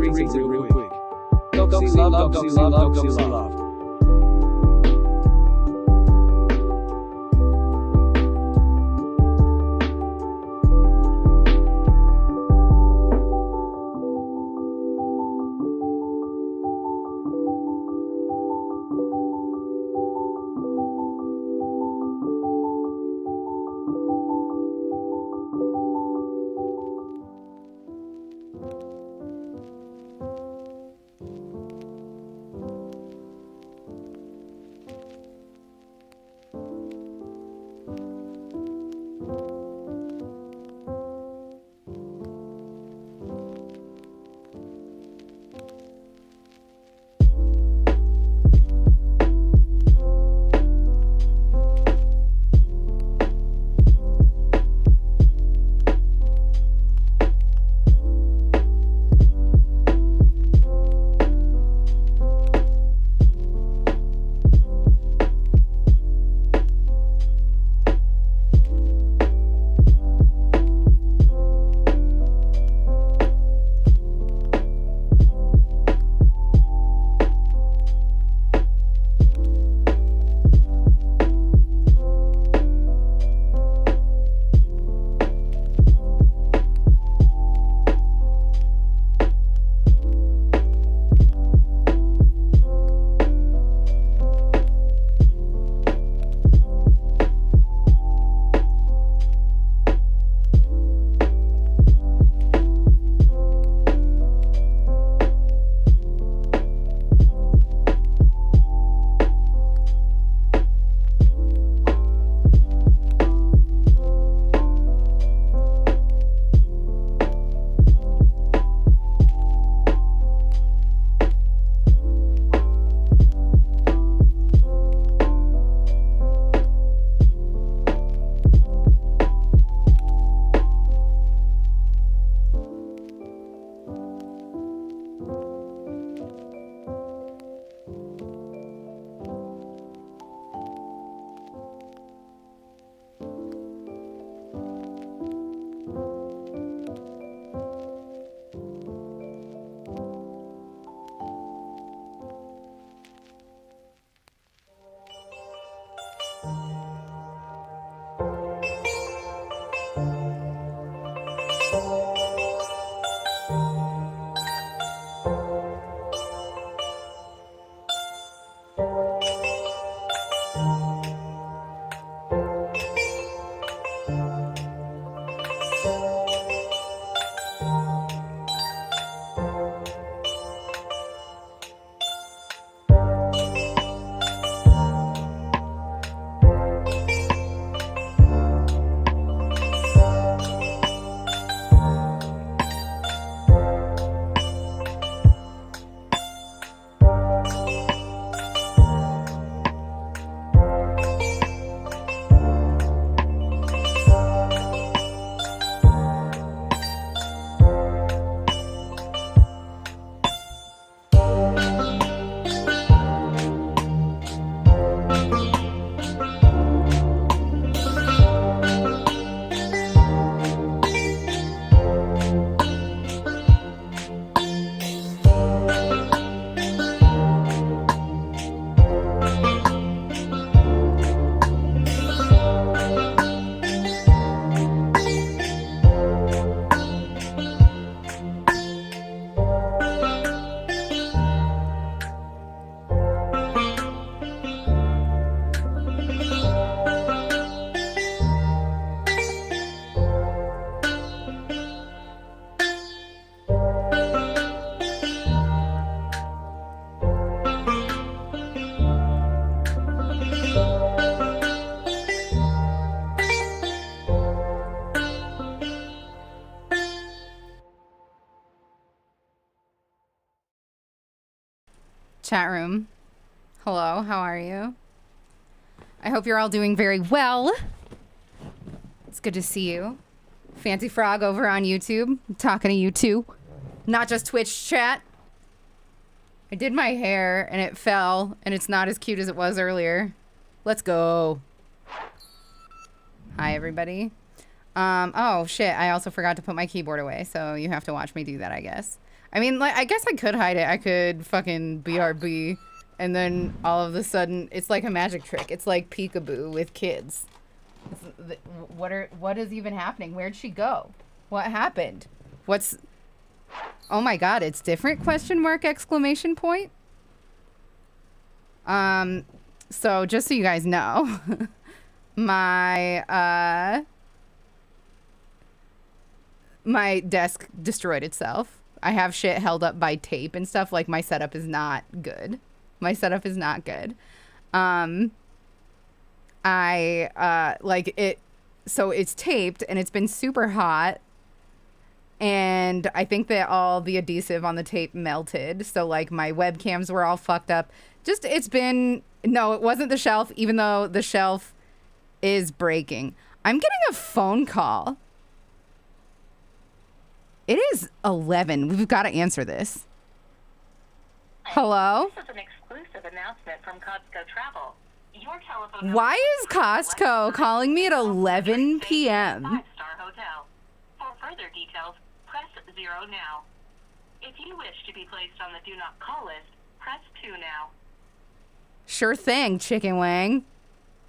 to read it real quick. Doxy love, doxy love, doxy love. Chat room. Hello, how are you? I hope you're all doing very well. It's good to see you. Fancy Frog over on YouTube. I'm talking to you too. Not just Twitch chat. I did my hair and it fell and it's not as cute as it was earlier. Let's go. Hi everybody. Oh shit, I also forgot to put my keyboard away, so you have to watch me do that, I guess. I mean, like, I guess I could hide it. I could fucking BRB, and then all of a sudden, it's like a magic trick. It's like peekaboo with kids. What is even happening? Where'd she go? What happened? What's... Oh my god, it's different? Question mark, exclamation point? So just so you guys know, my desk destroyed itself. I have shit held up by tape and stuff. Like, my setup is not good. My setup is not good. Like, so it's taped and it's been super hot. And I think that all the adhesive on the tape melted. So, like, my webcams were all fucked up. Just, it's been... No, it wasn't the shelf, even though the shelf is breaking. I'm getting a phone call. It is 11. We've got to answer this. Hello? This is an exclusive announcement from Costco Travel. Your telephone... Why is Costco calling me at 11 p.m.? Five-star hotel. For further details, press 0 now. If you wish to be placed on the do not call list, press 2 now. Sure thing, chicken wing.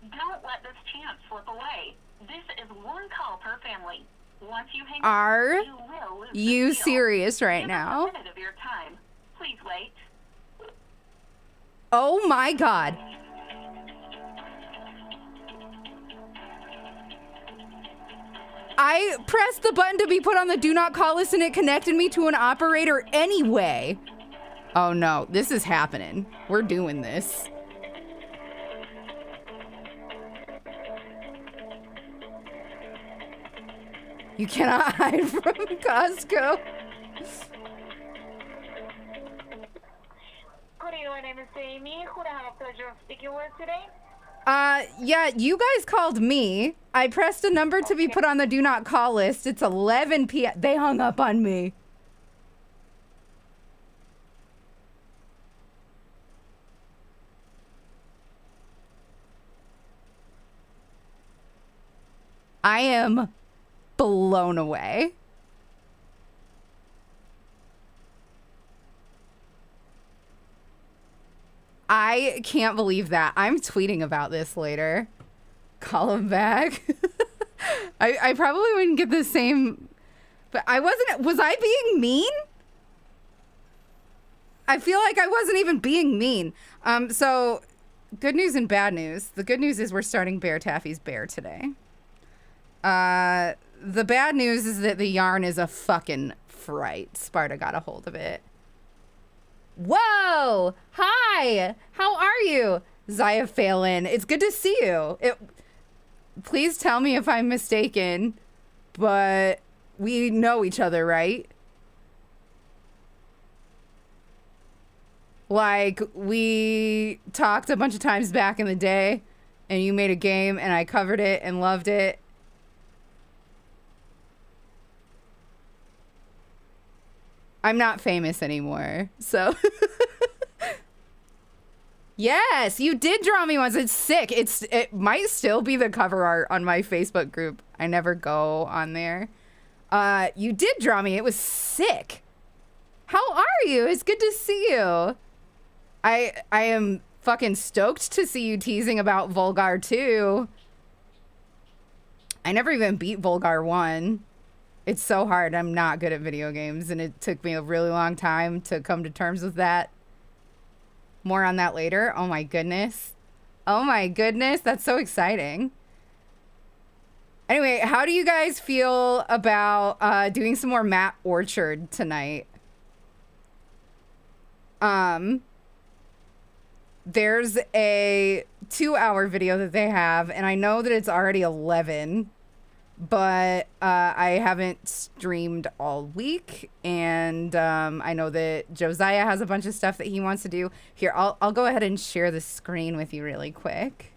Don't let this chance slip away. This is one call per family. Once you hang Are up, you will lose the you deal. serious right Give now? us a minute of your time. Please wait. Oh my god. I pressed the button to be put on the do not call list and it connected me to an operator anyway. Oh no, this is happening. We're doing this. You cannot hide from Costco. Good evening, my name is Amy. Who do I have the pleasure of speaking with today? Yeah, you guys called me. I pressed a number to be put on the do not call list. It's 11 p.m. They hung up on me. I am blown away. I can't believe that. I'm tweeting about this later. Call him back. I probably wouldn't get the same, but was I being mean? I feel like I wasn't even being mean. So good news and bad news. The good news is we're starting Bear Taffy's Bear today. The bad news is that the yarn is a fucking fright. Sparta got a hold of it. Whoa! Hi! How are you? Zaya Phelan. It's good to see you. Please tell me if I'm mistaken, but we know each other, right? Like, we talked a bunch of times back in the day, and you made a game, and I covered it and loved it. I'm not famous anymore, so... Yes, you did draw me once. It's sick. It might still be the cover art on my Facebook group. I never go on there. You did draw me. It was sick. How are you? It's good to see you. I am fucking stoked to see you teasing about Volgar 2. I never even beat Volgar 1. It's so hard. I'm not good at video games, and it took me a really long time to come to terms with that. More on that later. Oh my goodness. Oh my goodness. That's so exciting. Anyway, how do you guys feel about doing some more Map Orchard tonight? There's a 2-hour video that they have, and I know that it's already 11. But I haven't streamed all week, and I know that Josiah has a bunch of stuff that he wants to do. Here, I'll go ahead and share the screen with you really quick.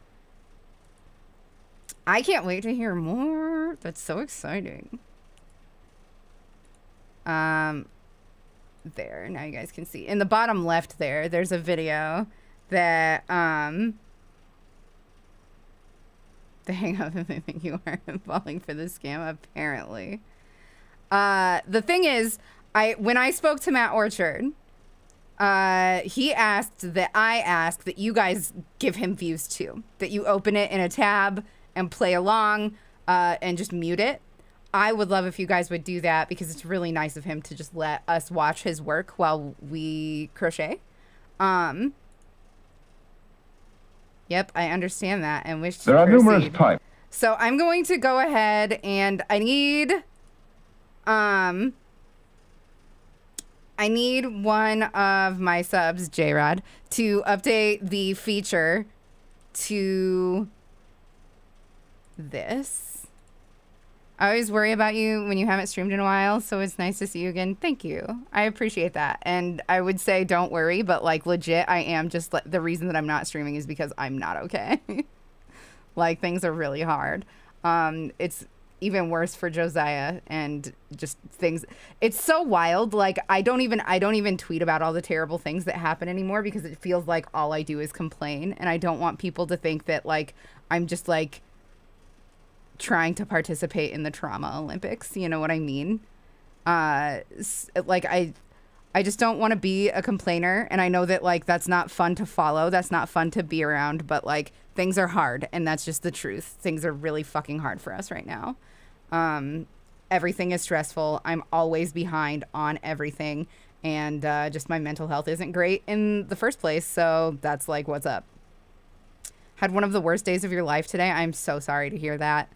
I can't wait to hear more. That's so exciting. There, now you guys can see. In the bottom left there's a video that They hang up if they think you are falling for the scam, apparently. The thing is, when I spoke to Matt Orchard, he asked that I ask that you guys give him views too. That you open it in a tab and play along and just mute it. I would love if you guys would do that because it's really nice of him to just let us watch his work while we crochet. Yep, I understand that and wish to There are proceed. numerous types. So I'm going to go ahead and I need one of my subs, J-Rod, to update the feature to this. I always worry about you when you haven't streamed in a while, so it's nice to see you again. Thank you. I appreciate that. And I would say don't worry, but like legit, I am just the reason that I'm not streaming is because I'm not okay. Like things are really hard. It's even worse for Josiah and just things. It's so wild. Like I don't even tweet about all the terrible things that happen anymore because it feels like all I do is complain, and I don't want people to think that like I'm just like trying to participate in the trauma Olympics. You know what I mean? Like I just don't want to be a complainer, and I know that like that's not fun to follow, that's not fun to be around, but like things are hard, and that's just the truth. Things are really fucking hard for us right now. Everything is stressful. I'm always behind on everything, and just my mental health isn't great in the first place, so that's like what's up. Had one of the worst days of your life today. I'm so sorry to hear that.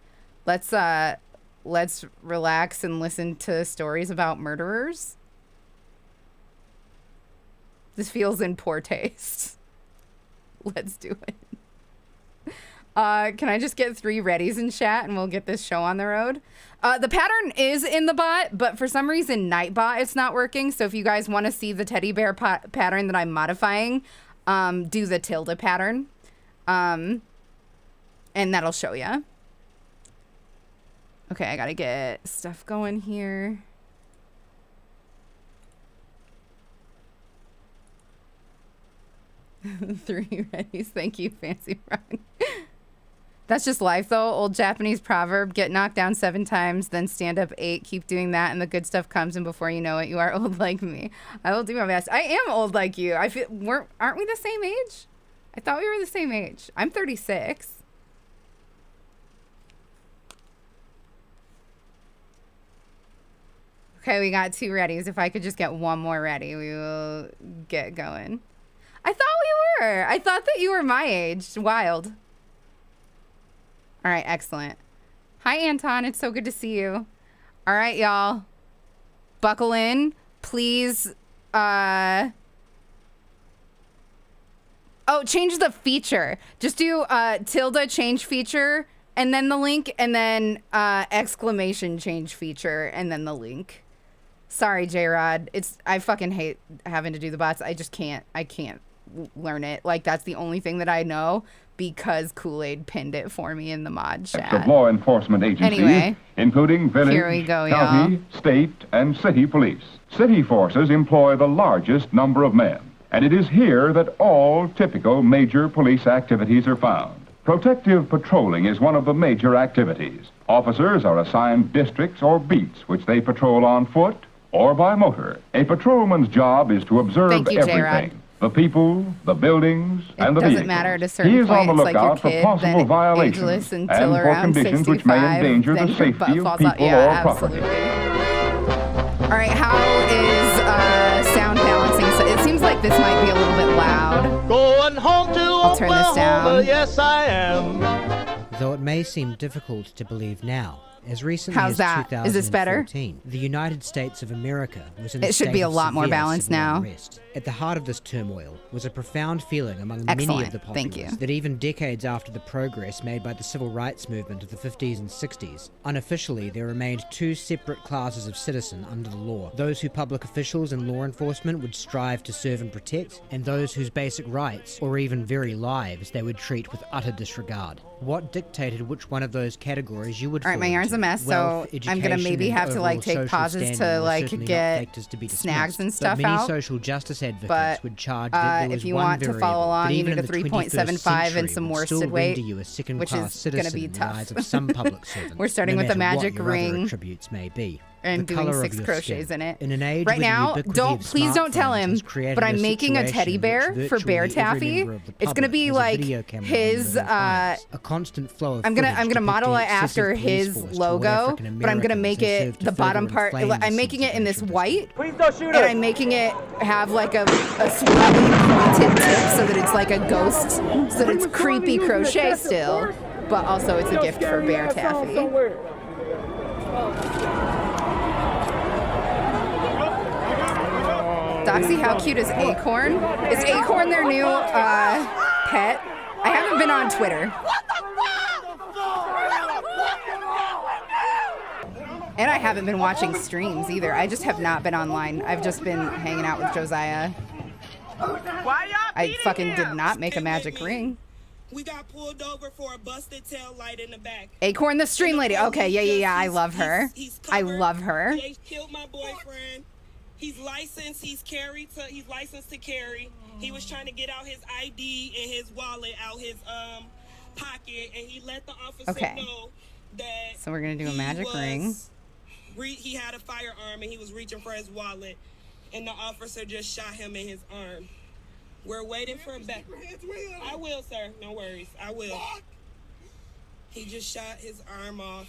Let's relax and listen to stories about murderers. This feels in poor taste. Let's do it. Can I just get 3 readies in chat and we'll get this show on the road? The pattern is in the bot, but for some reason Nightbot it's not working. So if you guys want to see the teddy bear pattern that I'm modifying, do the tilde pattern. And that'll show you. Okay, I gotta get stuff going here. Three readies. Thank you, Fancy Frog. That's just life, though. Old Japanese proverb, get knocked down 7 times, then stand up 8. Keep doing that, and the good stuff comes, and before you know it, you are old like me. I will do my best. I am old like you. I feel aren't we the same age? I thought we were the same age. I'm 36. Okay, we got 2 readies. If I could just get 1 more ready, we will get going. I thought we were. I thought that you were my age. Wild. All right, excellent. Hi, Anton. It's so good to see you. All right, y'all. Buckle in. Please. Oh, change the feature. Just do tilde change feature, and then the link, and then exclamation change feature, and then the link. Sorry, J-Rod. I fucking hate having to do the bots. I just can't. I can't learn it. Like, that's the only thing that I know because Kool-Aid pinned it for me in the mod chat. Of law enforcement agencies, anyway, including village, here we go, county, y'all. state, and city police. City forces employ the largest number of men, and it is here that all typical major police activities are found. Protective patrolling is one of the major activities. Officers are assigned districts or beats which they patrol on foot or by motor. A patrolman's job is to observe Thank you, everything. J-Rod. The people, the buildings, and the vehicles. It doesn't matter at a certain He is point. on the It's like your lookout for kid, possible then violations ageless and until for around conditions 65, which may endanger then the your butt safety of falls people out. Yeah, or property. absolutely. All right, how is sound balancing? So it seems like this might be a little bit loud. Going home to I'll turn this down. Yes, I am. Though it may seem difficult to believe now, as recently How's as that? 2014, Is this better? the United States of America was in It a should state be a of lot more severe balanced civil now. unrest. At the heart of this turmoil was a profound feeling among many of Excellent. the Thank populace you. that even decades after the progress made by the civil rights movement of the 50s and 60s, unofficially there remained 2 separate classes of citizen under the law. Those who public officials and law enforcement would strive to serve and protect, and those whose basic rights, or even very lives, they would treat with utter disregard. What dictated which one of those categories you would All right, fall my yarn's a into? mess, Wealth, so I'm gonna education, maybe and have to like overall take social pauses standing to were like certainly not get factors to be snags dismissed, and stuff but many out. social justice advocates But would charge that there was if you one want to variable follow along, that you even need a in the 3.75 21st and some century would worsted still weight, render you a second which class is gonna citizen be in the tough. eyes of some public servants. We're starting no with the matter what magic your other ring, attributes may be. and The doing colour of 6 your crochets skin. in it. In an age Right with the now, ubiquity of please don't tell smartphones him, has created but I'm making a teddy situation bear in which for Bear virtually every Taffy. member of the It's gonna public be has a like video camera on his. them at all times. A constant flow of I'm gonna footage model it depicting after excessive police his force toward logo, African but I'm gonna Americans make and it serve to the bottom further part. inflame the I'm making it in sense this of racial white, discrimination. Please don't shoot and us. I'm making it have like a swirly pointed tip so that it's like a ghost, so that it's creepy crochet still, but also it's a gift for Bear Taffy. Doxy, how cute is Acorn? Is Acorn their new pet? I haven't been on Twitter. And I haven't been watching streams either. I just have not been online. I've just been hanging out with Josiah. I fucking did not make a magic ring. We got pulled over for a busted tail light in the back. Acorn, the stream lady. Okay, yeah. I love her. I love her. They killed my boyfriend. He's licensed. He's licensed to carry. He was trying to get out his ID and his wallet out his pocket, and he let the officer know that. So we're gonna do a magic ring. He had a firearm and he was reaching for his wallet, and the officer just shot him in his arm. We're waiting for a back. I will, sir. No worries. I will. He just shot his arm off.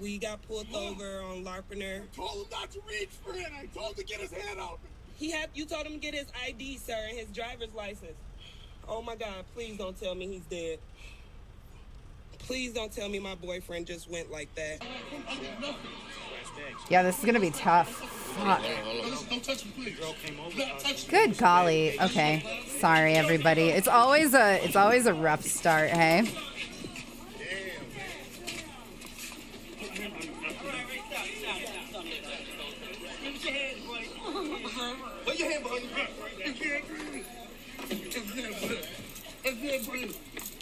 We got pulled over on Larpener. I told him not to reach for it. I told him to get his hand out. You told him to get his ID, sir, and his driver's license. Oh my God, please don't tell me he's dead. Please don't tell me my boyfriend just went like that. Yeah, this is gonna be tough. Fuck. Good golly. Okay. Sorry everybody. It's always a rough start, hey? Put your hand behind your back. I can't breathe. I can't breathe. I can't breathe.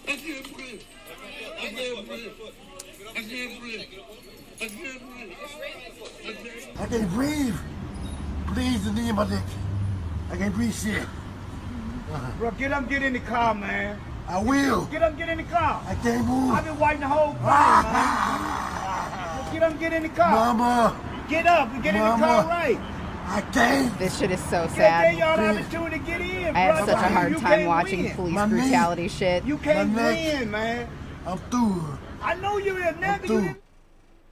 I can't breathe. I can't breathe. I can't breathe. I can't breathe. Please, the knee in my dick. I can't breathe shit. Bro, get up, get in the car, man. I will. Get up, get in the car. I can't move. I've been waiting the whole time, man. Get up, get in the car. Mama. Get up and get in the car right. I can't. This shit is so Give sad. y'all the opportunity to get in, I have brother. such a hard You time can't watching win. police My knee. brutality shit. You can't My neck. win, man. I'm through. I know you're a nigga. You through. didn't-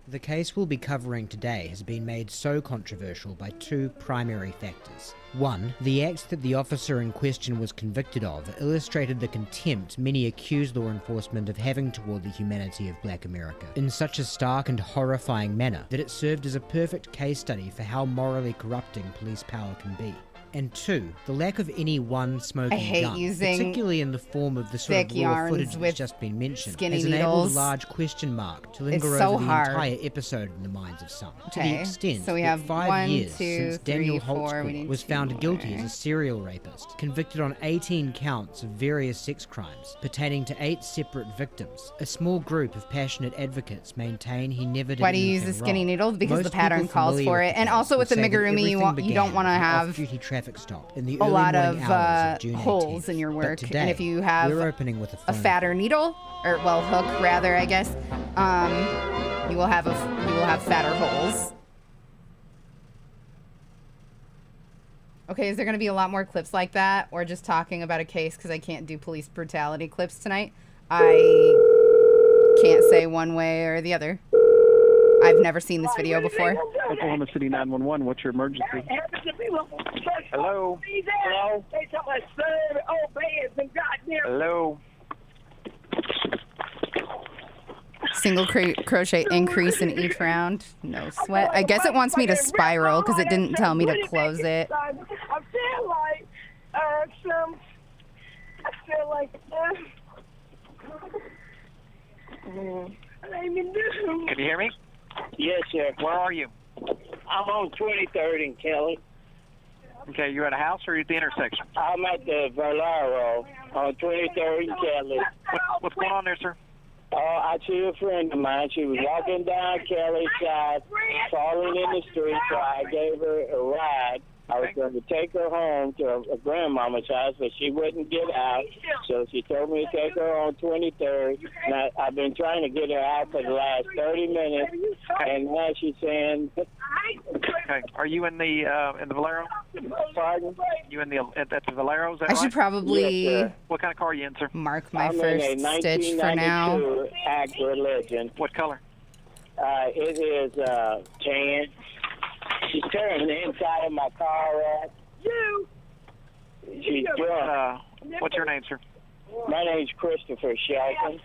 The case we'll be covering today has been made so controversial by two primary factors. One, the acts that the officer in question was convicted of illustrated the contempt many accused law enforcement of having toward the humanity of Black America in such a stark and horrifying manner that it served as a perfect case study for how morally corrupting police power can be. And two, the lack of any one smoking I hate gun, using particularly in the form of the sort thick of raw yarns footage with that's just been mentioned, skinny has enabled needles. a large question mark to It's linger so over the hard. entire episode in the minds of some. To the Okay, extent so we that have 5 1, years 2, since 3, Daniel 4, we Holtzclaw need was 2 found guilty more. as a serial rapist, convicted on 18 counts of various sex crimes pertaining to 8 separate victims. A small group of passionate advocates maintain he never did Why do you use anything the skinny wrong. needles? Because the Most pattern people calls familiar for with it. the And case also will with the say that amigurumi, everything you don't began want to at an have off-duty traffic stop in the a early lot morning of hours June holes 18th. in your But work. today, And if you have we're opening with a phone fatter needle, or well, hook rather, I guess, you will have fatter holes. Okay, is there going to be a lot more clips like that, or just talking about a case because I can't do police brutality clips tonight? I can't say one way or the other. I've never seen this video before. Oklahoma City 911, what's your emergency? Hello? Hello? Hello? Single crochet increase in each round. No sweat. I guess it wants me to spiral because it didn't tell me to close it. I feel like Can you hear me? Yes, sir. Where are you? I'm on 23rd and Kelly. Okay, you're at a house or are you at the intersection? I'm at the Valero on 23rd and Kelly. What's going on there, sir? I see a friend of mine. She was walking down Kelly's side, falling in the street, so I gave her a ride. I was going to take her home to a grandmama's house, but she wouldn't get out. So she told me to take her on 23rd. And I've been trying to get her out for the last 30 minutes, and now she's saying. Okay. Are you in the Valero? Pardon? You in the at the Valero? Is that I should right? probably Yes, sir. What kind of car are you in, sir? mark my I'm first in a stitch for now. 1992 Acura Legend. What color? It is tan. She's tearing the inside of my car up. She's drunk. What's your name, sir? My name's Christopher Shelton.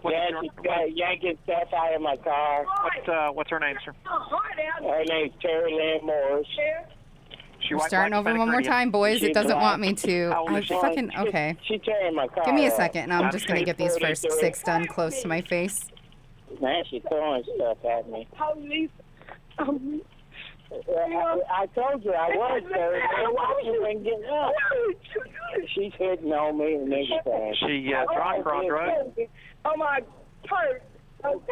Yeah, she's got yanking stuff out of my car. What's her name, sir? Her name's Terry Lynn Morris. She I'm white, starting black, over Hispanic, one more or Indian? time, boys. It She's doesn't black. want me to. How old I is she? fucking okay. She's tearing my car Give me a up. second, and I'm just gonna get these first 6 done close to my face. Man, she's throwing stuff at me. I told you I was there. She wasn't getting up. She's hitting on me and everything. She drunk or on drugs? Oh my purse.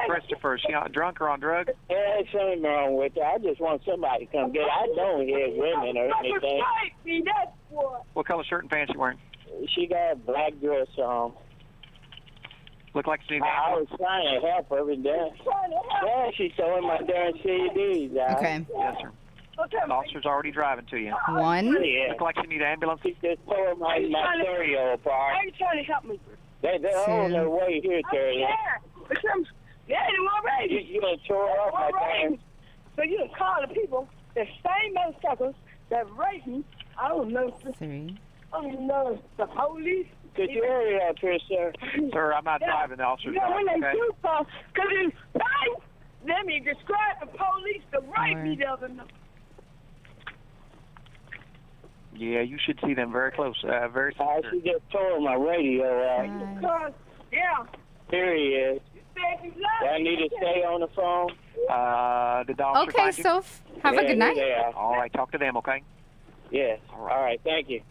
Christopher, is she drunk or on drugs? There's something wrong with her. I just want somebody to come get her. I don't hit women or anything. That's what. What color shirt and pants you wearing? She got a black dress on. Look like she needs I was trying to help her every day. Yeah, she's throwing my darn CDs out. Okay. Yes, sir. The officer's already driving to you. 1. Yeah. Look like you need an ambulance. She just tore my stereo apart. How you trying to help me? They're on their way here, Terry. Yeah, already. You done tore up my darn. So you can call the people, the same motherfuckers that raped me. I don't know. 3. I don't even know the police. Could you hurry up here, sir? Sir, I'm not driving. The officer's You know, when driving, they okay? do stuff, because it's fine. Let me describe the police that raped me the other night. Yeah, you should see them very close. Very soon. She just tore my radio out. Because, yeah. Here he is. Do I need to stay on the phone? Did the officer Okay, find you? Soph. Have a good night. Yeah. All right, talk to them, okay? Yes. All right. Thank you.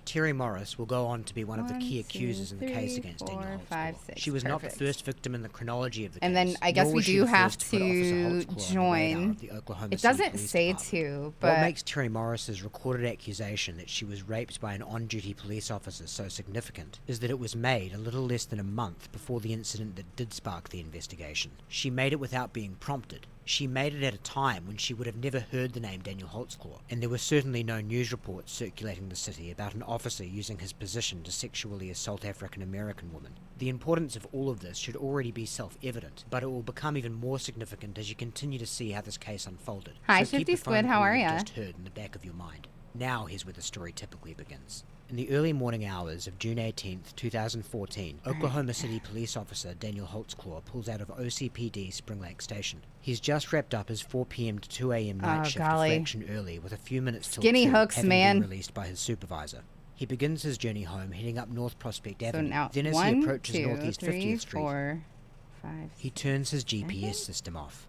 Terry Morris will go on to be one of the key 1, accusers 2, in the case 3, against 4, Daniel 5, Holtzclaw. 6. She was not the Perfect. first victim in the chronology of the And case. then I guess nor we was she do the have first put Officer to Holtzclaw on the radar join. of the Oklahoma It City doesn't Police say Department. to, What but makes Terry Morris's recorded accusation that she was raped by an on-duty police officer so significant is that it was made a little less than a month before the incident that did spark the investigation. She made it without being prompted. She made it at a time when she would have never heard the name Daniel Holtzclaw, and there were certainly no news reports circulating the city about an officer using his position to sexually assault African-American women. The importance of all of this should already be self-evident, but it will become even more significant as you continue to see how this case unfolded. Hi, So keep Shifty the phone Squid, how call are you've ya? just heard in the back of your mind. Now here's where the story typically begins. In the early morning hours of June 18th, 2014, Oklahoma City police officer Daniel Holtzclaw pulls out of OCPD Spring Lake Station. He's just wrapped up his 4 p.m. to 2 a.m. night shift a fraction early with a few minutes till Skinny 2, hooks, having man. been released by his supervisor. He begins his journey home, heading up North Prospect so Avenue. now Then as 1, he approaches 2, Northeast 3, 50th Street, 4, 5. he turns his GPS system off.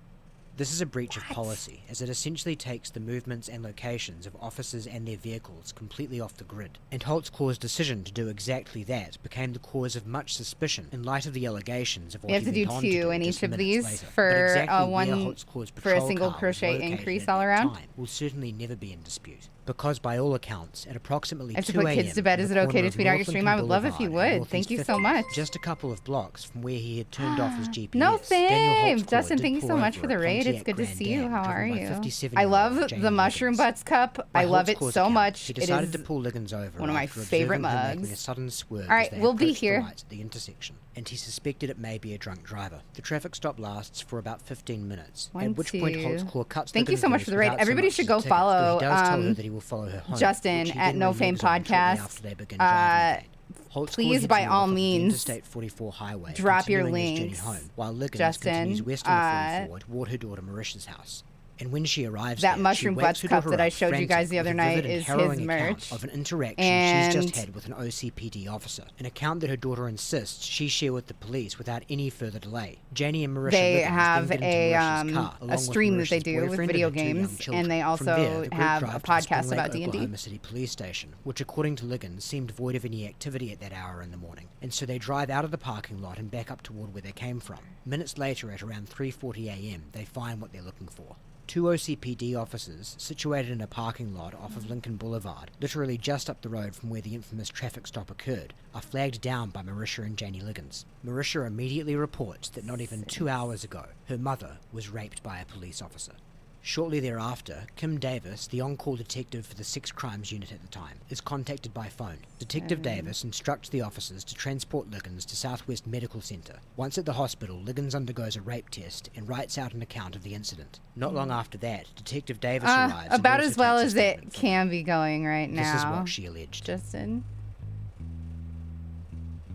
This is a breach of policy, as it essentially takes the movements and locations of officers and their vehicles completely off the grid. And Holtzclaw's decision to do exactly that became the cause of much suspicion in light of the allegations of what We have he to do went on to 2 do in just each of minutes these later. But for exactly where 1 Holtzclaw's for a patrol single car was crochet located increase at all that around. time will certainly never be in dispute. Because by all accounts, at approximately I have to 2 put a.m. kids to bed. on Is the it okay corner to of tweet out your North stream? Lincoln I would love if you Boulevard and would. Thank you Northeast so 50th, much. Just a couple of blocks from where he had turned off his GPS. No, Daniel fame! Holtzclaw Justin, did thank you pull so much over for the a raid. It's Pontiac good to Grand see you. Am How driven are by you? 57-year-old I love Jamie the Mushroom Liggins. Butts cup. By I love it Holtzclaw's so account, much. He It decided is to pull Liggins over one of my after favorite observing him making mugs. a sudden swerve All right, as they we'll be approached the here. lights at the intersection, and he suspected it may be a drunk driver. The traffic stop lasts for about 15 minutes, 1, at which point 2. Holtzclaw cuts Thank you Liggins so much loose for the raid. without so Everybody much should as a go ticket, though follow he does tell her that he will follow her home, Justin which he at then No Fame reneges on shortly Podcast. after they begin driving again. Holtzclaw Please, heads by north all off of the means, Interstate 44 highway, drop your continuing his journey links, home, while Liggins Justin, continues west on the 44 toward her daughter Marisha's house. And when she arrives that there, Mushroom she wakes Butts her cup daughter that I up showed you guys the frantic other with a night vivid and is his harrowing account merch. of an interaction she's just had with an OCPD officer, an account that her daughter insists she share with the police without any further delay. Janie and Marisha They Liggins have then get into Marisha's car, along a with stream that they Marisha's do with boyfriend video and her 2 young games, children. and they From also there, the group have a drive to the podcast Spring about Lake, D&D. Oklahoma City Police Station, which according to Liggins seemed void of any activity at that hour in the morning, and so they drive out of the parking lot and back up toward where they came from. Minutes later, at around 3:40 a.m., they find what they're looking for. 2 OCPD officers, situated in a parking lot off of Lincoln Boulevard, literally just up the road from where the infamous traffic stop occurred, are flagged down by Marisha and Janie Liggins. Marisha immediately reports that not even 2 hours ago, her mother was raped by a police officer. Shortly thereafter, Kim Davis, the on-call detective for the sex crimes unit at the time, is contacted by phone. Detective Davis instructs the officers to transport Liggins to Southwest Medical Center. Once at the hospital, Liggins undergoes a rape test and writes out an account of the incident. Not long after that, Detective Davis arrives. About and as well as it from can be going right now. This is what she alleged. Justin.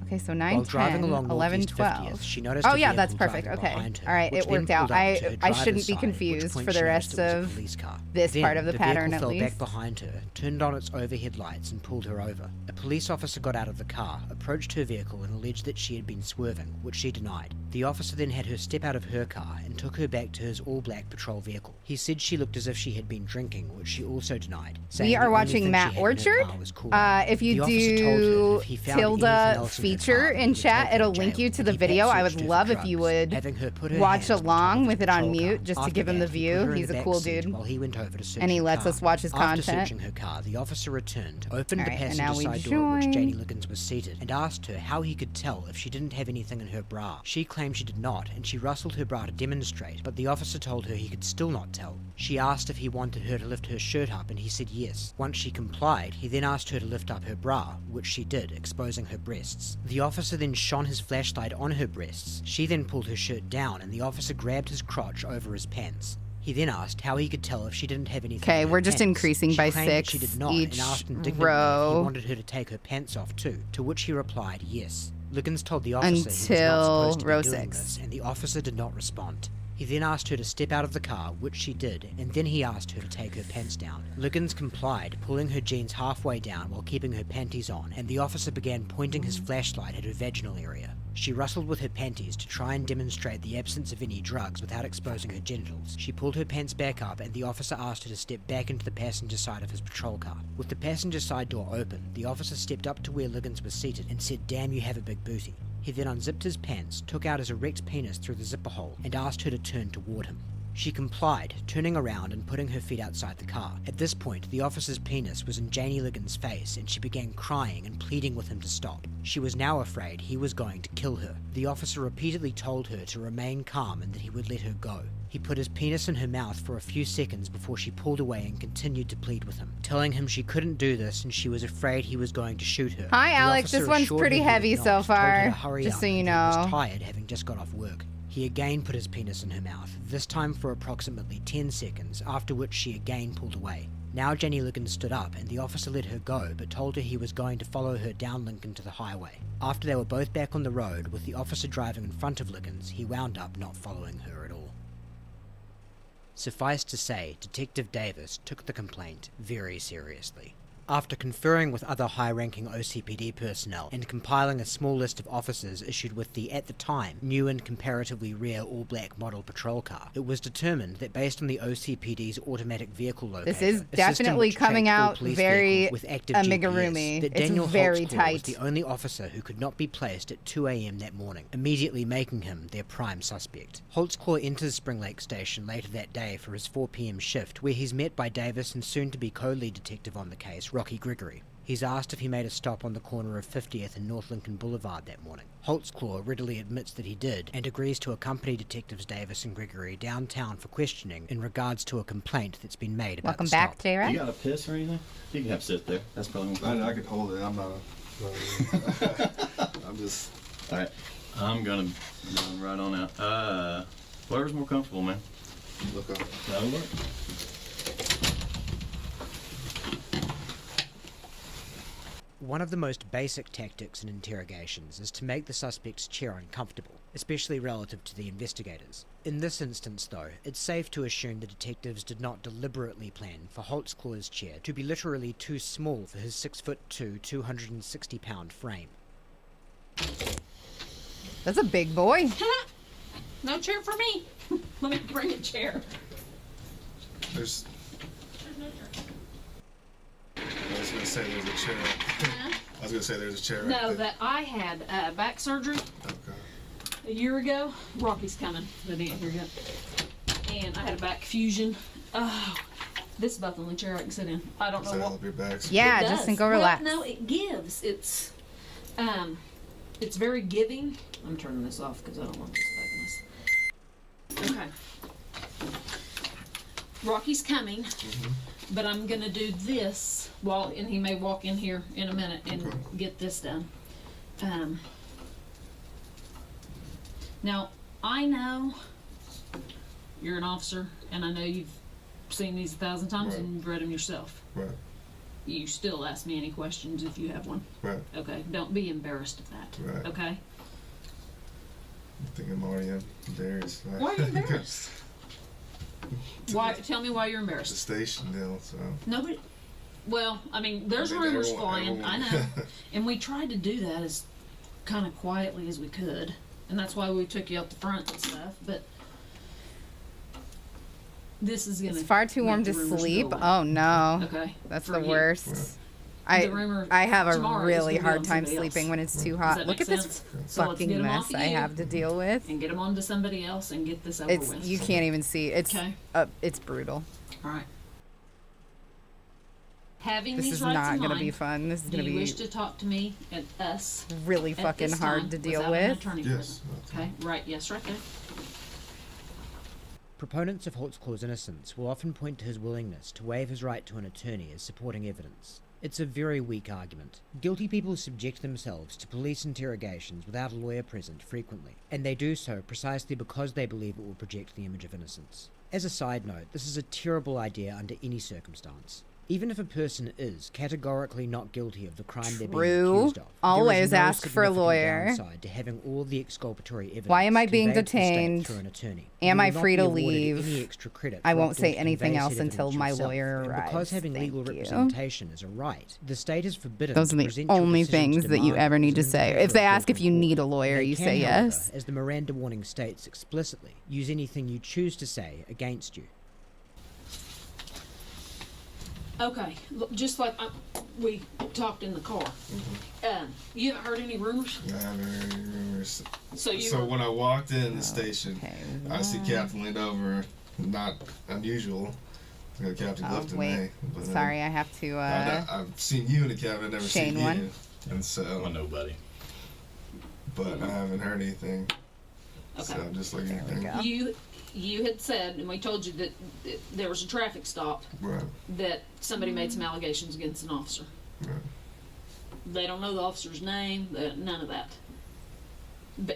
Okay, so 9, While driving 10, along 11, Northeast 12. 50th, she noticed Oh a yeah, vehicle that's perfect. driving Okay. behind her, All right, which it then worked out. pulled up to her I driver's shouldn't be side, confused which point for she the noticed rest it was a of police car. this Then, part of the pattern vehicle at fell least. back behind her, turned on its overhead lights and pulled her over. A police officer got out of the car, approached her vehicle and alleged that she had been swerving, which she denied. The officer then had her step out of her car and took her back to his all-black patrol vehicle. He said she looked as if she had been drinking, which she also denied. We are watching Matt Orchard. If you do tilde feature in chat, it'll link you to the video. I would love if you would watch along with it on mute just to give him the view. He's a cool dude. And he lets us watch his content. After searching her car, the officer returned, opened the passenger side door join. at which Janie Liggins was seated, and asked her how he could tell if she didn't have anything in her bra. She claimed she did not, and she rustled her bra to demonstrate, but the officer told her he could still not tell. She asked if he wanted her to lift her shirt up, and he said yes. Once she complied, he then asked her to lift up her bra, which she did, exposing her breasts. The officer then shone his flashlight on her breasts. She then pulled her shirt down, and the officer grabbed his crotch over his pants. He then asked how he could tell if she didn't have anything. Okay, in her we're just pants. increasing She by claimed that 6 she did not, each and asked indignantly row. if he wanted her to take her pants off too, to which he replied yes. Liggins told the officer he was not Until supposed to be row doing 6. this, and the officer did not respond. He then asked her to step out of the car, which she did, and then he asked her to take her pants down. Liggins complied, pulling her jeans halfway down while keeping her panties on, and the officer began pointing his flashlight at her vaginal area. She rustled with her panties to try and demonstrate the absence of any drugs without exposing her genitals. She pulled her pants back up, and the officer asked her to step back into the passenger side of his patrol car. With the passenger side door open, the officer stepped up to where Liggins was seated and said, "Damn, you have a big booty." He then unzipped his pants, took out his erect penis through the zipper hole, and asked her to turn toward him. She complied, turning around and putting her feet outside the car. At this point, the officer's penis was in Janie Liggins' face, and she began crying and pleading with him to stop. She was now afraid he was going to kill her. The officer repeatedly told her to remain calm and that he would let her go. He put his penis in her mouth for a few seconds before she pulled away and continued to plead with him, telling him she couldn't do this and she was afraid he was going to shoot her. Hi, The Alex. officer This one's assured pretty her he heavy would so not, told her far, to hurry just up, so you and that he know. was tired having just got off work. He again put his penis in her mouth, this time for approximately 10 seconds, after which she again pulled away. Now Janie Liggins stood up, and the officer let her go, but told her he was going to follow her down Lincoln to the highway. After they were both back on the road, with the officer driving in front of Liggins, he wound up not following her at all. Suffice to say, Detective Davis took the complaint very seriously. After conferring with other high-ranking OCPD personnel and compiling a small list of officers issued with the, at the time, new and comparatively rare all-black model patrol car, it was determined that based on the OCPD's automatic vehicle locator, This is a system definitely which coming tracked all out police very vehicles with active amigurumi. GPS, that It's Daniel very Holtzclaw was tight. the only officer who could not be placed at 2 a.m. that morning, immediately making him their prime suspect. Holtzclaw enters Spring Lake Station later that day for his 4 p.m. shift, where he's met by Davis and soon-to-be co-lead detective on the case, Rocky Gregory. He's asked if he made a stop on the corner of 50th and North Lincoln Boulevard that morning. Holtzclaw readily admits that he did, and agrees to accompany Detectives Davis and Gregory downtown for questioning in regards to a complaint that's been made about Welcome the back, stop. J-Rod. You got a piss or anything? You can have sit there. That's probably more I could hold it. I'm not I'm just... Alright. I'm gonna run right on out. Whatever's more comfortable, man. Look up. That'll work. One of the most basic tactics in interrogations is to make the suspect's chair uncomfortable, especially relative to the investigators. In this instance, though, it's safe to assume the detectives did not deliberately plan for Holtzclaw's chair to be literally too small for his 6'2", 260-pound frame. That's a big boy. No chair for me. Let me bring a chair. There's no chair. I was gonna say there's a chair. I was gonna say there's a chair. Right No, there. that I had back surgery Okay. a year ago. Rocky's coming, but he ain't here yet. and I had a back fusion. Oh, this is about the only chair I can sit in. I don't know what. Your backs? Yeah, It just does. think go relax. Well, no, it gives. It's very giving. I'm turning this off because I don't want this bugging us. Okay. Rocky's coming, but I'm gonna do this and he may walk in here in a minute and get this done. Now I know you're an officer, and I know you've seen these 1,000 times and you've read them yourself. Right. You still ask me any questions if you have one. Right. Okay. Don't be embarrassed of that. Right. Okay. I think I'm already embarrassed. Why are you embarrassed? Why? Tell me why you're The embarrassed. station deal, so. Nobody. Well, I mean, there's rumors flying. I know, and we tried to do that as kind of quietly as we could, and that's why we took you out the front and stuff. But this is gonna. It's far too warm make to the rumors sleep. go away. Oh no. Okay. That's For the you. worst. The rumor I have a tomorrow is really gonna be hard on time somebody else. sleeping when it's too Does hot. that Look make at this sense? So let's fucking get 'em mess off of I you have to deal with. and get them on to somebody else and get this over It's with. you can't even see. It's Okay. It's brutal. All right. Having This these is rights not in gonna mind, be fun. This is do gonna you be wish to talk to me and us really at fucking this hard time to deal without an with. attorney Yes. present? Okay. Right. Yes. Right there. Proponents of Holtzclaw's innocence will often point to his willingness to waive his right to an attorney as supporting evidence. It's a very weak argument. Guilty people subject themselves to police interrogations without a lawyer present frequently, and they do so precisely because they believe it will project the image of innocence. As a side note, this is a terrible idea under any circumstance. Even if a person is categorically not guilty of the crime they're being True. accused of, Always there is no ask for a significant lawyer. downside to having all the exculpatory evidence Why am I being conveyed to the state detained? through an attorney. Am You I will not free be to awarded leave? any extra credit I for won't opting say to anything convey else said until evidence my yourself. lawyer And because arrives. having legal Thank you. representation is a right, the state is forbidden Those to are the present your only decision to things that you demand ever need to as an say. indicator If they of ask guilt if you in need a court. lawyer, They you can, say however, yes. as the Miranda warning states explicitly, use anything you choose to say against you. Okay. Look, just like we talked in the car. You haven't heard any rumors. I haven't heard any rumors. So when I walked in the station, I see Captain leaned over. Not unusual. The captain Oh, lifted wait. me. But, Sorry, I have to. I've seen you in the cabin. I've never Shane seen one. you. And so. Well, nobody. But I haven't heard anything. Okay. So I'm just looking at go. You had said, and we told you that there was a traffic stop. Right. That somebody made some allegations against an officer. Right. They don't know the officer's name. None of that.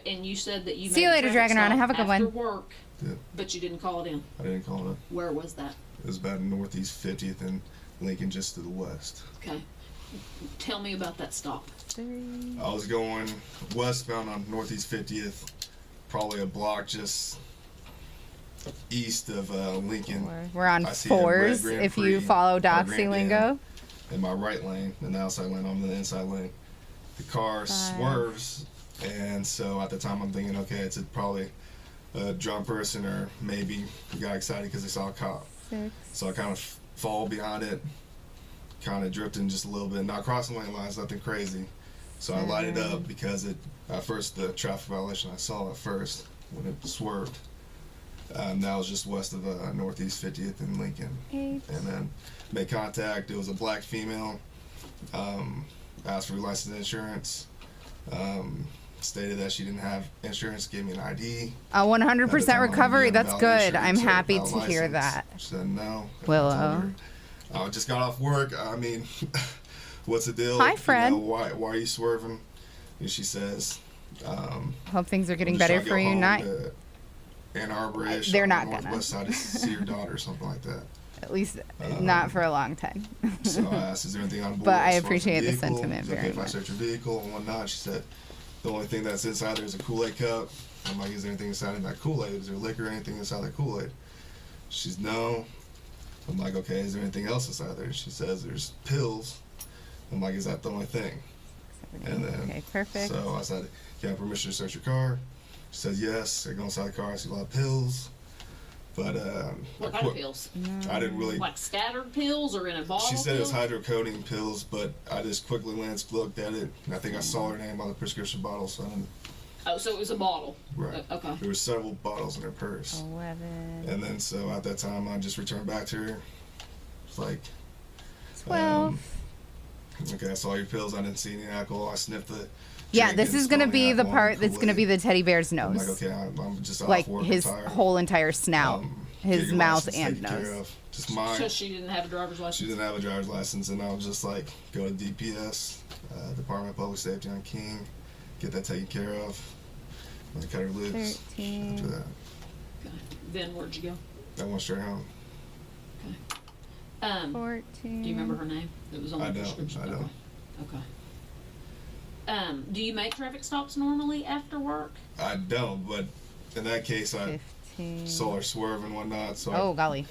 And you said that you See you made a later, traffic Dragon Run. stop Have a good after one. work, Yeah. but you didn't call it in. I didn't call it. Where was that? It was about Northeast 50th and Lincoln, just to the west. Okay. Tell me about that stop. I was going westbound on Northeast 50th, probably a block just east of Lincoln. We're on I see a red fours Grand if Prix you follow or Doxy Grand lingo. Am in my right lane, and the outside lane, I'm in the inside lane. The car swerves, and so at the time I'm thinking, okay, it's probably a drunk person, or maybe got excited because they saw a cop. 6. So I kind of fall behind it, kind of drifting just a little bit, not crossing lane lines, nothing crazy. So I lighted up because at first the traffic violation I saw at first when it swerved. That was just west of Northeast 50th and Lincoln. 8. And then made contact. It was a black female. Asked for license insurance. Stated that she didn't have insurance. Gave me an ID. A 100% recovery. That's good. I'm happy to hear license. that. She said no. Willow. I just got off work. I mean, what's the deal? Hi, Fred. You know, why are you swerving? And she says, Hope things are getting I'm just better trying to for go you. home Not to Ann Arbor-ish. They're on not the gonna. northwest side to see your daughter or something like that. at least not for a long time. So I asked, is there anything on board? But I as far as appreciate the vehicle? sentiment Is it okay very if I much. search your vehicle and whatnot? She said, the only thing that's inside there is a Kool-Aid cup. I'm like, is there anything inside of that Kool-Aid? Is there liquor or anything inside that Kool-Aid? She's no. I'm like, okay, is there anything else inside there? She says there's pills. I'm like, is that the only thing? And then, Okay, perfect. so I said, can I have permission to search your car? She says yes. I go inside the car, I see a lot of pills. But What kind of pills? I didn't really. Like scattered pills or in a bottle? She said it was pill? hydrocodone pills, but I just quickly looked at it, and I think I saw her name on the prescription bottle, so I didn't Oh, so it was a bottle. Right. Okay. There were several bottles in her purse. 11. And then so at that time, I just returned back to her. It's like 12. Okay, I saw your pills. I didn't see any alcohol. I sniffed the. Yeah, this is gonna be the part that's gonna be the teddy bear's I'm nose. like, okay, I'm just off Like work. his I'm tired. whole entire snout, Get his your mouth license and taken care nose. of. Just mine. So she didn't have a driver's license? She didn't have a driver's license, and I was just like, go to DPS, Department of Public Safety on King, get that taken care of. And I cut her loose 13. after that. Okay. Then where'd you go? I went straight home. 14. Do you remember her name? It was on the prescription. I don't. Okay. Do you make traffic stops normally after work? I don't, but in that case, I 15. saw her swerve and whatnot. So Oh, golly.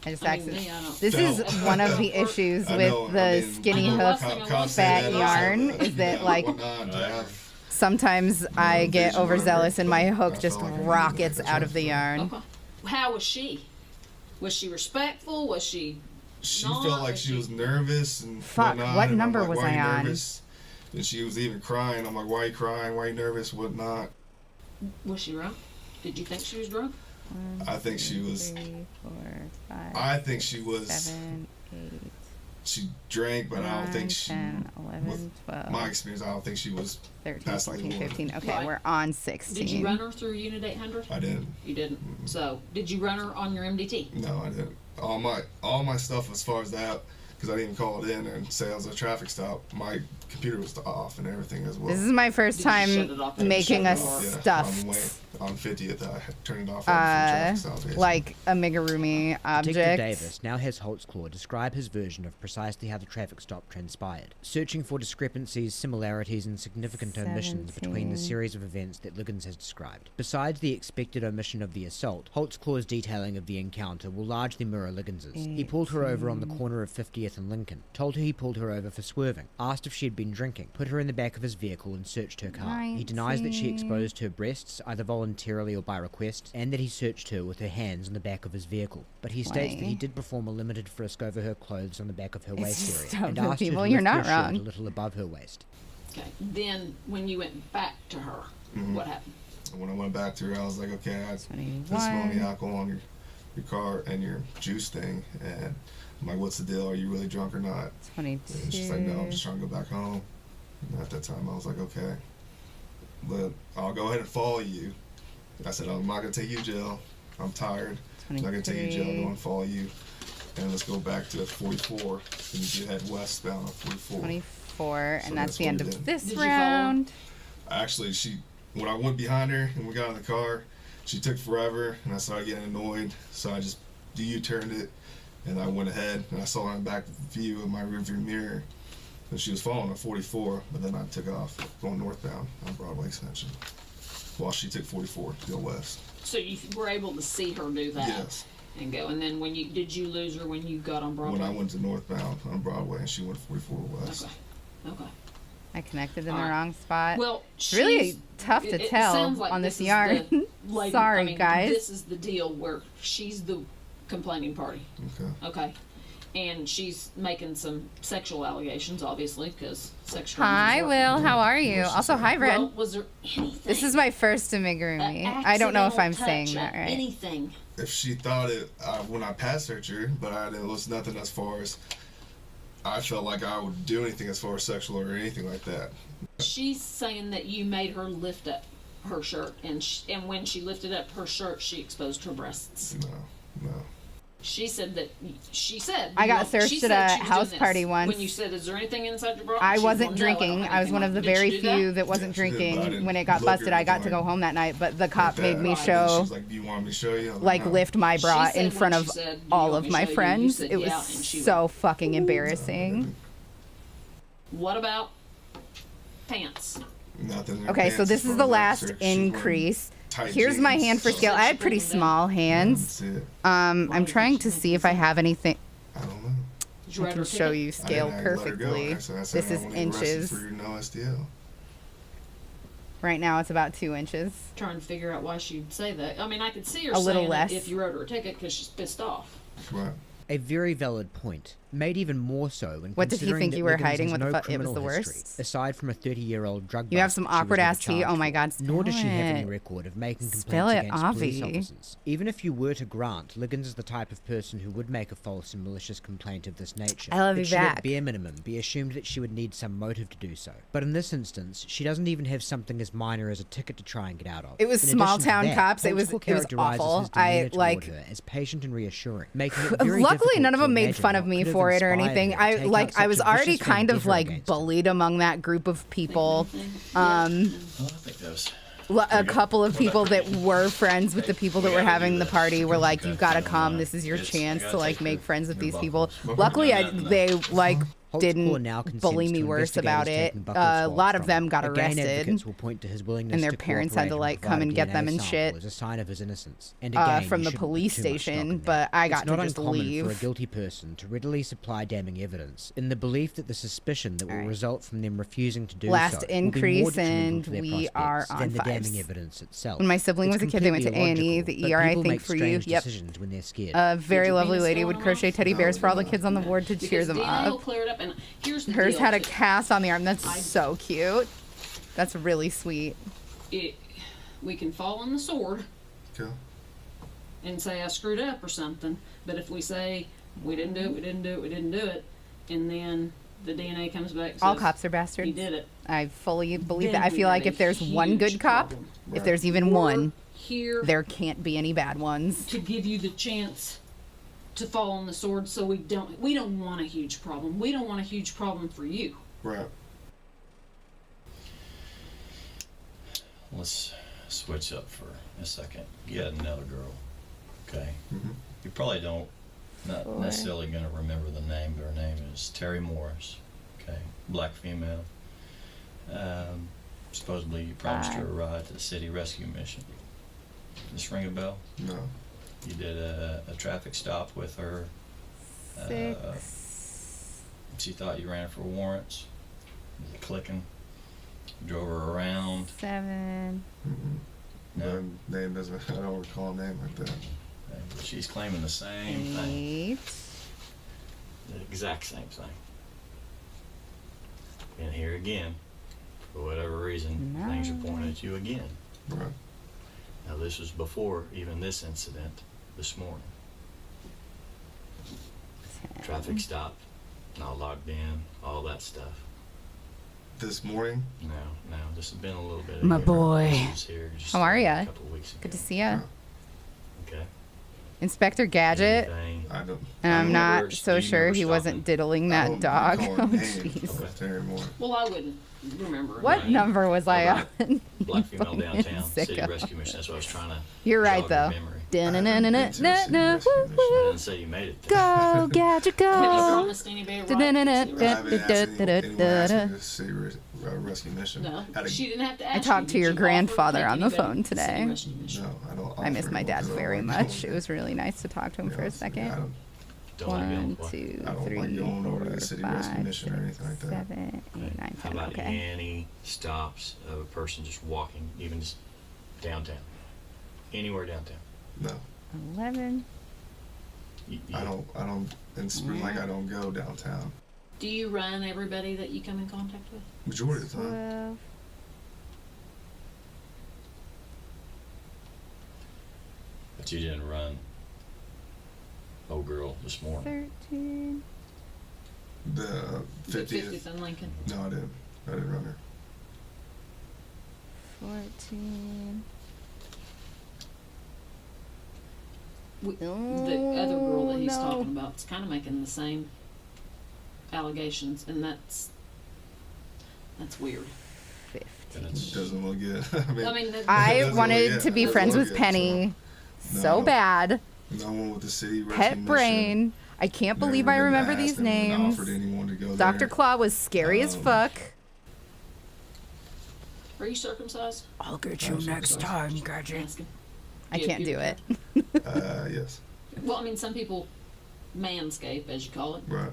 I just I mean, accidentally. me, I don't- This is one of the issues I with know, the I mean, skinny people hook constantly fat say that yarn also, is that yeah, like whatnot, to have, sometimes I get vision, overzealous and my whatever, hook I just felt like I needed rockets that out of the yarn. Okay. How was she? Was she respectful? Was she? She not? felt like she was nervous and Fuck, whatnot. what and I'm number like, was why are I you on? nervous? And she was even crying. I'm like, why are you crying? Why are you nervous? Whatnot. Was she drunk? Did you think she was drunk? I think she was. 3, 4, 5. I think she was. 7, 8. She drank, but I don't think 9, she. 10, 11, with 12. my experience, I don't think she was. 13, past 14, legal. 15. Okay, Right. we're on 16. Did you run her through Unit 800? I didn't. You didn't. So, did you run her on your MDT? No, I didn't. All my stuff as far as that, because I didn't even call it in and say I was a traffic stop. My computer was off and everything as well. This is my first Did you shut time it off? making a Yeah, stuffed, on 50th, I had turned it off. Traffic stops, basically. like amigurumi object. Detective Davis now has Holtzclaw describe his version of precisely how the traffic stop transpired, searching for discrepancies, similarities, and significant omissions between the 17. series of events that Liggins has described. Besides the expected omission of the assault, Holtzclaw's detailing of the encounter will largely mirror Liggins's. He pulled her over on the corner of 50th and Lincoln, told her he pulled her over for swerving, asked if she had been drinking, put her in the back of his vehicle and searched her car. He denies that she exposed her breasts, either voluntarily or by request, and that he searched her with her hands on the back of his vehicle. But he states that he did perform a limited frisk over her clothes on the back of her waist just area, and stupid asked her people, to you're lift her not shirt wrong. a little above her waist. Okay. Then, when you went back to her, what happened? When I went back to her, I was like, okay, I smell 21. the alcohol on your car and your juice thing, and I'm like, what's the deal? Are you really drunk or not? 22. And she's like, no, I'm just trying to go back home. And at that time, I was like, okay, but I'll go ahead and follow you. I said, I'm not gonna take you to jail. I'm tired. I'm not gonna take you to jail. I'm going to follow you, and let's go back to 44. And you head westbound on 44. 24, So and that's the what end we of did. this Did you follow her? round. Actually, when I went behind her and we got in the car, she took forever, and I started getting annoyed. So I just U-turned it, and I went ahead, and I saw her in the back view of my rearview mirror, and she was following at 44. But then I took off going northbound on Broadway Extension, while she took 44 to go west. So you were able to see her do that? Yes. And go. And then did you lose her when you got on Broadway? When I went to northbound on Broadway, and she went 44 west. Okay. I connected in All the right. wrong spot. Well, it's really she's- tough to it tell sounds like on this is yarn. the lady- Sorry, I mean, guys. This is the deal where she's the complaining party. Okay. Okay. And she's making some sexual allegations, obviously, because sexual. Hi, Will. How are you? Also, hi, Red. Well, was there anything? This is my first amigurumi. I don't know if I'm saying that right. Anything. If she thought it when I passed searched her, but it was nothing as far as I felt like I would do anything as far as sexual or anything like that. She's saying that you made her lift up her shirt, and when she lifted up her shirt, she exposed her breasts. No. She said I got searched she at said a she was house doing party this. once. When you said, "Is there anything inside your bra?" I She wasn't said, "Well, no, drinking. don't I was have one of the anything." very Did you do few that wasn't Yeah, she did, but I drinking. didn't When it got look busted, or I got to anything go home that night, but the cop made me And then show, She's like, do you want me to show you? I was like, no. lift my bra She in said front when of she said, "Do you all want of me to my show you?" You friends. said, It was "Yeah," and she so fucking embarrassing. What about pants? Nothing. in her Okay, pants so as this is far the as last search. She's wearing increase. tight Here's my jeans. hand for scale. I had pretty small hands. I'm trying to see if I have anything. I don't know. Did you I write can her show ticket? you scale I didn't let her go. perfectly. I said, This I is want to get arrested inches. for your no STL. Right now it's about 2 inches. Trying to figure out why she'd say that. I mean, I could see her A little saying less. it if you wrote her a ticket because she's pissed off. Right. A very valid point. Made even more so when What did he considering think that you were Liggins hiding? has What the no fuck? It was criminal the history, worst. aside from a 30-year-old drug You have bust some she was awkward never ass tea. charged Oh my for. god, Nor does she have any spill it. record of making Spill complaints it, against police Avi. officers. Even if you were to grant Liggins is the type of person who would make a false and malicious complaint of this nature, I love it you should back. at bare minimum be assumed that she would need some motive to do so. But in this instance, she doesn't even have something as minor as a ticket to try and get out of. It was In small addition to town that, cops. It was Holtzclaw characterizes awful. his demeanor I toward like. her as patient and reassuring, making it very Luckily, difficult none of to them made imagine fun of what me could have for it or inspired anything. her to I take like. out I such was a already vicious kind of endeavor like against her. bullied among that group of people. Well, I think that was. A couple of people that were friends with the people that were having the party were like, "You gotta come. This is your chance to like make friends with these people." Luckily, they like didn't now bully me worse about it. A lot of them got Again, arrested, advocates will point to his willingness and their to parents had cooperate to and like provide come a and get DNA them and sample shit as a sign of his innocence. And again, from you the shouldn't police put too much stock station. in But that. I It's got to not just uncommon leave. for a guilty person to readily supply damning evidence in the belief that the suspicion that will result from them refusing to do Last so increase, will be more detrimental and to their we are prospects on than the fives. damning evidence itself. When my sibling It's was a kid, they went to completely A&E. illogical, The but ER, I people think make for you. strange Yep. decisions when they're scared. A very your lovely penis lady still would on crochet teddy bears for all the kids on the ward to cheer them DNA will up. clear it up, and here's the Hers deal. had a cast on the arm. That's so cute. That's really sweet. We can fall on the sword Okay. and say I screwed up or something, but if we say we didn't do it, we didn't do it, we didn't do it, and then the DNA comes back and says, All cops are bastards. he did it. I fully believe Then that. I we feel got like a if there's one huge good cop, problem. if there's even We're one, here there can't be any bad ones. to give you the chance to fall on the sword, so we don't want a huge problem. We don't want a huge problem for you. Right. Let's switch up for a second. You had another girl, okay? Mm-hmm. You probably not necessarily going to remember the name, but her name is Terry Morris, okay? Black female. Supposedly you promised her a ride to the city rescue mission. Does this ring a bell? No. You did a traffic stop with her. 6. She thought you ran for warrants. Clicking. Drove her around. 7. Mm-hmm. No. My name doesn't. I don't recall a name like that. Okay, she's claiming the same thing. 8. The exact same thing. And here again, for whatever reason, things are pointing at you again. Right. Now this was before even this incident this morning. Traffic stop, not logged in, all that stuff. This morning? No, this has been a little bit. My ago. boy. She was here just How are a ya? couple of weeks ago. Good to see ya. Okay. Inspector Gadget. Anything? I don't. And I'm remember- not so you sure remember he wasn't diddling I that don't dog. recall Oh, a name jeez. of Terry Morris. Well, I wouldn't remember. What Name. number was I About on? Black female Fucking downtown, city sicko. rescue mission. That's what I was trying to. You're right, jog though. your memory. Dun-dun-dun-dun-dun-dun. Woo, I woo. didn't say you made it. Go, Gadget, Have you go. promised anybody a ride? I haven't asked anyone asked me Da-da-da-da-da-da. to see rescue mission. No, How to- she didn't have to ask I talked you. to your Did you grandfather offer to on take the phone anybody to today. city rescue mission? No, I don't. I miss my dad offer very anyone much. to It was really nice to talk to him for a second. I don't, Don't want to be on 1, the clock. 2, I don't 3, like going over to 4, the city rescue 5, mission or anything like that. 7, 8, 9, How 10. about Okay. any stops of a person just walking, even just downtown? Anywhere downtown? No, 11. I don't. In spring, like I don't go downtown. Do you run everybody that you come in contact with? Majority of the time. 12. But you didn't run old girl this morning. 13. The 50th. in Lincoln. No, I didn't. I didn't run her. 14. The other girl that he's no. talking about is kind of making the same allegations, and that's weird. 15. Doesn't look good. I mean, I doesn't wanted look to good. be Doesn't friends look with good, Penny No, so bad. No one with the city rescue Pet mission. brain. I can't Never believe I been remember asked, these never been names. offered anyone to go Dr. there. Claw was scary as fuck. Are you circumcised? I'll get you next time, Gadget. Ask him. I can't do it. Yes. Well, I mean, some people manscape, as you call it. Right.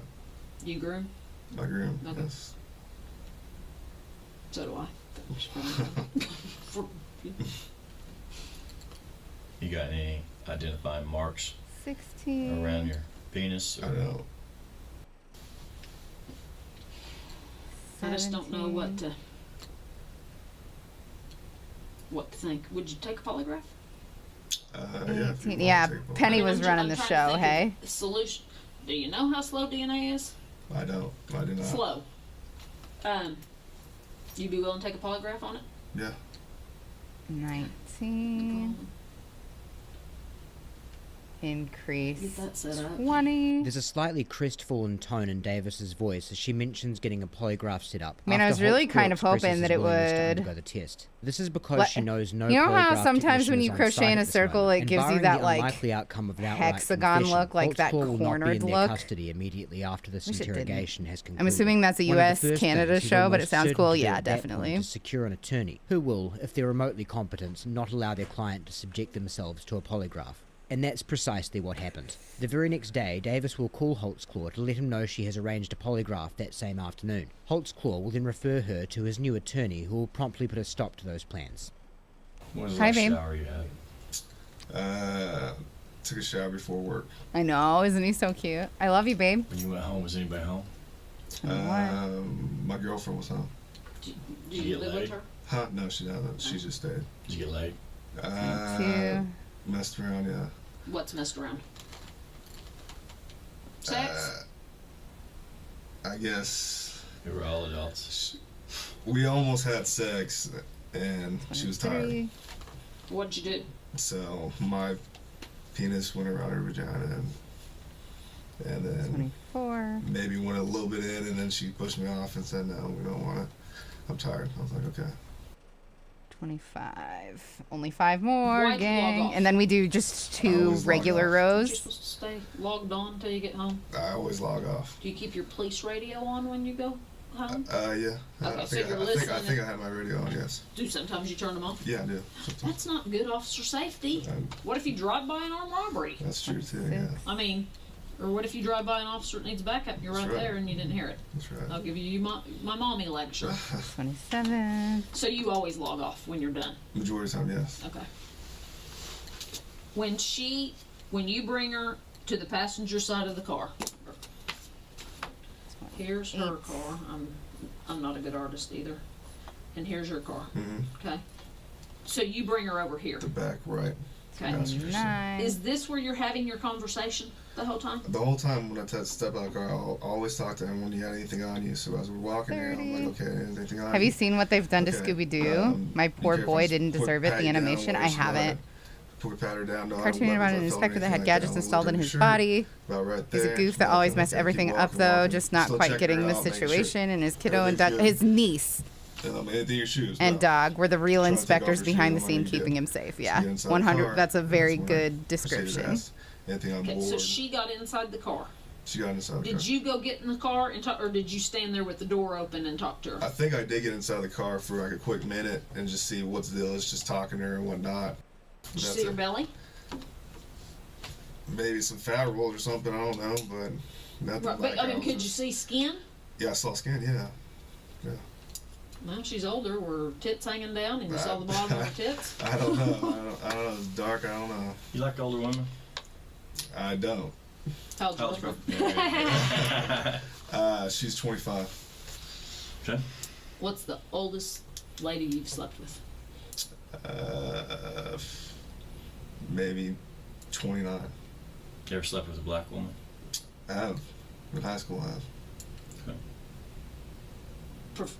You groom? I agree. Okay. Yes. So do I. For- You got any identifying marks 16. around your penis? I Or don't. just don't know what to think. Would you take a polygraph? Yeah, Penny was running the show, hey? Solution. Do you know how slow DNA is? I don't. I do not. Slow. You be willing to take a polygraph on it? Yeah. 19. Increase Get that set up. 20. There's a slightly crestfallen tone in Davis's voice as she mentions getting a polygraph set up. I mean, I was really kind of hoping that it would undergo the test. This is because she knows no. You know how polygraph sometimes when technician you is on crochet site in a at this circle, moment, it and gives you barring that the like unlikely outcome of an outright hexagon confession, look, like that Holtzclaw will not be cornered in their look. custody immediately after this Wish it didn't. interrogation has concluded. I'm assuming that's a One of the US first Canada things he's show, but it almost sounds certain cool. to do Yeah, at that point definitely. is secure an attorney who will, if they're remotely competent, not allow their client to subject themselves to a polygraph. And that's precisely what happened. The very next day, Davis will call Holtzclaw to let him know she has arranged a polygraph that same afternoon. Holtzclaw will then refer her to his new attorney, who will promptly put a stop to those plans. When was the Hi, last babe. shower you had? Took a shower before work. I know, isn't he so cute? I love you, babe. When you went home, was anybody home? My girlfriend was home. Do you live with her? Huh? No, she doesn't. She just stayed. Did you get laid? Messed around, yeah. What's messed around? Sex? I guess. We were all adults. We almost had sex, and she was tired. What'd you do? So my penis went around her vagina, and then 24. maybe went a little bit in, and then she pushed me off and said, "No, we don't want it. I'm tired." I was like, "Okay." 25. Only 5 more, Why'd you log gang. off? And then we do just 2 always log regular off. You're rows. supposed to stay logged on until you get home. I always log off. Do you keep your police radio on when you go home? Yeah. Okay, so you're I listening. think I had my radio on. Yes. Do sometimes you turn them off? Yeah, I do. Sometimes. That's not good officer safety. What if you drive by an armed robbery? That's true too. Yeah. I mean, or what if you drive by an officer that needs backup and you're right, That's right. there and you didn't hear it? That's right. I'll give you my mommy lecture. 27. So you always log off when you're done? Majority of the time, yes. Okay. When you bring her to the passenger side of the car, here's her car. I'm not a good artist either. And here's your car. Mm-hmm. Okay. So you bring her over here. The back, right. Okay. Is this where you're having your conversation the whole time? The whole time when I step out of the car, I'll always talk to him when you got anything on you. So as we're walking there, I'm like, okay, anything on you? Have you seen what they've done to Okay, Scooby-Doo? My poor careful, boy just didn't put deserve it, pat the you down animation. while I she's haven't. Put pat her down. Cartoon about an inspector that had gadgets installed in his body. He's a goof that always messed everything up, though, just not quite getting the situation. And his kiddo and his niece Anything your shoes. and dog were the real Try to take inspectors off your behind the shoes, scene, what do you keeping do? him safe. Just Yeah, get inside the 100. car. That's a very That's good Proceed to description. ask anything on Okay, board. so she got inside the car. She got inside the car. Did you go get in the car and talk, or did you stand there with the door open and talk to her? I think I did get inside the car for like a quick minute and just see what's the deal. It's just talking to her and whatnot. Did you That's see her it. belly? Maybe some fat rolls or something. I don't know, but nothing Right, like but I mean, was could you just- see skin? Yeah, I saw skin. Yeah. Well, she's older. Were tits hanging down, and you saw the bottom of her tits? I don't know. I don't know. It's dark. I don't know. You like older women? I don't. How old's your How's girlfriend? She's 25. Okay. What's the oldest lady you've slept with? Maybe 29. You ever slept with a black woman? I have. In high school, I have.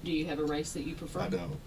Do you have a race that you prefer? I don't.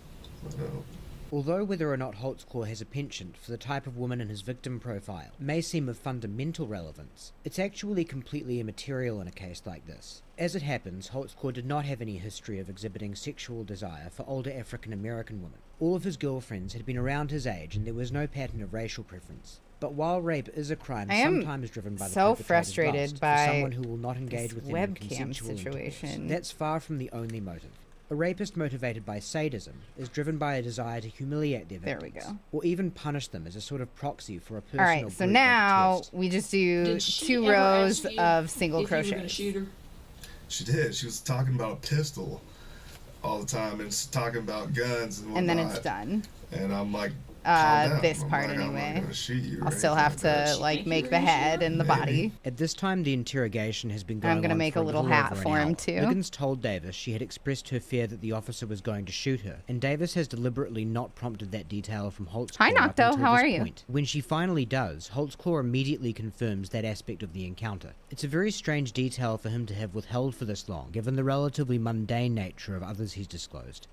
Although whether or not Holtzclaw has a penchant for the type of woman in his victim profile may seem of fundamental relevance, it's actually completely immaterial in a case like this. As it happens, Holtzclaw did not have any history of exhibiting sexual desire for older African American women. All of his girlfriends had been around his age and there was no pattern of racial preference. But while rape is a crime I am sometimes driven by the so perpetrator's frustrated lust by for someone who will not engage this with them in webcam consensual situation. intercourse, that's far from the only motive. A rapist motivated by sadism is driven by a desire to humiliate their victims. There we go. Or even punish them as a sort of proxy for a personal All right, so brute now test. we just do Did she 2 ever rows ask you of single if you were gonna crochets. shoot her? She did. She was talking about a pistol all the time and talking about guns and whatnot. And then it's done. And I'm like, down. this I'm part like, I'm not anyway. gonna shoot you or I'll still anything have like that. to like make the head and the body. At this time, the interrogation has been going I'm on gonna make for a little little hat over an for him, hour. too. Liggins told Davis she had expressed her fear that the officer was going to shoot her, and Davis has deliberately not prompted that detail from Holtzclaw Hi, up Nocto. until How this are you? point. When she finally does, Holtzclaw immediately confirms that aspect of the encounter. It's a very strange detail for him to have withheld for this long, given the relatively mundane nature of others he's disclosed.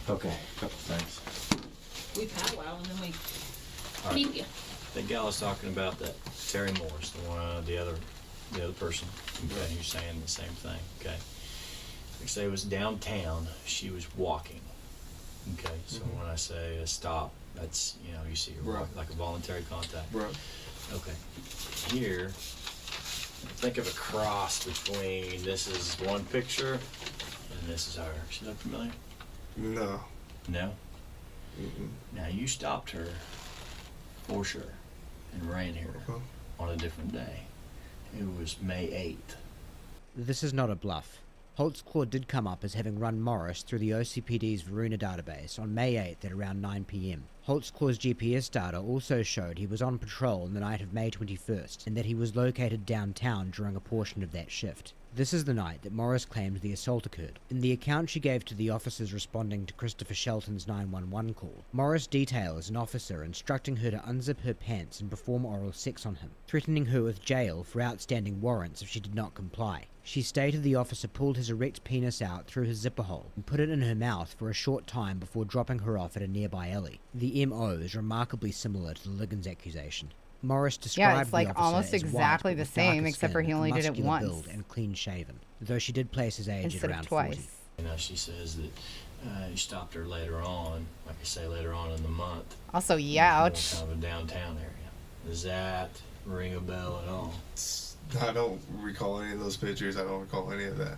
Okay, a couple things. We powwow and then we All keep right. you. The gal was talking about that Terry Morris, the other person. Okay, you're saying the same thing. Okay. Like say it was downtown. She was walking. Okay, so when I say stop, that's you see like a voluntary contact. Right. Okay. Here, think of a cross between this is one picture and this is her. She look familiar? No. No. Now you stopped her for sure and ran here on a different day. It was May 8th. This is not a bluff. Holtzclaw did come up as having run Morris through the OCPD's Varuna database on May 8th at around 9 p.m. Holtzclaw's GPS data also showed he was on patrol on the night of May 21st and that he was located downtown during a portion of that shift. This is the night that Morris claimed the assault occurred. In the account she gave to the officers responding to Christopher Shelton's 911 call, Morris details an officer instructing her to unzip her pants and perform oral sex on him, threatening her with jail for outstanding warrants if she did not comply. She stated the officer pulled his erect penis out through his zipper hole and put it in her mouth for a short time before dropping her off at a nearby alley. The MO is remarkably similar to the Liggins accusation. Morris described it's like the officer almost as exactly white, the with darker same, except for skin, he only did it muscular once. build and clean-shaven, though she did place his age Instead at of around 40. twice. She says that you stopped her later on, like I say, later on in the month. Also, ouch. Kind of a downtown area. Does that ring a bell at all? I don't recall any of those pictures. I don't recall any of that.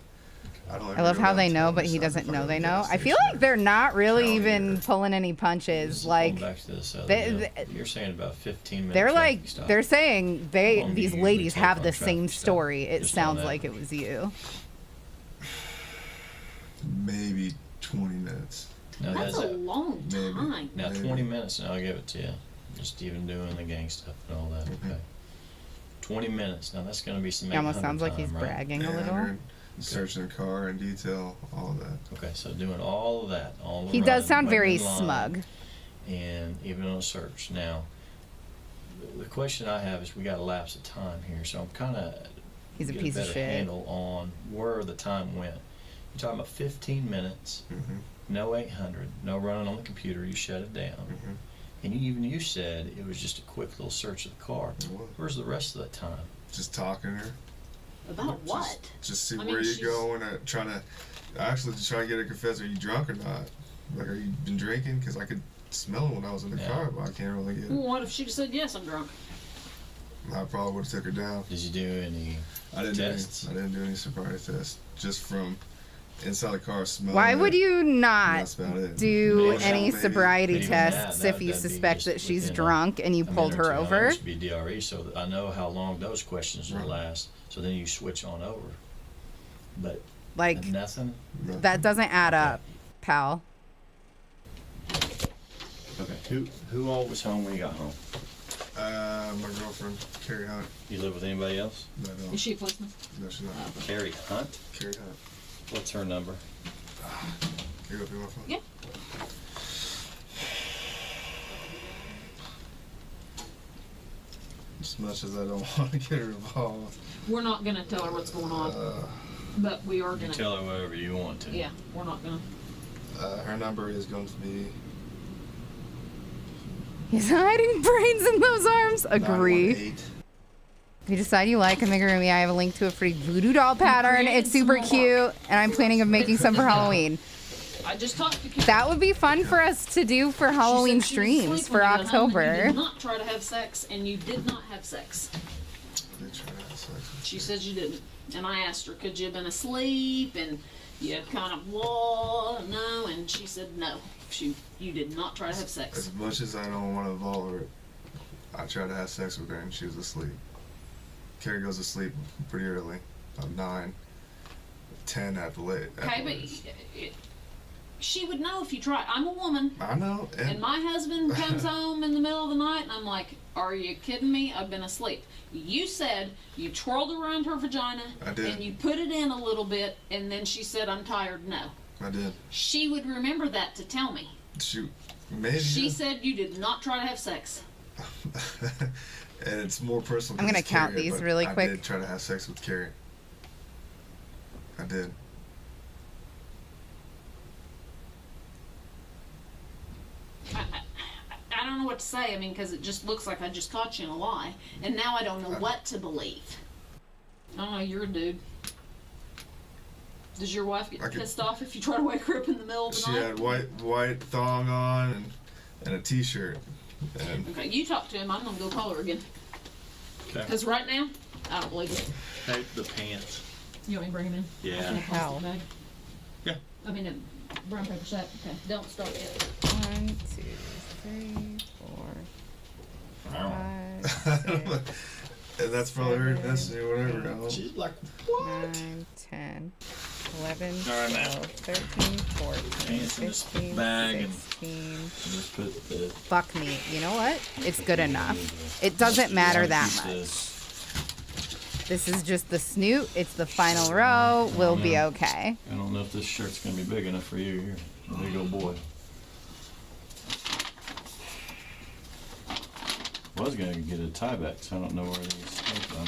I love how they know, but he doesn't know they know. I feel like they're not really even pulling any punches. Like, Going back to this other they, deal. You're saying about 15 minutes. they're like, stop. they're saying How long do these you usually ladies take have on the traffic same stop? story. It Just sounds on like it average. was you. Maybe 20 minutes. Now, That's a long Maybe. time. Now, 20 minutes, and I'll give it to you. Just even doing the gang stuff and all that. Okay. 20 minutes. Now, that's going to be some It almost 800 sounds like time, he's right? bragging a little. Searching the car in detail, all of that. Okay, so doing all of that, all the He does running, sound very waiting in line, smug. And even on a search. Now, the question I have is we got a lapse of time here, so I'm kind of He's a get piece of better shit. handle on where the time went. You're talking about 15 minutes, no 800, no running on the computer. You shut it down, and you said it was just a quick little search of the car. Where's the rest of that time? Just talking to her. About what? Just see I mean, where you she's- go and actually just trying to get her to confess. Are you drunk or not? Like, are you been drinking? Because I could smell it when I was in the car, but I can't really get it. Well, what if she said yes? I'm drunk. I probably would have took her down. Did you do any I didn't tests? Do any, I didn't do any sobriety tests. Just from inside the car, smelling. Why would you not That's about it. do Maybe. any Maybe. sobriety Even tests that if you that'd be suspect just that she's within drunk and you a pulled minute or her two. I know over? it should be DRE, so that I know how long those questions will last. So then you switch on over. But Like, nothing. that doesn't add up, pal. Okay. Who all was home when you got home? My girlfriend, Carrie Hunt. You live with anybody else? No. Is she a policeman? No, she's not. Carrie Hunt. Carrie Hunt. What's her number? Can you go through my phone? Yeah. As much as I don't want to get her involved. We're not gonna tell her what's going on, but we are You gonna. tell her whatever you want to. Yeah, we're not gonna. Her number is going to be He's hiding brains in those arms. Agree. 918. If you decide you like amigurumi, I have a link to a free voodoo doll pattern. It's super cute, and I'm planning of making some for Halloween. I just talked to Karen. That would be fun for us to do for Halloween She said she was streams asleep for when you got home and You October. did not try to have sex, and you did not have sex. They try to have sex. She said you didn't. And I asked her, could you have been asleep? And you kind of, no. And she said no. You did not try to have sex. As much as I don't want to involve her, I tried to have sex with her and she was asleep. Carrie goes to sleep pretty early, about 9, 10 at the late. Okay, but She would know if you tried. I'm a woman. I know. And my husband comes home in the middle of the night, and I'm like, are you kidding me? I've been asleep. You said you twirled around her vagina. I did. And you put it in a little bit, and then she said, I'm tired. No. I did. She would remember that to tell me. Shoot. Maybe. She said you did not try to have sex. And it's more personal. I'm going to count Carrie, these really quick. I did try to have sex with Carrie. I did. I don't know what to say. I mean, because it just looks like I just caught you in a lie. And now I don't know what to believe. I don't know, you're a dude. Does your wife get pissed off if you try to wake her up in the middle of the night? She had white thong on and a t-shirt. And Okay, you talk to him. I'm going to go call her again. Okay. Because right now, I don't believe it. Hey, the pants. You want me to bring him in? Yeah. In a plastic bag? Yeah. I mean, a brown paper sack. Okay, don't start yet. 1, 2, 3, 4, 5, 6, and that's probably her destiny or whatever. She's like, 9, 10, 11, All right, 12, 13, 14, Pants in this 15, bag and 16. just put the Fuck me. You know what? It's good enough. It doesn't matter that much. This is just the snoot. It's the final row. We'll be okay. I don't know if this shirt's gonna be big enough for you. Here, there you go, boy. I was gonna get a tie back, so I don't know where these came from.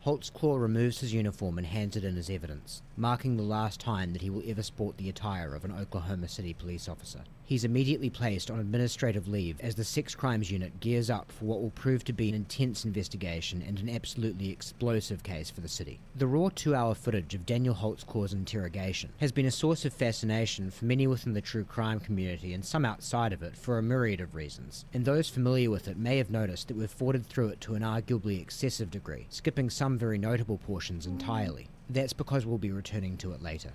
Holtzclaw removes his uniform and hands it in as evidence, marking the last time that he will ever sport the attire of an Oklahoma City police officer. He's immediately placed on administrative leave as the Sex Crimes Unit gears up for what will prove to be an intense investigation and an absolutely explosive case for the city. The raw 2-hour footage of Daniel Holtzclaw's interrogation has been a source of fascination for many within the true crime community and some outside of it for a myriad of reasons, and those familiar with it may have noticed that we've forded through it to an arguably excessive degree, skipping some very notable portions entirely. That's because we'll be returning to it later.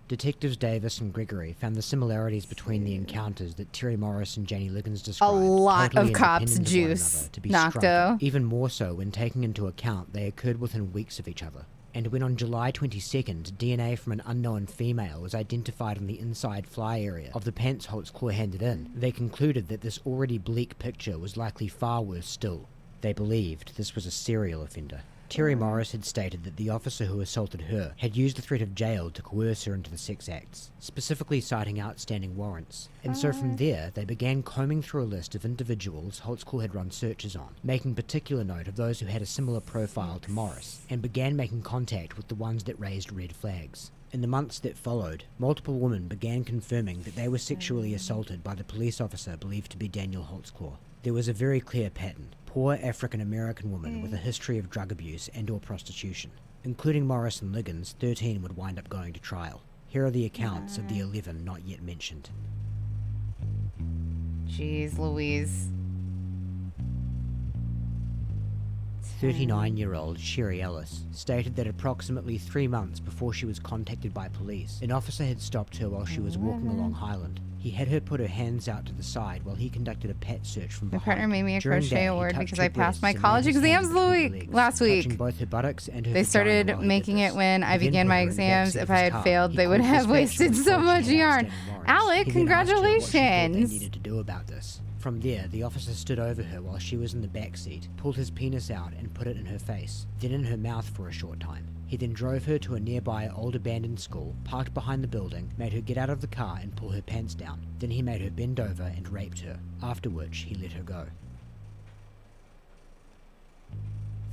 Detectives Davis and Gregory found the similarities between the encounters that Terry Morris and Janie Liggins described. A lot totally of cops independent of one juice. another, to be Nocto. striking, even more so when taking into account they occurred within weeks of each other. And when on July 22nd, DNA from an unknown female was identified on the inside fly area of the pants Holtzclaw handed in, they concluded that this already bleak picture was likely far worse still. They believed this was a serial offender. Terry Morris had stated that the officer who assaulted her had used the threat of jail to coerce her into the sex acts, specifically citing outstanding warrants. And so from there, they began combing through a list of individuals Holtzclaw had run searches on, making particular note of those who had a similar profile to Morris, and began making contact with the ones that raised red flags. In the months that followed, multiple women began confirming that they were sexually assaulted by the police officer believed to be Daniel Holtzclaw. There was a very clear pattern. Poor African-American women with a history of drug abuse and or prostitution. Including Morris and Liggins, 13 would wind up going to trial. Here are the accounts of the 11 not yet mentioned. Jeez Louise. 39-year-old Sherry Ellis stated that approximately 3 months before she was contacted by police, an officer had stopped her while she was walking along Highland. He had her put her hands out to the side while he conducted a pat search from My behind. partner made me a During crochet that, he award touched because her I passed my breasts and college ran his exams hands through her legs, last week. touching both her buttocks and her They vagina started while he did making this. it when I He then began put my her in the backseat exams. of If his I had car. failed, He they would called have dispatch wasted and so reported much she had yarn. outstanding warrants. Alec, He then asked her what she thought they congratulations. needed to do about this. From there, the officer stood over her while she was in the back seat, pulled his penis out and put it in her face, then in her mouth for a short time. He then drove her to a nearby old abandoned school, parked behind the building, made her get out of the car and pull her pants down. Then he made her bend over and raped her, after which he let her go.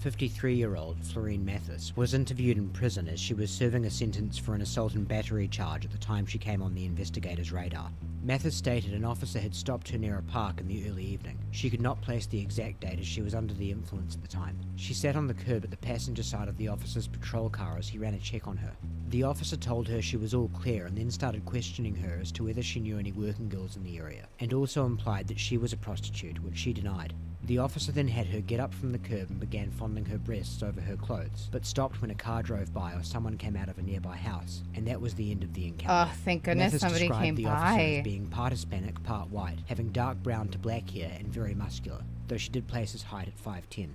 53-year-old Florine Mathis was interviewed in prison as she was serving a sentence for an assault and battery charge at the time she came on the investigators' radar. Mathis stated an officer had stopped her near a park in the early evening. She could not place the exact date as she was under the influence at the time. She sat on the curb at the passenger side of the officer's patrol car as he ran a check on her. The officer told her she was all clear and then started questioning her as to whether she knew any working girls in the area, and also implied that she was a prostitute, which she denied. The officer then had her get up from the curb and began fondling her breasts over her clothes, but stopped when a car drove by or someone came out of a nearby house, and that was the end of the encounter. Oh, thank goodness Mathis somebody described came the officer by. as being part Hispanic, part white, having dark brown to black hair and very muscular, though she did place his height at 5'10".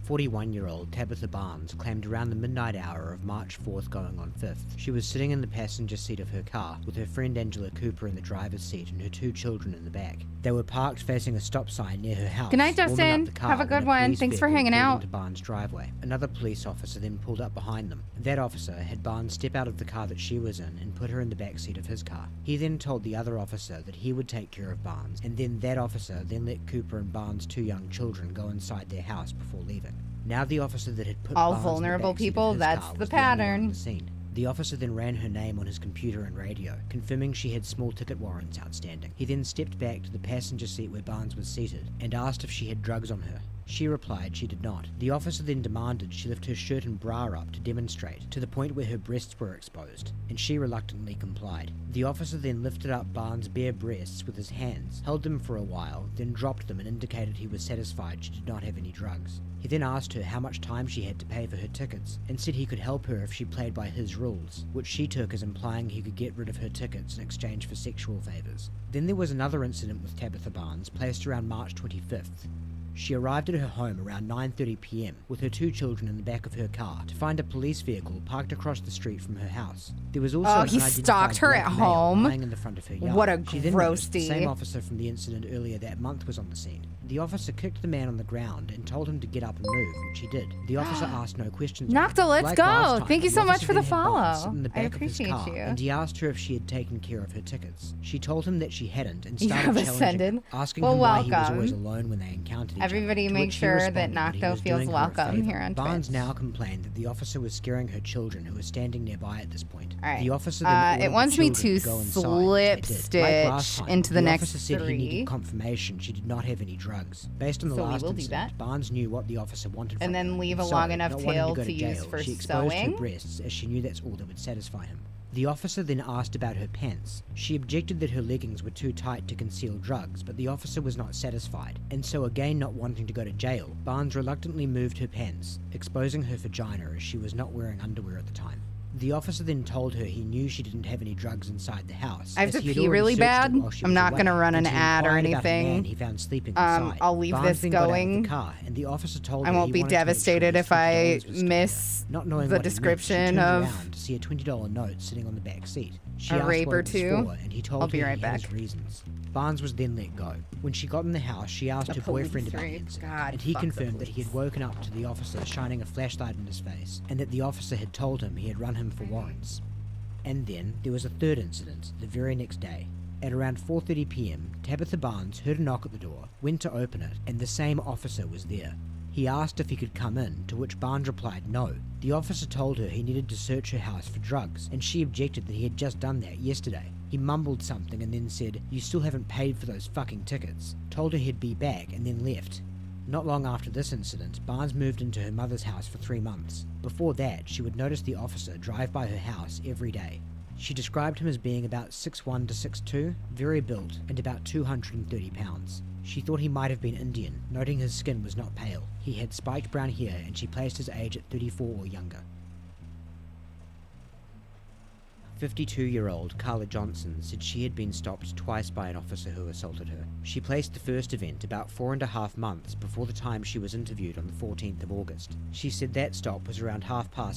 41-year-old Tabitha Barnes claimed around the midnight hour of March 4th going on 5th, she was sitting in the passenger seat of her car with her friend Angela Cooper in the driver's seat and her 2 children in the back. They were parked facing a stop sign near her house. Good night, warming up Justin. the car Have a when good one. police Thanks for vehicle hanging pulled out. into Barnes' driveway. Another police officer then pulled up behind them. That officer had Barnes step out of the car that she was in and put her in the back seat of his car. He then told the other officer that he would take care of Barnes, and then that officer then let Cooper and Barnes' 2 young children go inside their house before leaving. Now the officer that had put All Barnes in the vulnerable back seat of people, his that's car the was only one on pattern. the scene. The officer then ran her name on his computer and radio, confirming she had small ticket warrants outstanding. He then stepped back to the passenger seat where Barnes was seated and asked if she had drugs on her. She replied she did not. The officer then demanded she lift her shirt and bra up to demonstrate, to the point where her breasts were exposed, and she reluctantly complied. The officer then lifted up Barnes' bare breasts with his hands, held them for a while, then dropped them and indicated he was satisfied she did not have any drugs. He then asked her how much time she had to pay for her tickets, and said he could help her if she played by his rules, which she took as implying he could get rid of her tickets in exchange for sexual favours. Then there was another incident with Tabitha Barnes, placed around March 25th. She arrived at her home around 9:30 p.m. with her 2 children in the back of her car to find a police vehicle parked across the street from her house. There was also an he unidentified stalked her black at male home? lying in the front of her yard. What a She then noticed the grossy. same officer from the incident earlier that month was on the scene. The officer kicked the man on the ground and told him to get up and move, which he did. The officer asked no questions. Nocta, let's Like go. last time, Thank you the so much officer for the then had Barnes sit follow. in the I back of his appreciate car, you. And he asked her if she had taken care of her tickets. She told him that she hadn't and You started have challenging ascended. him, asking Well, him why he was welcome. always alone when they encountered each Everybody other. To make which he sure that responded he Nocto was feels doing her a welcome favor. here on Barnes Twitch. now complained that the officer was scaring her children who were standing nearby at this point. All right. The officer then ordered it wants the me children to go inside, slip which they did. Like last stitch time, into the next officer said he 3. needed confirmation she did not have any drugs. Based on the So we last will do incident, that. Barnes knew what the officer wanted from And then her. leave a So, long enough not wanting tail go to jail, use for she exposed sewing. her breasts as she knew that's all that would satisfy him. The officer then asked about her pants. She objected that her leggings were too tight to conceal drugs, but the officer was not satisfied, and so again not wanting to go to jail, Barnes reluctantly moved her pants, exposing her vagina as she was not wearing underwear at the time. The officer then told her he knew she didn't have any drugs inside the house. I have as to he had pee already really searched her bad. while she I'm was not away, gonna run and an he ad or inquired about a man anything. he found sleeping inside. I'll leave Barnes this then got out of going. the car, and the officer told I her won't he be wanted to make sure devastated his if I $20 was still miss there. Not knowing the what it meant, description she turned of around to see a $20 note sitting on the back seat. She a asked rape what or it was two. for, and he told I'll be her right he had his back. reasons. Barnes was then let go. When she got in the house, she asked A her boyfriend police about the rape. incident, God, and he fuck the confirmed that he had woken up to the officer shining a flashlight in his face, and that the officer had told him he had run him for warrants. And then there was a third incident the very next day. At around 4:30 p.m, Tabitha Barnes heard a knock at the door, went to open it, and the same officer was there. He asked if he could come in, to which Barnes replied no. The officer told her he needed to search her house for drugs, and she objected that he had just done that yesterday. He mumbled something and then said, "You still haven't paid for those fucking tickets," told her he'd be back, and then left. Not long after this incident, Barnes moved into her mother's house for 3 months. Before that, she would notice the officer drive by her house every day. She described him as being about 6'1" to 6'2", very built, and about 230 pounds. She thought he might have been Indian, noting his skin was not pale. He had spiked brown hair, and she placed his age at 34 or younger. 52-year-old Carla Johnson said she had been stopped twice by an officer who assaulted her. She placed the first event about 4.5 months before the time she was interviewed on the 14th of August. She said that stop was around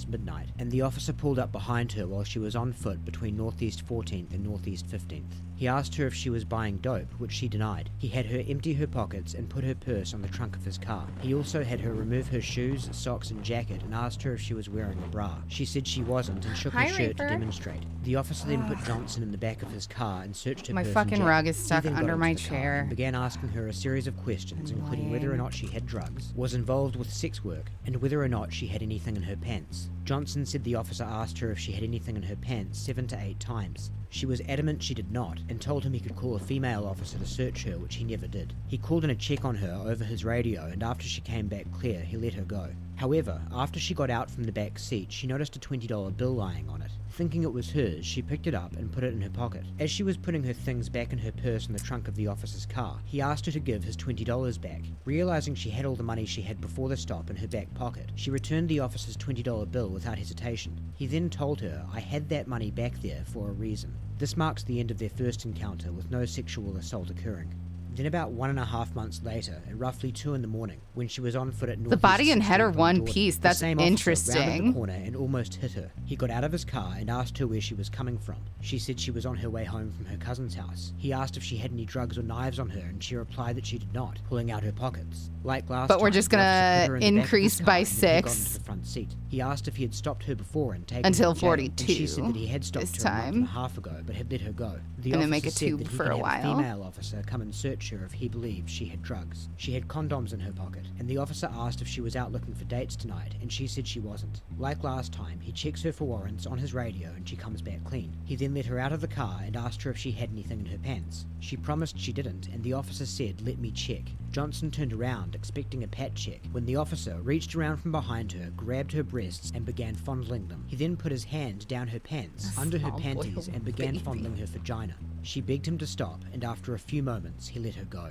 midnight, and the officer pulled up behind her while she was on foot between Northeast 14th and Northeast 15th. He asked her if she was buying dope, which she denied. He had her empty her pockets and put her purse on the trunk of his car. He also had her remove her shoes, socks and jacket and asked her if she was wearing a bra. She said she wasn't and shook Hi, her shirt Reaper. to demonstrate. The officer then put Johnson in the back of his car and searched her My purse and fucking jacket. rug is He stuck then got under into my the car chair. and began asking her a series of questions, including whether or not she had drugs, was involved with sex work, and whether or not she had anything in her pants. Johnson said the officer asked her if she had anything in her pants 7 to 8 times. She was adamant she did not, and told him he could call a female officer to search her, which he never did. He called in a check on her over his radio, and after she came back clear, he let her go. However, after she got out from the back seat, she noticed a $20 bill lying on it. Thinking it was hers, she picked it up and put it in her pocket. As she was putting her things back in her purse in the trunk of the officer's car, he asked her to give his $20 back. Realizing she had all the money she had before the stop in her back pocket, she returned the officer's $20 bill without hesitation. He then told her, "I had that money back there for a reason." This marks the end of their first encounter, with no sexual assault occurring. Then about 1.5 months later, at roughly 2 in the morning, when she was on foot at The body and head are 16th on one Jordan, piece. the That's same officer interesting. rounded the corner and almost hit her. He got out of his car and asked her where she was coming from. She said she was on her way home from her cousin's house. He asked if she had any drugs or knives on her, and she replied that she did not, pulling out her pockets. Like last But we're time, just the officer gonna put her in the back of his increase car by and then he got 6. into the front seat. He asked if he had stopped her before and taken Until her to jail, 42 and she said that he had stopped this her a month and a time. half ago, but had let her go. The And then make officer a said tube that he for could a have while. a female officer come and search her if he believed she had drugs. She had condoms in her pocket, and the officer asked if she was out looking for dates tonight, and she said she wasn't. Like last time, he checks her for warrants on his radio and she comes back clean. He then let her out of the car and asked her if she had anything in her pants. She promised she didn't, and the officer said, "Let me check." Johnson turned around, expecting a pat check, when the officer reached around from behind her, grabbed her breasts, and began fondling them. He then put his hand down her pants, under her small panties, boy, and began baby. fondling her vagina. She begged him to stop, and after a few moments, he let her go.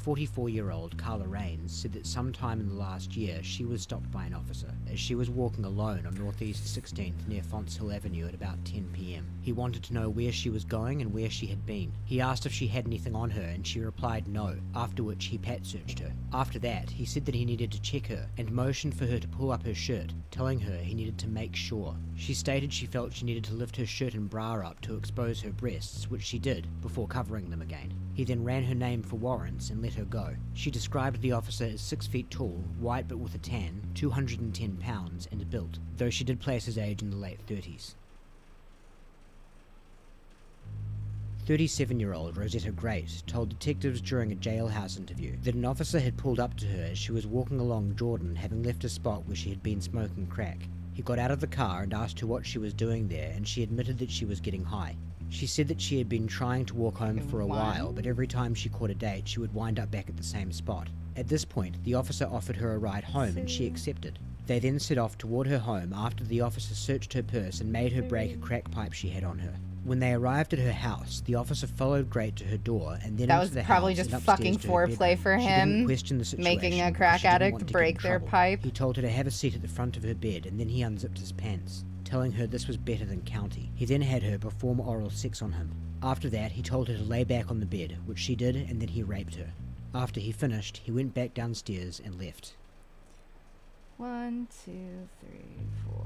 44-year-old Carla Rains said that sometime in the last year she was stopped by an officer as she was walking alone on Northeast 16th near Fonts Hill Avenue at about 10 p.m. He wanted to know where she was going and where she had been. He asked if she had anything on her and she replied no, after which he pat-searched her. After that, he said that he needed to check her and motioned for her to pull up her shirt, telling her he needed to make sure. She stated she felt she needed to lift her shirt and bra up to expose her breasts, which she did, before covering them again. He then ran her name for warrants and let her go. She described the officer as 6 feet tall, white but with a tan, 210 pounds, and built, though she did place his age in the late 30s. 37-year-old Rosetta Great told detectives during a jailhouse interview that an officer had pulled up to her as she was walking along Jordan, having left a spot where she had been smoking crack. He got out of the car and asked her what she was doing there, and she admitted that she was getting high. She said that she had been trying to walk home for a while, but every time she caught a date, she would wind up back at the same spot. At this point, the officer offered her a ride home and she accepted. They then set off toward her home after the officer searched her purse and made her break a crack pipe she had on her. When they arrived at her house, the officer followed Great to her door and then That into was the probably house just and upstairs fucking to her foreplay bedroom. for She didn't him, question the situation making a because crack she didn't addict want to get in break their trouble. pipe. He told her to have a seat at the front of her bed and then he unzipped his pants, telling her this was better than county. He then had her perform oral sex on him. After that, he told her to lay back on the bed, which she did, and then he raped her. After he finished, he went back downstairs and left. 1, 2, 3,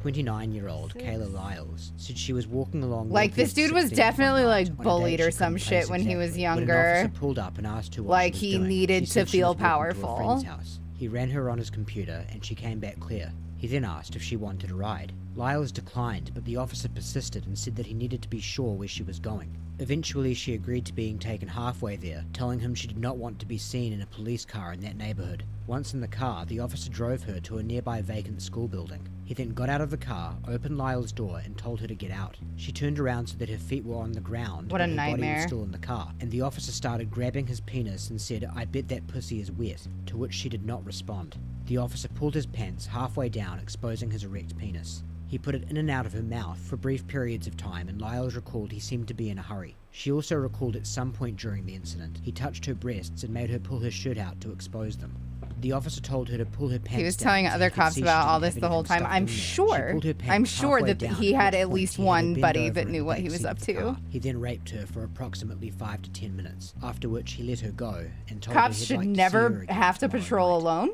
4. 29-year-old Kayla Lyles said she was walking along. Like, this dude was 16th definitely one like night on a bullied date or she some couldn't shit place when he was exactly. When an younger. officer pulled up and asked her what Like, she was he doing, needed she to said she feel was walking to a powerful. friend's house. He ran her on his computer and she came back clear. He then asked if she wanted a ride. Lyles declined, but the officer persisted and said that he needed to be sure where she was going. Eventually, she agreed to being taken halfway there, telling him she did not want to be seen in a police car in that neighborhood. Once in the car, the officer drove her to a nearby vacant school building. He then got out of the car, opened Lyle's door, and told her to get out. She turned around so that her feet were on the ground, What a but her body nightmare. was still in the car, and the officer started grabbing his penis and said, "I bet that pussy is wet," to which she did not respond. The officer pulled his pants halfway down, exposing his erect penis. He put it in and out of her mouth for brief periods of time, and Lyles recalled he seemed to be in a hurry. She also recalled at some point during the incident, he touched her breasts and made her pull her shirt out to expose them. The officer told her to pull her pants He was down telling so other he could cops see she about all didn't this have the whole anything time. stuffed I'm in there. She sure. pulled her pants I'm sure halfway that down, he at had which at point least he had her one bend buddy over that in knew the what he back was seat up of the to. car. He then raped her for approximately 5 to 10 minutes, after which he let her go and told Cops her he'd should like to see her never again have to tomorrow patrol night. alone,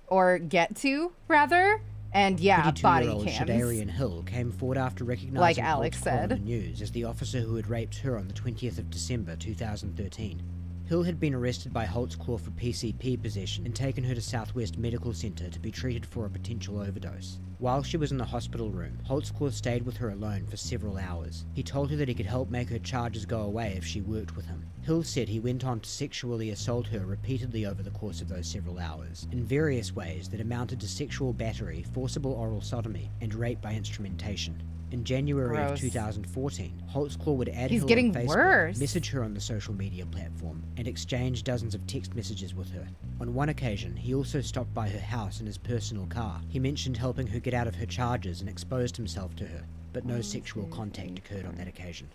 or get to, rather. And yeah, body 22-year-old cams. Shadarian Hill came forward after recognizing Like Alex Holtzclaw on said. the news as the officer who had raped her on the 20th of December 2013. Hill had been arrested by Holtzclaw for PCP possession and taken her to Southwest Medical Center to be treated for a potential overdose. While she was in the hospital room, Holtzclaw stayed with her alone for several hours. He told her that he could help make her charges go away if she worked with him. Hill said he went on to sexually assault her repeatedly over the course of those several hours, in various ways that amounted to sexual battery, forcible oral sodomy, and rape by instrumentation. In January of Gross. 2014, Holtzclaw would add He's Hill getting on Facebook, worse. message her on the social media platform, and exchange dozens of text messages with her. On one occasion, he also stopped by her house in his personal car. He mentioned helping her get out of her charges and exposed himself to her, but no sexual contact occurred on that occasion.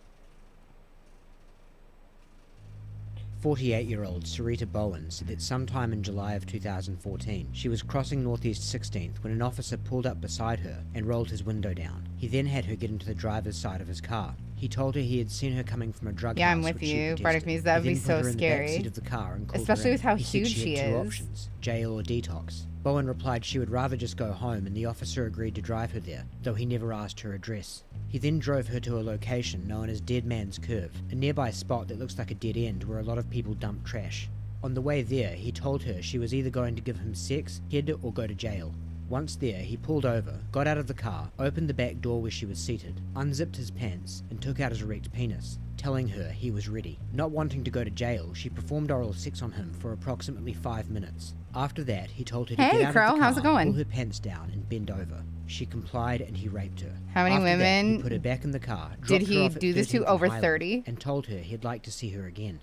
48-year-old Sarita Bowen said that sometime in July of 2014, she was crossing Northeast 16th when an officer pulled up beside her and rolled his window down. He then had her get into the driver's side of his car. He told her he had seen her coming from a drug house. Yeah, I'm with which she you. protested. Bardic Muse, that would He be then put so her in the scary. backseat of the car and called Especially her with in. how He said huge she she had two is. options, jail or detox. Bowen replied she would rather just go home, and the officer agreed to drive her there, though he never asked her address. He then drove her to a location known as Dead Man's Curve, a nearby spot that looks like a dead end where a lot of people dump trash. On the way there, he told her she was either going to give him sex, head, or go to jail. Once there, he pulled over, got out of the car, opened the back door where she was seated, unzipped his pants, and took out his erect penis, telling her he was ready. Not wanting to go to jail, she performed oral sex on him for approximately 5 minutes. After that, he told her to Hey, get out Crow, of the car, how's it going? pull her pants down, and bend over. She complied, and he raped her. How many After that, women he put her back in the car, did dropped her he off at do this to? 13th Over and Highland, 30? and told her he'd like to see her again.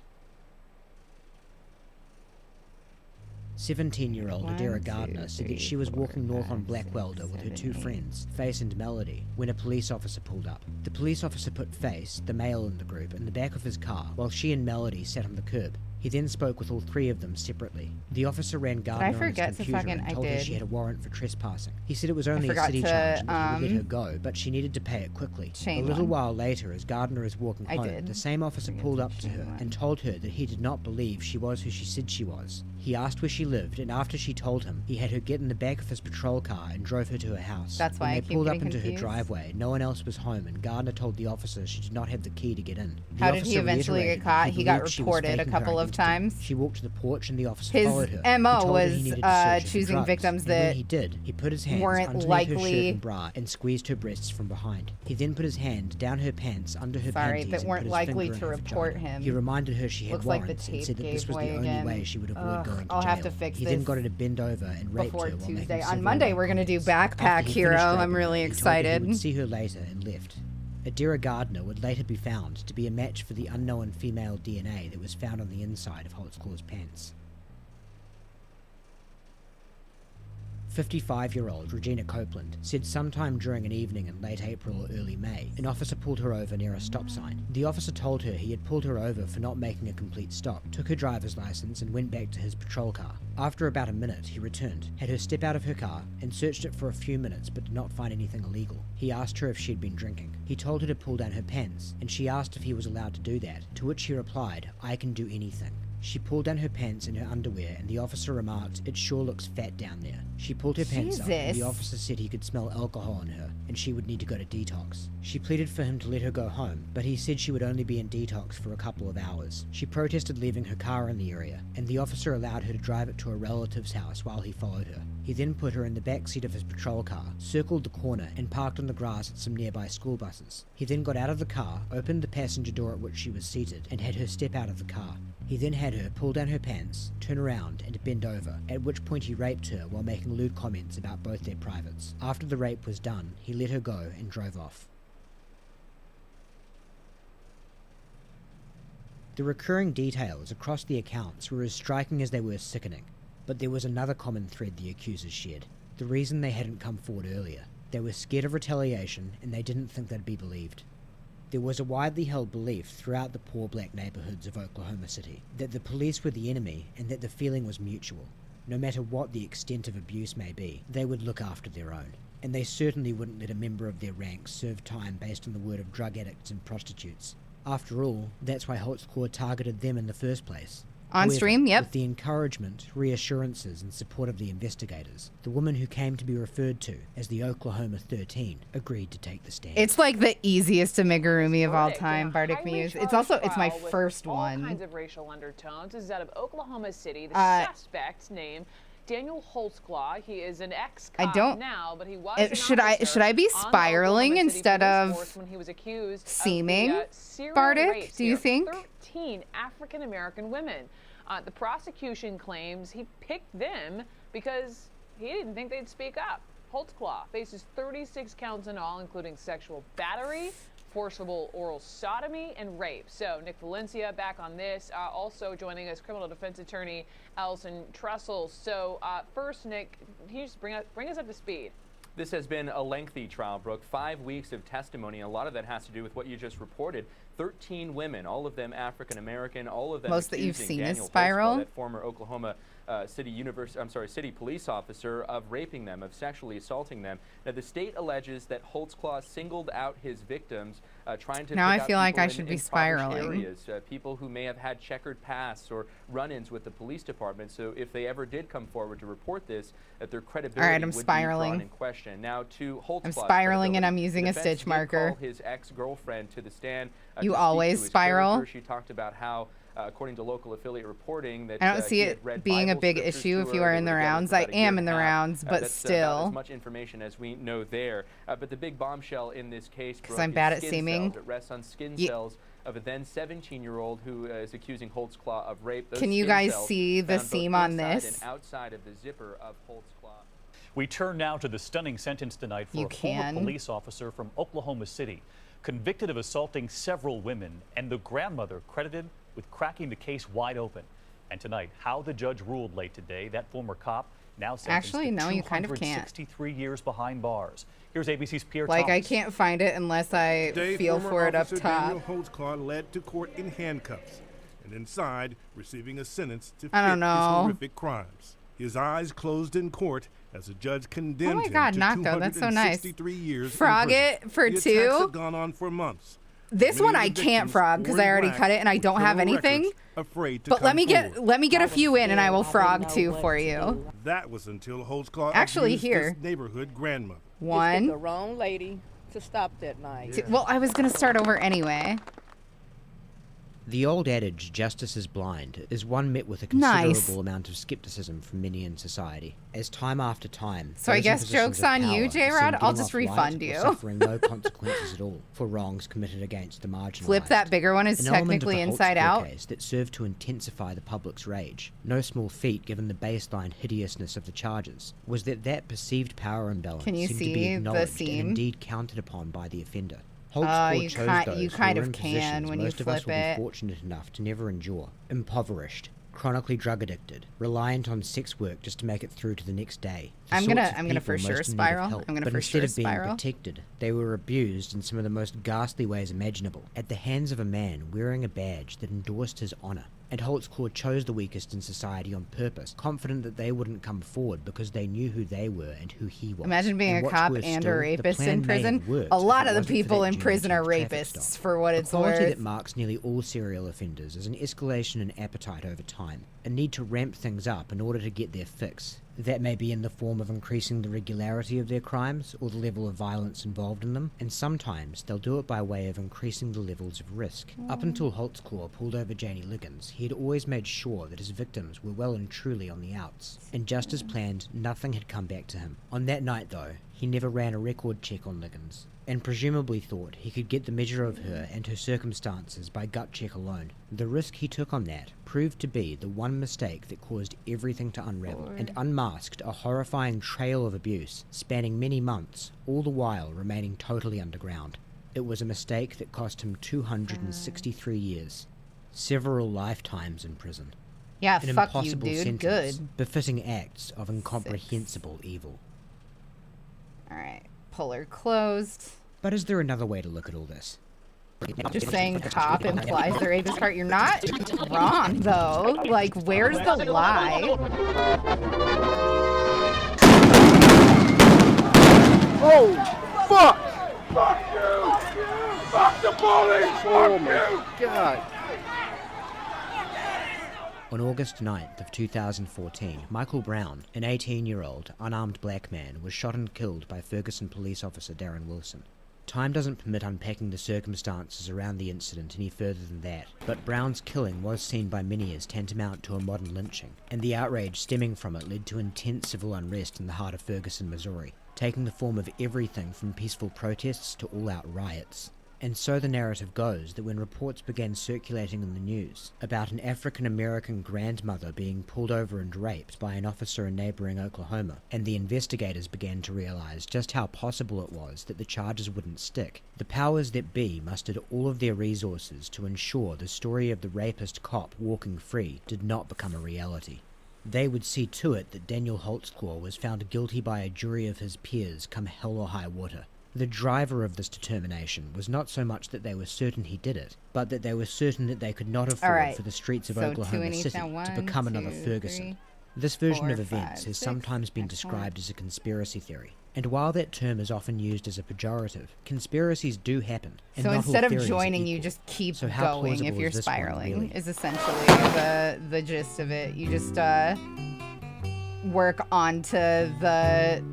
17-year-old Adira Gardner said that she was walking north on Blackwelder with her two friends, Face and Melody, when a police officer pulled up. The police officer put Face, the male in the group, in the back of his car, while she and Melody sat on the curb. He then spoke with all three of them separately. The officer ran Gardner on his forget to computer fucking- and I told her did. she had a warrant for trespassing. He said it was only a forgot city to, charge and that he would let her go, but she needed to pay it quickly. chain A little one. while later, as Gardner is walking I home, did. the same officer pulled up to her and told her that he did not believe she was who she said she was. He asked where she lived, and after she told him, he had her get in the back of his patrol car and drove her to her house. That's why when I they keep pulled up getting into her confused. driveway, no one else was home, and Gardner told the officer she did not have the key to get in. The How did he officer eventually get reiterated caught? that He got believed she was reported a faking her couple of identity. times. She walked to the porch, and the officer His followed her. MO He told her he was, needed to search her for choosing drugs, victims and when that he did, he put his hands weren't underneath her likely- shirt and bra and squeezed her breasts from behind. He then put his hand down her pants under her Sorry, panties that and weren't put his likely finger in to her report vagina. him. He reminded her she had Looks like the warrants and tape said that this gave was the way only again. way she would avoid Ugh, going to I'll jail. have to fix He then this got her to bend over and raped before her while making Tuesday. On several Monday, rape we're gonna do comments. Backpack After he finished Hero. I'm raping her, really he told her excited. He would see her later and left. Adira Gardner would later be found to be a match for the unknown female DNA that was found on the inside of Holtzclaw's pants. 55-year-old Regina Copeland said sometime during an evening in late April or early May, an officer pulled her over near a stop sign. The officer told her he had pulled her over for not making a complete stop, took her driver's license and went back to his patrol car. After about a minute, he returned, had her step out of her car, and searched it for a few minutes but did not find anything illegal. He asked her if she'd been drinking. He told her to pull down her pants, and she asked if he was allowed to do that, to which he replied, "I can do anything." She pulled down her pants and her underwear, and the officer remarked, "It sure looks fat down there." She pulled her pants up, and the Jesus. officer said he could smell alcohol on her, and she would need to go to detox. She pleaded for him to let her go home, but he said she would only be in detox for a couple of hours. She protested leaving her car in the area, and the officer allowed her to drive it to a relative's house while he followed her. He then put her in the back seat of his patrol car, circled the corner, and parked on the grass at some nearby school buses. He then got out of the car, opened the passenger door at which she was seated, and had her step out of the car. He then had her pull down her pants, turn around, and bend over, at which point he raped her while making lewd comments about both their privates. After the rape was done, he let her go and drove off. The recurring details across the accounts were as striking as they were sickening, but there was another common thread the accusers shared. The reason they hadn't come forward earlier. They were scared of retaliation, and they didn't think they'd be believed. There was a widely held belief throughout the poor black neighborhoods of Oklahoma City that the police were the enemy and that the feeling was mutual. No matter what the extent of abuse may be, they would look after their own. And they certainly wouldn't let a member of their ranks serve time based on the word of drug addicts and prostitutes. After all, that's why Holtzclaw targeted them in the first place. On However, stream, yep. With the encouragement, reassurances, and support of the investigators, the woman who came to be referred to as the Oklahoma 13 agreed to take the stand. It's like the easiest amigurumi of all time, Bardic Muse. It's my first all one. Kinds of racial undertones. This is out of Oklahoma City. The suspect's name, Daniel Holtzclaw. He is an ex-cop now, but he was an should I be spiraling instead of when he was accused seeming? of the, serial Bardic, rapes do you of think? 13 African American women. The prosecution claims he picked them because he didn't think they'd speak up. Holtzclaw faces 36 counts in all, including sexual battery, forcible oral sodomy, and rape. So Nick Valencia back on this. Also joining us, criminal defense attorney Allison Trussell. So first, Nick, can you just bring us up to speed? This has been a lengthy trial, Brooke. 5 weeks of testimony. A lot of that has to do with what you just reported. 13 women, all of them African American, all of them Most that you've accusing seen is Daniel Spiral? Holtzclaw, that former Oklahoma city police officer, of raping them, of sexually assaulting them. Now, the state alleges that Holtzclaw singled out his victims, trying to Now pick I out feel like people I in should be impoverished spiraling. areas, people who may have had checkered pasts or run-ins with the police department. So if they ever did come forward to report this, that their credibility All right, I'm would spiraling. be drawn in question. Now, to Holtzclaw's I'm spiraling and I'm credibility, using the a defense stitch did marker. call his ex-girlfriend to the stand. You to speak always to his spiral? character. She talked about how, according to local affiliate reporting, that I don't see he it had read being a Bible big scriptures issue to if you her. are They in the were together rounds. for I about a year am and in a the half. rounds, but That's about still. as much information as we know there. But the big bombshell in this case, 'Cause Brooke, I'm is bad at skin seaming. cells. It rests on skin cells of a then 17-year-old who is accusing Holtzclaw of rape. Those Can you skin guys cells see the found both seam on inside this? and outside of the zipper of Holtzclaw. We turn now to the stunning sentence tonight for You a former can. police officer from Oklahoma City, convicted of assaulting several women, and the grandmother credited with cracking the case wide open. And tonight, how the judge ruled late today, that former cop now sentenced Actually, to no, you kind of can't. 263 years behind bars. Here's ABC's Pierre Like, I Thomas. can't find it unless I Today, feel former for it up officer top. Daniel Holtzclaw led to court in handcuffs and inside receiving a sentence to I fit don't know. his horrific crimes. His eyes closed in court as the judge condemned Oh my him God, to Nako, that's so nice. 263 years Frog in prison. it for the attacks two? had gone on for months. This Many one of I the can't victims frog because I wore already black cut it and I don't with have criminal anything. records, afraid to But let come me forward. get a few in and I will frog two for you. That was until Holtzclaw Actually, abused here. his neighborhood grandmother. One. The wrong lady to stop that night. Two. Well, I was gonna start over anyway. The old adage, justice is blind, is one met with a considerable Nice. amount of skepticism from many in society. As time after time, So I those in guess positions joke's of on power you, have seen J-Rod. I'll getting just off light refund or you. suffering no consequences at all for wrongs committed against the marginalized. Flip that bigger one is An element of technically the inside Holtzclaw out. case that served to intensify the public's rage, no small feat given the baseline hideousness of the charges, was that perceived power imbalance Can you seemed to see be the acknowledged and seam? indeed counted upon by the offender. Holtzclaw you chose kind- those you who kind were of in can positions when you most of us flip will it. be fortunate enough to never endure. Impoverished, chronically drug addicted, reliant on sex work just to make it through to the next day. The I'm sorts gonna- of I'm gonna people for sure most in need of spiral. help. I'm gonna But for instead sure of being spiral. protected, they were abused in some of the most ghastly ways imaginable, at the hands of a man wearing a badge that endorsed his honor. And Holtzclaw chose the weakest in society on purpose, confident that they wouldn't come forward because they knew who they were and who he was. Imagine being And a what's cop worse and still, a the rapist plan in may prison. have worked A if lot it of the wasn't for people that in prison are Juneteenth traffic rapists, stop. for what it's A quality worth. that marks nearly all serial offenders is an escalation in appetite over time, a need to ramp things up in order to get their fix. That may be in the form of increasing the regularity of their crimes or the level of violence involved in them, and sometimes they'll do it by way of increasing the levels of risk. Up until Holtzclaw pulled over Janie Liggins, he had always made sure that his victims were well and truly on the outs. And just as planned, nothing had come back to him. On that night, though, he never ran a record check on Liggins, and presumably thought he could get the measure of her and her circumstances by gut check alone. The risk he took on that proved to be the one mistake that caused everything to unravel, and unmasked a horrifying trail of abuse spanning many months, all the while remaining totally underground. It was a mistake that cost him 263 years, several lifetimes in prison. Yeah, An fuck you, impossible dude. sentence, Good. befitting acts of incomprehensible evil. Alright, puller closed. But is there another way to look at all this? Just saying cop implies the rapist part. You're not wrong, though. Like, where's the lie? Oh, fuck! Fuck you! Fuck the police! Oh my God! On August 9th of 2014, Michael Brown, an 18-year-old, unarmed black man, was shot and killed by Ferguson police officer Darren Wilson. Time doesn't permit unpacking the circumstances around the incident any further than that, but Brown's killing was seen by many as tantamount to a modern lynching, and the outrage stemming from it led to intense civil unrest in the heart of Ferguson, Missouri, taking the form of everything from peaceful protests to all-out riots. And so the narrative goes that when reports began circulating in the news about an African-American grandmother being pulled over and raped by an officer in neighboring Oklahoma, and the investigators began to realize just how possible it was that the charges wouldn't stick, the powers that be mustered all of their resources to ensure the story of the rapist cop walking free did not become a reality. They would see to it that Daniel Holtzclaw was found guilty by a jury of his peers come hell or high water. The driver of this determination was not so much that they were certain he did it, but that they were certain that they could not afford for the streets of Oklahoma City to become another Ferguson. This version of events has sometimes been described as a conspiracy theory, and while that term is often used as a pejorative, conspiracies do happen. And So not instead all of theories are joining, you equal. just keep So how going if plausible you're is this one, spiraling, really? is essentially the gist of it. You just work onto the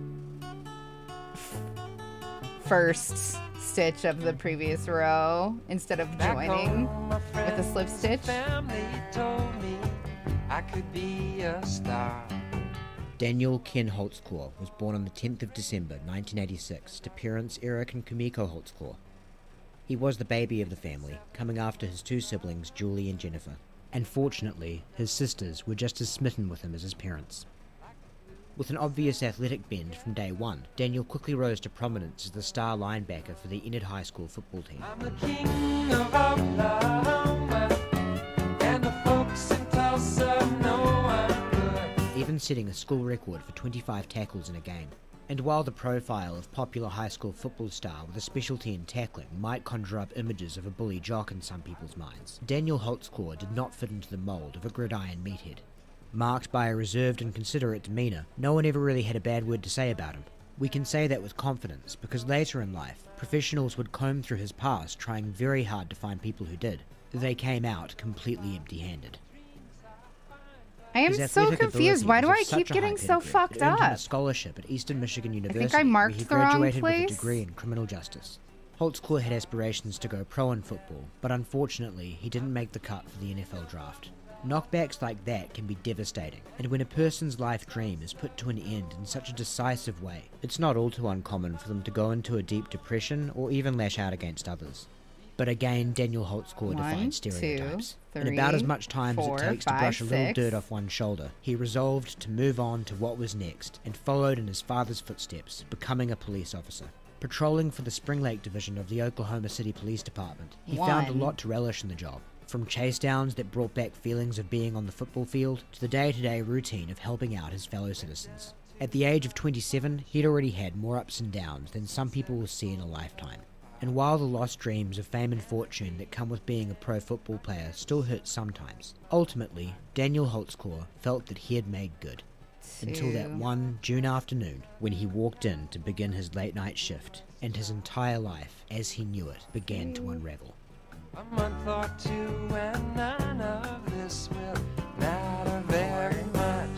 first stitch of the previous row instead of joining with a slip stitch. I could be a star. Daniel Ken Holtzclaw was born on the 10th of December 1986 to parents Eric and Kumiko Holtzclaw. He was the baby of the family, coming after his two siblings Julie and Jennifer, and fortunately his sisters were just as smitten with him as his parents. With an obvious athletic bend from day one, Daniel quickly rose to prominence as the star linebacker for the Enid High School football team. I'm the king of Oklahoma, and the folks in Tulsa know I'm good. Even setting a school record for 25 tackles in a game. And while the profile of popular high school football star with a specialty in tackling might conjure up images of a bully jock in some people's minds, Daniel Holtzclaw did not fit into the mold of a gridiron meathead. Marked by a reserved and considerate demeanour, no one ever really had a bad word to say about him. We can say that with confidence because later in life, professionals would comb through his past trying very hard to find people who did. They came out completely empty-handed. I am His so athletic confused. ability Why do was I of such keep a getting high so pedigree, fucked it earned him a up? scholarship at Eastern Michigan University, think I marked where he the wrong graduated with a place. degree in criminal justice. Holtzclaw had aspirations to go pro in football, but unfortunately he didn't make the cut for the NFL draft. Knockbacks like that can be devastating, and when a person's life dream is put to an end in such a decisive way, it's not all too uncommon for them to go into a deep depression or even lash out against others. But again, Daniel Holtzclaw defied stereotypes. In about as much time as it takes to brush a little dirt off one's shoulder, he resolved to move on to what was next and followed in his father's footsteps, becoming a police officer. Patrolling for the Spring Lake Division of the Oklahoma City Police Department, he found a lot to relish in the job. From chase downs that brought back feelings of being on the football field to the day-to-day routine of helping out his fellow citizens. At the age of 27, he'd already had more ups and downs than some people will see in a lifetime. And while the lost dreams of fame and fortune that come with being a pro football player still hurt sometimes, ultimately, Daniel Holtzclaw felt that he had made good. Until that one June afternoon when he walked in to begin his late-night shift, and his entire life, as he knew it, began to unravel. A month or two and none of this will matter very much.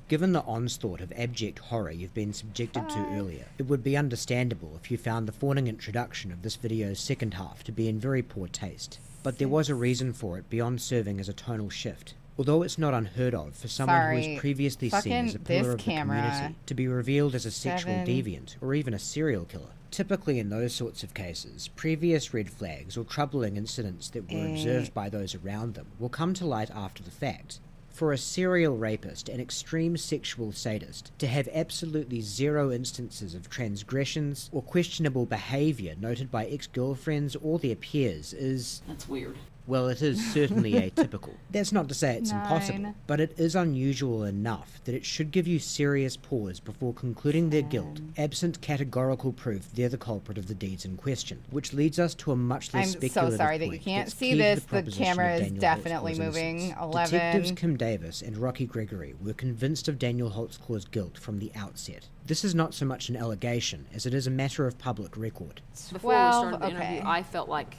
Given the onslaught of abject horror you've been subjected to earlier, it would be understandable if you found the fawning introduction of this video's second half to be in very poor taste. But there was a reason for it beyond serving as a tonal shift. Although it's not unheard of for someone who was previously seen as a pillar of the community to be revealed as a sexual deviant or even a serial killer. Typically in those sorts of cases, previous red flags or troubling incidents that were observed by those around them will come to light after the fact. For a serial rapist and extreme sexual sadist to have absolutely zero instances of transgressions or questionable behaviour noted by ex-girlfriends or their peers is... That's weird. Well, it is certainly atypical. That's not to say it's impossible, but it is unusual enough that it should give you serious pause before concluding their guilt, absent categorical proof they're the culprit of the deeds in question, which leads us to a much less I'm speculative so sorry that point you can't that's see key to this. The proposition of camera is Daniel definitely Holtzclaw's moving. innocence. 11. Detectives Kim Davis and Rocky Gregory were convinced of Daniel Holtzclaw's guilt from the outset. This is not so much an allegation as it is a matter of public record. Before we started the interview, I felt like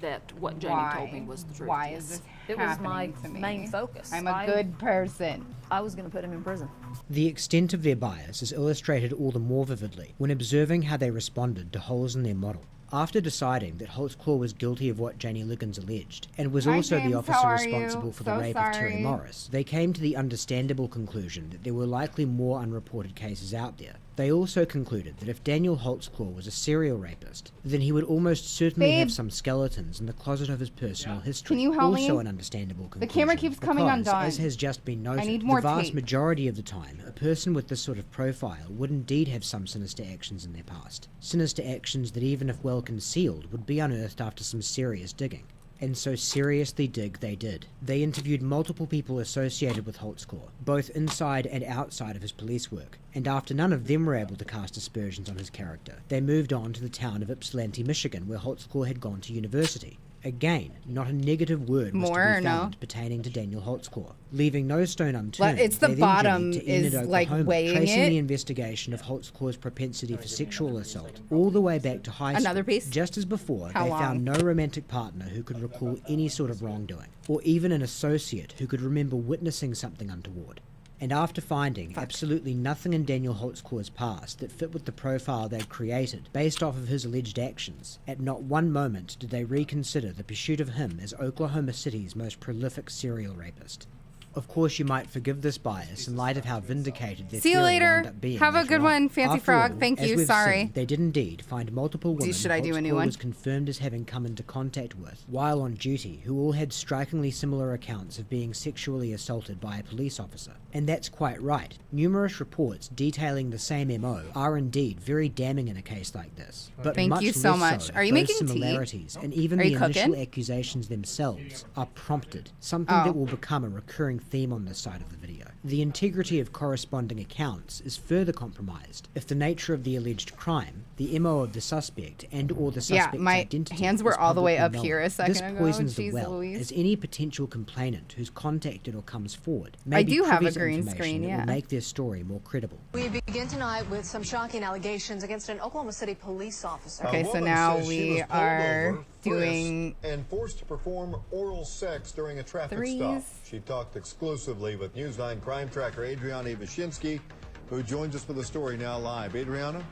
that what Jamie told me was the truth. Why is this It was my happening to me? main focus. I'm a good person. I was going to put him in prison. The extent of their bias is illustrated all the more vividly when observing how they responded to holes in their model. After deciding that Holtzclaw was guilty of what Janie Liggins alleged, and was Hi, also James, the how officer are responsible you? for the So rape of Terry sorry. Morris, they came to the understandable conclusion that there were likely more unreported cases out there. They also concluded that if Daniel Holtzclaw was a serial rapist, then he would almost certainly have Babe. some skeletons in the closet of his personal history. Can you help also me? an understandable conclusion. The camera keeps coming because, undone. as has just been noted, I need more the vast tape. majority of the time, a person with this sort of profile would indeed have some sinister actions in their past. Sinister actions that, even if well concealed, would be unearthed after some serious digging. And so seriously dig they did. They interviewed multiple people associated with Holtzclaw, both inside and outside of his police work, and after none of them were able to cast aspersions on his character, they moved on to the town of Ypsilanti, Michigan, where Holtzclaw had gone to university. Again, not a negative word was More to or be no? found pertaining to Daniel Holtzclaw. Leaving no stone unturned, It's the they then bottom journeyed to Enid, is, like, Oklahoma, weighing tracing it. the investigation of Holtzclaw's propensity for sexual assault all the way back to high school. Another piece? Just as before, How they long? found no romantic partner who could recall any sort of wrongdoing, or even an associate who could remember witnessing something untoward. And after finding absolutely nothing in Daniel Holtzclaw's past that fit with the profile they'd created based off of his alleged actions, at not one moment did they reconsider the pursuit of him as Oklahoma City's most prolific serial rapist. Of course, you might forgive this bias in light of how vindicated their See you theory later. wound up being Have a later good on. one, Fancy After Frog. all, Thank as you. we've Sorry. seen, they did indeed find multiple women Should I do a new Holtzclaw one? was confirmed as having come into contact with while on duty, who all had strikingly similar accounts of being sexually assaulted by a police officer. And that's quite right. Numerous reports detailing the same MO are indeed very damning in a case like this. But Thank much you so less much. so, Are you those making tea? similarities and even Are the you initial cooking? accusations themselves are prompted, something Oh. that will become a recurring theme on this side of the video. The integrity of corresponding accounts is further compromised if the nature of the alleged crime, the MO of the suspect, and or the Yeah, suspect's my identity hands were is all the way publicly up here a known. second This ago. poisons Jeez the well, Louise. as any potential complainant who's contacted or comes forward may I be do have privy a to green information screen, that yeah. will make their story more credible. We begin tonight with some shocking allegations against an Oklahoma City police officer. Okay, so now we are doing and forced to perform oral sex during a traffic threes. stop. She talked exclusively with Newsline crime tracker Adriana Ivashinsky, who joins us for the story now live. Adriana?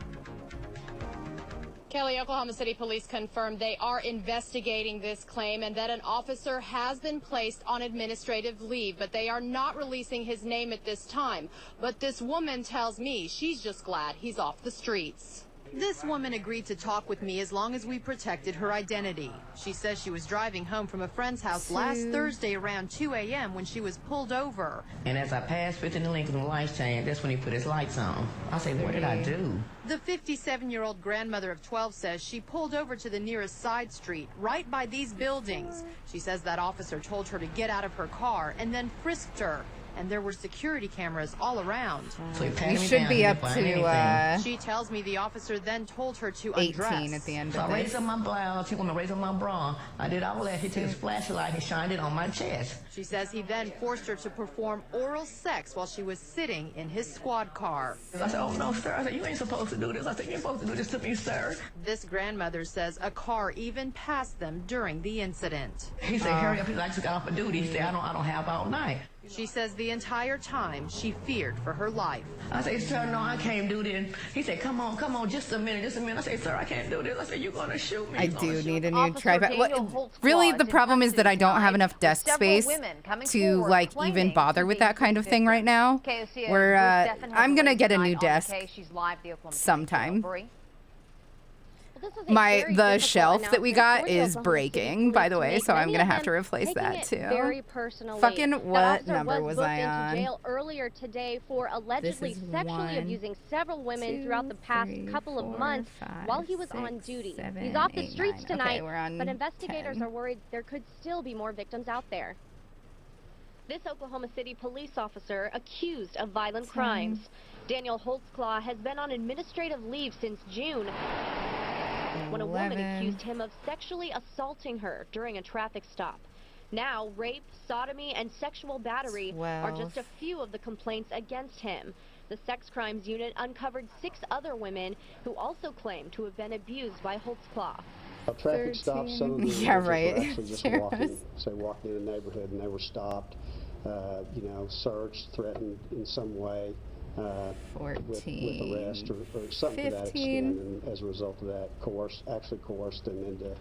Kelly, Oklahoma City police confirmed they are investigating this claim and that an officer has been placed on administrative leave, but they are not releasing his name at this time. But this woman tells me she's just glad he's off the streets. This woman agreed to talk with me as long as we protected her identity. She says she was driving home from a friend's house last Thursday around 2 a.m. when she was pulled over. And as I passed 15 Lincoln, the lights changed. That's when he put his lights on. I say, what did I do? The 57-year-old grandmother of 12 says she pulled over to the nearest side street right by these buildings. She says that officer told her to get out of her car and then frisked her. And there were security cameras all around. So he patted We me should down, be he up didn't find to, anything. She tells me the officer then told her to 18 undress. at the end So of I raised this. up my blouse, he wanted to raise up my bra. I did all that. He took his flashlight, he shined it on my chest. She says he then forced her to perform oral sex while she was sitting in his squad car. I said, oh no, sir. I said, you ain't supposed to do this. I said, you're supposed to do this to me, sir. This grandmother says a car even passed them during the incident. He said, hurry up. He's like, you got off for duty. He said, I don't have all night. She says the entire time she feared for her life. I said, sir, no, I can't do this. He said, come on, just a minute. I said, sir, I can't do this. I said, you're going to shoot me. I You're gonna do shoot need a me." new tripod. Really, the problem is that I don't have enough desk space to like even bother with that kind of thing right now. Where I'm gonna get a new desk sometime. The shelf that we got is breaking, by the way, so I'm gonna have to replace that too. Very personally. Fucking That what officer number was booked I into on? jail earlier today for allegedly is sexually 1, abusing several women 2, throughout the past 3, couple of 4, months 5, while he was 6, on duty. 7, He's off the 8, streets 9. tonight, Okay, we're on but investigators 10. are worried there could still be more victims out there. This Oklahoma City police officer accused of violent crimes. Daniel Holtzclaw has been on administrative leave since June when a woman 11. accused him of sexually assaulting her during a traffic stop. Now, rape, sodomy, and sexual battery are just a few of the complaints against him. The Sex Crimes Unit uncovered 6 other women who also claim to have been abused by Holtzclaw. Traffic stops, some of the Yeah, individuals right. were actually just Sure walking, walking in a neighborhood, and they were stopped, searched, threatened in some way. With arrest or something to that 15. extent, and as a result of that, coerced them into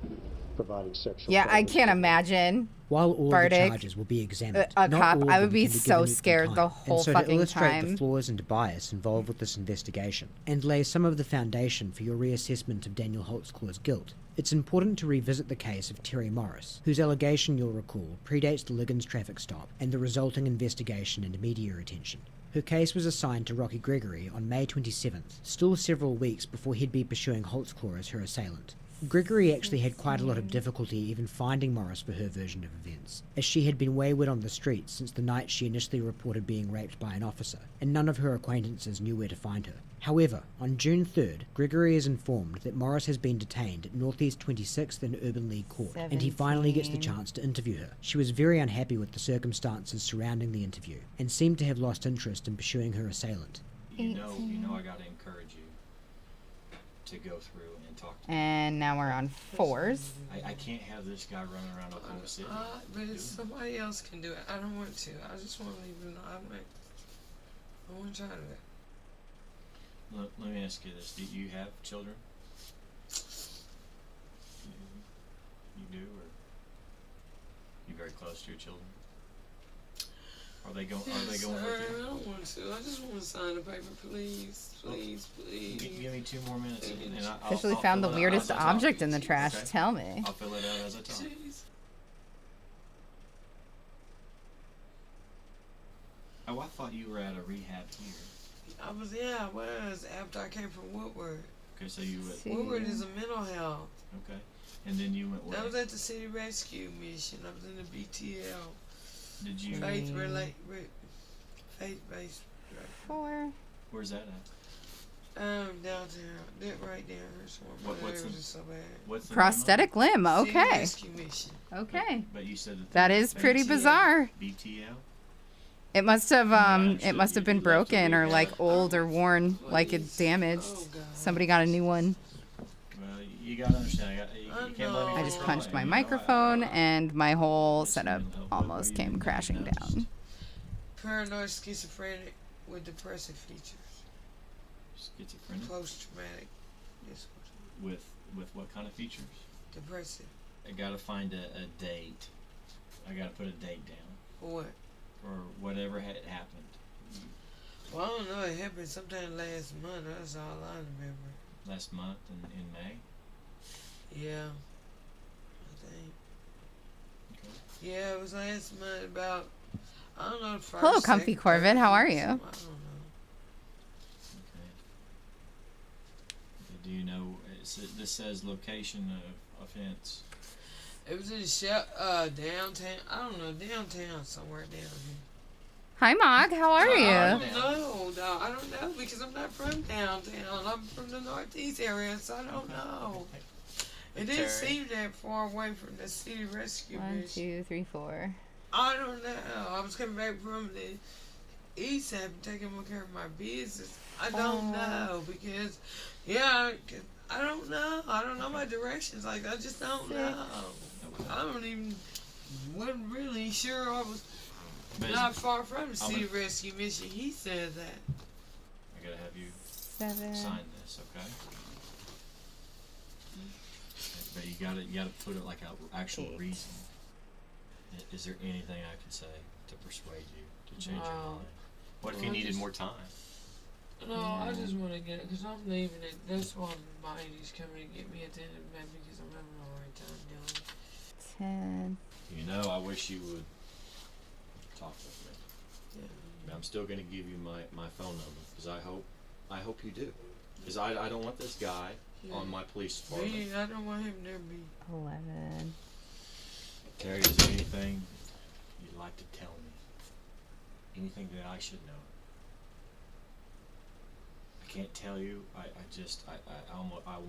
providing sexual. Yeah, I favors. can't imagine. While all Bardick, the charges will be examined, a not cop, all of I them would be can so given equal scared time. the whole and so fucking to illustrate time. the flaws and bias involved with this investigation, and lay some of the foundation for your reassessment of Daniel Holtzclaw's guilt, it's important to revisit the case of Terry Morris, whose allegation, you'll recall, predates the Liggins traffic stop and the resulting investigation into media attention. Her case was assigned to Rocky Gregory on May 27th, still several weeks before he'd be pursuing Holtzclaw as her assailant. Gregory actually had quite a lot of difficulty even finding Morris for her version of events, as she had been wayward on the streets since the night she initially reported being raped by an officer, and none of her acquaintances knew where to find her. However, on June 3rd, Gregory is informed that Morris has been detained at Northeast 26th and Urban League Court, and he finally gets the chance to interview her. She was very unhappy with the circumstances surrounding the interview, and seemed to have lost interest in pursuing her assailant. You know I gotta encourage you to go through and talk to And now we're on 4s. I can't have this guy running around Oklahoma City. But somebody else can do it. I don't want to. I just want to leave it. I want to try to. Let me ask you this. Do you have children? You do, or you very close to your children? Are they going with you? I don't want to. I just want to sign a paper, please. Please. Give me 2 more minutes. And I'll Officially found the weirdest object in the trash. Okay? Tell me. I'll fill it out as I talk. Oh, I thought you were at a rehab here. I was after I came from Woodward. Okay, so you went. Woodward is a mental health. Okay, and then you went where? I was at the City Rescue Mission. I was in the BTL. Did you? Faith-based. 4. Where's that at? Downtown. Right down here somewhere. What's just so bad. What's the Prosthetic limb. City Okay. Rescue Mission. Okay. But you said that is pretty bizarre. BTL. It must have been broken or like old or worn, like it's damaged. Somebody got a new one. Well, you gotta understand. You can't let me. I just punched my microphone and my whole setup almost came crashing down. Paranoid schizophrenic with depressive features. Schizophrenic. Post-traumatic disorder. With what kind of features? Depressive. I gotta find a date. I gotta put a date down. For what? For whatever had happened. Well, I don't know. It happened sometime last month. That's all I remember. Last month in May? Yeah. I think. Okay. Yeah, it was last month about, I don't know. Hello, Comfy Corvette. How are you? I don't know. Okay. Do you know, this says location of offense. It was in downtown. I don't know, downtown somewhere down here. Hi, Mog. How are you? I don't know, dog. I don't know because I'm not from downtown. I'm from the northeast area, so I don't know. It didn't seem that far away from the City Rescue Mission. 1, 2, 3, 4. I don't know. I was coming back from the east side taking care of my business. I don't know because, I don't know. I don't know my directions. Like, I just don't know. I wasn't really sure I was not far from the City Rescue Mission. He said that. I gotta have you 7. sign this, okay? But you gotta put it like an actual 8. reason. Is there anything I can say to persuade you to change your mind? What if you needed more time? No, I just want to get it because I'm leaving it. That's why my lady's coming to get me at the end of the night because I'm having a hard time doing it. 10. You know, I wish you would talk with me. Yeah. But I'm still gonna give you my phone number because I hope you do. Because I don't want this guy on my police department. Me, I don't want him near me. 11. Terry, is there anything you'd like to tell me? Anything that I should know? I can't tell you. I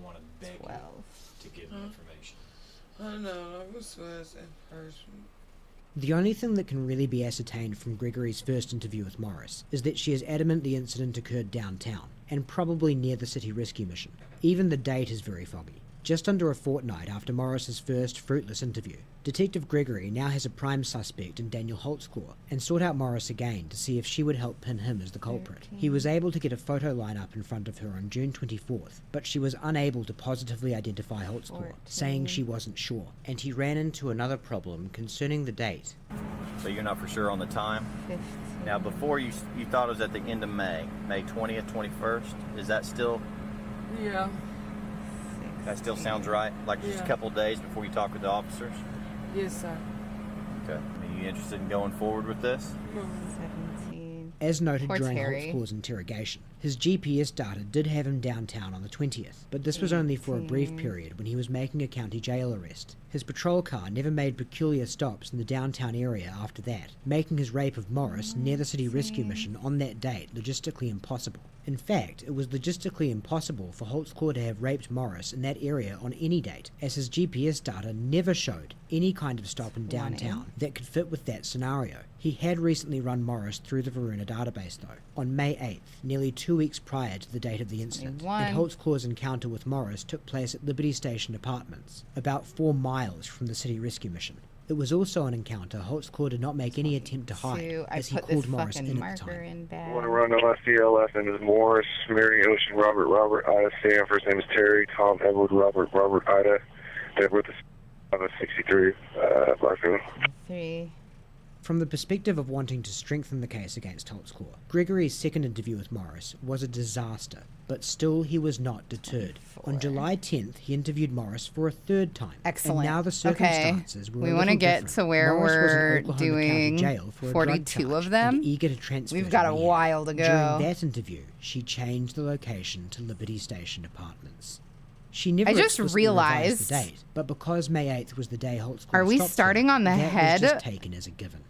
want to beg you to give me information. I know. I was in person. The only thing that can really be ascertained from Gregory's first interview with Morris is that she is adamant the incident occurred downtown, and probably near the City Rescue Mission. Even the date is very foggy. Just under a fortnight after Morris's first fruitless interview, Detective Gregory now has a prime suspect in Daniel Holtzclaw, and sought out Morris again to see if she would help pin him as the culprit. He was able to get a photo lineup in front of her on June 24th, but she was unable to positively identify Holtzclaw, saying she wasn't sure, and he ran into another problem concerning the date. So you're not for sure on the time? 15. Now before you thought it was at the end of May 20th, 21st, is that still? Yeah. That still sounds right? Like just a couple of days before you talk with the officers? Yes, sir. Okay. Are you interested in going forward with this? 17. As noted Poor during Terry. Holtzclaw's interrogation, his GPS data did have him downtown on the 20th, but this was only for a brief period when he was making a county jail arrest. His patrol car never made peculiar stops in the downtown area after that, making his rape of Morris near the city rescue mission on that date logistically impossible. In fact, it was logistically impossible for Holtzclaw to have raped Morris in that area on any date, as his GPS data never showed any kind of stop in downtown that could fit with that scenario. He had recently run Morris through the Varuna database though, on May 8th, nearly 2 weeks prior to the date of the incident, and Holtzclaw's encounter with Morris took place at Liberty Station Apartments, about 4 miles from the city rescue mission. It was also an encounter Holtzclaw did not make any attempt to hide, as he called Morris in at the time. I want to run LSDL. Last name is Morris, Mary, Ocean, Robert, Ida, Sam. First name is Terry, Tom, Edward, Robert, Ida. They're with us, 63, Barfield. 3. From the perspective of wanting to strengthen the case against Holtzclaw, Gregory's second interview with Morris was a disaster, but still he was not deterred. On July 10th, he interviewed Morris for a third time. Excellent. And now the circumstances were we want to get to where Morris was in we're Oklahoma County doing jail for a 42 drug of charge them. and eager to transfer We've got to a Riyadh. while to go. During that interview, she changed the location to Liberty Station Apartments. She never I just explicitly revised the realized- date, but because May 8th was the day Holtzclaw Are we stopped starting her, on the that head? was just taken as a given.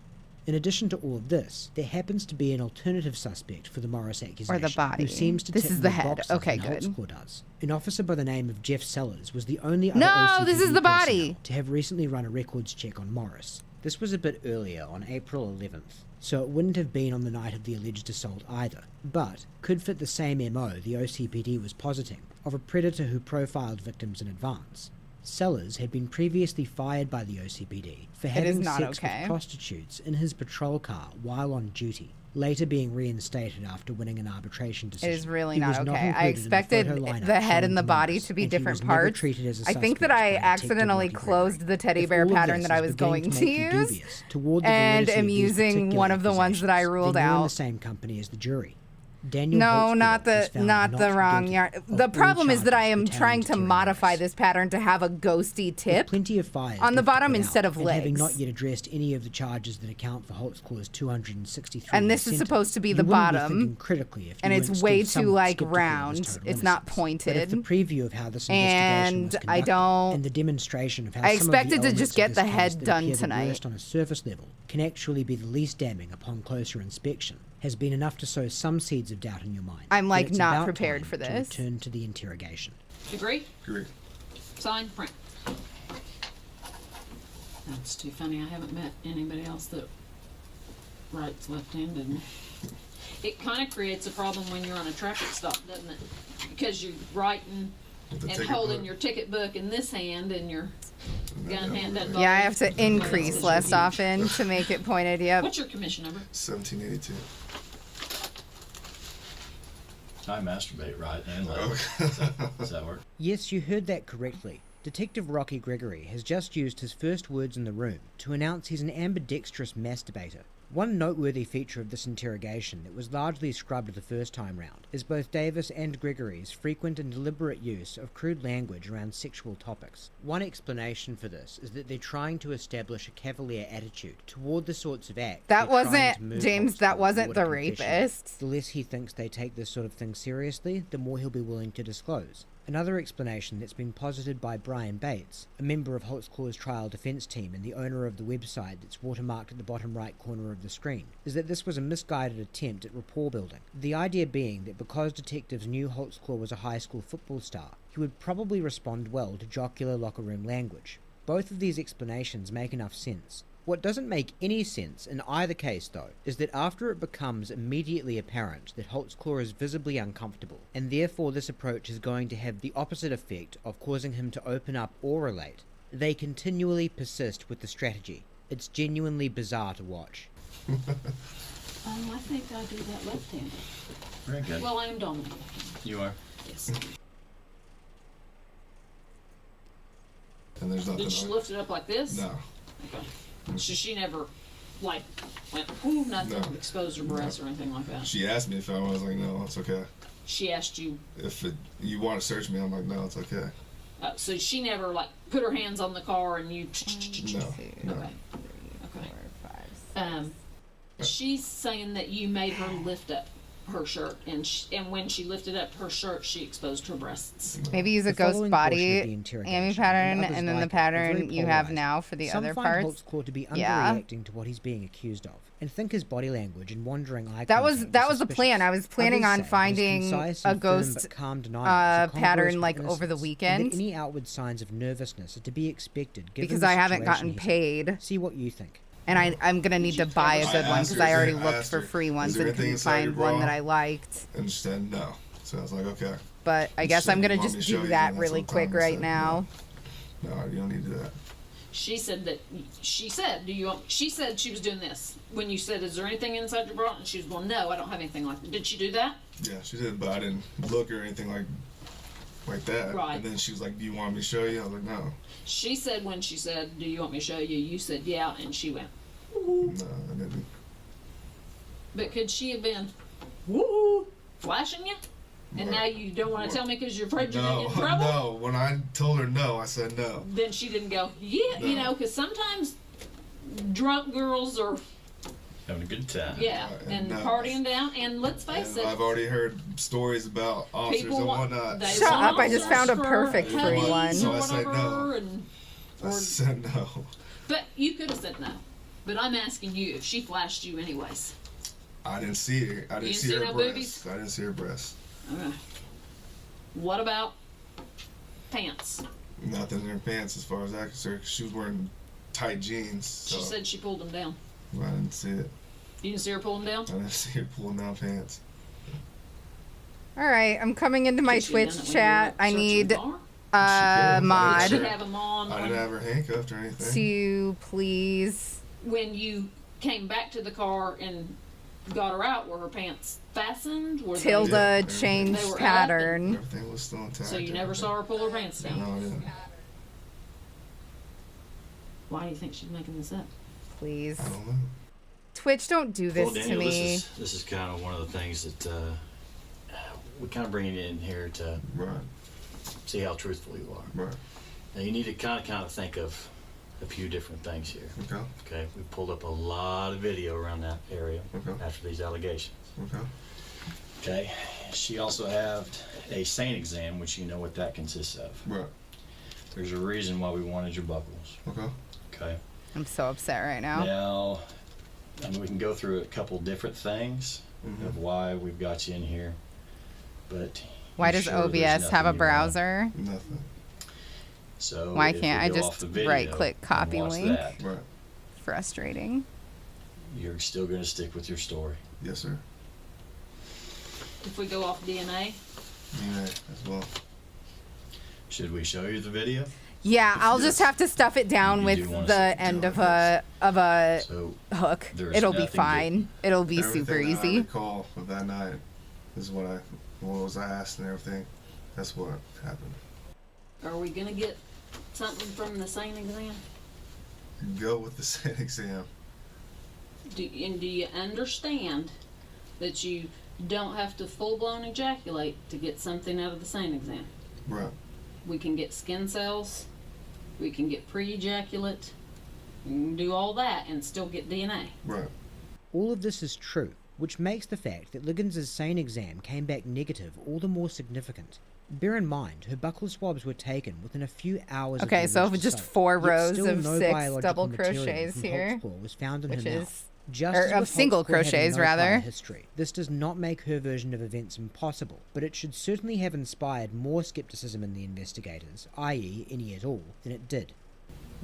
In addition to all of this, there happens to be an alternative suspect for the Morris accusation body. who seems to This tick is more the head. boxes Okay, than good. Holtzclaw does. An officer by the name of Jeff Sellers was the only other No, OCPD this is the body. personnel to have recently run a records check on Morris. This was a bit earlier, on April 11th, so it wouldn't have been on the night of the alleged assault either, but could fit the same MO the OCPD was positing, of a predator who profiled victims in advance. Sellers had been previously fired by the OCPD for having not sex okay. with prostitutes in his patrol car while on duty, later being reinstated after winning an arbitration decision. It is really He not was okay. I included in the expected photo lineup the head shown and the to body Morris, to be and he different was never parts. treated as a I think that suspect I by Detective accidentally Rocky closed Gregory. the teddy If bear all of pattern this that I is was beginning going to to make you use, dubious toward the and validity am of these using particular one of the ones that I accusations, ruled then you're in the out. same company as the jury. Daniel No, Holtzclaw not was the found not not the wrong guilty yard. of The all problem is that I am charges trying to pertaining to modify this pattern to have a ghosty tip plenty of fires on the left to bottom put instead out, of and having legs. not yet addressed any of the charges that account for Holtzclaw's 263 And this is sentence, supposed to be you the wouldn't be bottom, thinking critically if you and it's weren't way still too somewhat like skeptical of his round. total It's not innocence. pointed. But if the preview of how this investigation And was I conducted don't- and the demonstration of how I some of the expected to elements just of get this the case head that done appear the tonight. worst on a surface level can actually be the least damning upon closer inspection, has been enough to sow some seeds of doubt in your mind. I'm, that like, it's not about prepared time for to this. return to the interrogation. Agree? Agree. Sign, print. That's too funny. I haven't met anybody else that writes left-handed. It kind of creates a problem when you're on a traffic stop, doesn't it? Because you're writing With the and ticket holding book. your ticket book in this hand and your gun hand doesn't Yeah, I bother have to you. increase less often to make it pointed. Yep. What's your commission number? 1782. I masturbate right and left. Okay. Does that work? Yes, you heard that correctly. Detective Rocky Gregory has just used his first words in the room to announce he's an ambidextrous masturbator. One noteworthy feature of this interrogation that was largely scrubbed the first time round is both Davis and Gregory's frequent and deliberate use of crude language around sexual topics. One explanation for this is that they're trying to establish a cavalier attitude toward the sorts of acts That they're trying wasn't- to move James, Holtzclaw that wasn't toward a the confession. rapist. The less he thinks they take this sort of thing seriously, the more he'll be willing to disclose. Another explanation that's been posited by Brian Bates, a member of Holtzclaw's trial defense team and the owner of the website that's watermarked at the bottom right corner of the screen, is that this was a misguided attempt at rapport building. The idea being that because detectives knew Holtzclaw was a high school football star, he would probably respond well to jocular locker room language. Both of these explanations make enough sense. What doesn't make any sense in either case, though, is that after it becomes immediately apparent that Holtzclaw is visibly uncomfortable, and therefore this approach is going to have the opposite effect of causing him to open up or relate, they continually persist with the strategy. It's genuinely bizarre to watch. I think I do that left-handed. Very good. Well, I am dominant. You are? Yes. And there's nothing Did she on lift it up like this? No. Okay. So she never, like, went, ooh, nothing, No. exposed her breasts or anything like that? She asked me if I was like, no, it's okay. She asked you, If you want to search me, I'm like, no, it's okay. so she never, like, put her hands on the car and you... No. Okay. Okay. She's saying that you made her lift up her shirt, and when she lifted up her shirt, she exposed her breasts. Maybe use a The ghost following body portion of the interrogation, Amy pattern and others and then like the it, are pattern very you have polarized. now for the Some other find parts. Holtzclaw to be Yeah. underreacting to what he's being accused of, and think his body language and wandering eye That was contact the suspicious. plan. I was planning Others on say that his finding concise a and firm ghost but calm denial is incongruous pattern with like over the innocence, and weekend that any outward signs of nervousness are to be expected given because the I haven't situation gotten he's in. paid. See what you think. And I'm gonna need to buy a good one because I already looked asked for her, free "Is ones there and anything couldn't inside your find one bra?" that I liked. And she said no. So I was like, okay. But I And guess she said, I'm gonna "You want just me to show do you?" that And really that's quick what I right said, now. No, you don't need to do that. She said that. She said, "Do you want?" She said she was doing this when you said, "Is there anything inside your bra?" And she was going, "No, I don't have anything like that." Did she do that? Yeah, she did, but I didn't look or anything like that. Right. And then she was like, "Do you want me to show you?" I was like, "No." She said when she said, "Do you want me to show you?" You said, "Yeah," and she went. No, I didn't. But could she have been, woo, flashing you? And Right. now you don't want to tell me because you're afraid you're going to No, get in trouble? no. When I told her no, I said no. Then she didn't go, yeah, you know, because sometimes drunk girls are, Having a good time. yeah, and no. partying down. And let's face And it, I've already heard stories about officers people and want, whatnot. they Shut want up, I just found a officers perfect for free hoodies one. So or I said no. whatever, and, I said no. but you could have said no. But I'm asking you if she flashed you anyways. I didn't see her. I You didn't see her no breasts. boobies? I didn't see her breasts. Okay. What about pants? Nothing in her pants as far as I could see. She was wearing tight jeans. So She said she pulled them down. I didn't see it. You didn't see her pulling down? I didn't see her pulling down pants. All right, I'm coming into my Could she have done Twitch it when chat. you I were need searching the bar? a mod She have them on I didn't have her handcuffed or anything. to please. when you came back to the car and got her out. Were her pants fastened? Were Tilda they, changed they were pattern. Everything was still intact. So you never saw her pull her pants down? No, I didn't. Why do you think she's making this up? Please. I don't know. Twitch, don't do this Well, Daniel, to me. this is kind of one of the things that we kind of bring it in here to see how truthful you are. Right. Now you need to kind of think of a few different things here. Okay. Okay. We pulled up a lot of video around that area after these allegations. Okay. Okay. She also had a SANE exam, which you know what that consists of. Right. There's a reason why we wanted your buckles. Okay. Okay. I'm so upset right now. Now, I mean, we can go through a couple different things of why we've got you in here, but Why you does sure there's OBS have a nothing you want? browser? Nothing. So Why if can't we I go just off the video right-click and copy watch link? that, Right. Frustrating. you're still going to stick with your story. Yes, sir. If we go off DNA? DNA as well. Should we show you the video? Yeah, I'll just have to stuff it down You with do wanna the end of a So hook. there's It'll be nothing fine. It'll be super Everything that I easy. recall of that night is what was asked and everything. That's what happened. Are we gonna get something from the SANE exam? Go with the SANE exam. Do you understand that you don't have to full-blown ejaculate to get something out of the SANE exam? Right. We can get skin cells, we can get pre-ejaculate, we can do all that and still get DNA. Right. All of this is true, which makes the fact that Liggins' SANE exam came back negative all the more significant. Bear in mind, her buccal swabs were taken within a few hours of Okay, the so alleged just assault, 4 yet rows still of no 6 biological double material crochets from here, Holtzclaw was found in which her is mouth. Just or as of with single Holtzclaw having crochets no prior rather. history, this does not make her version of events impossible, but it should certainly have inspired more skepticism in the investigators, i.e. any at all, than it did.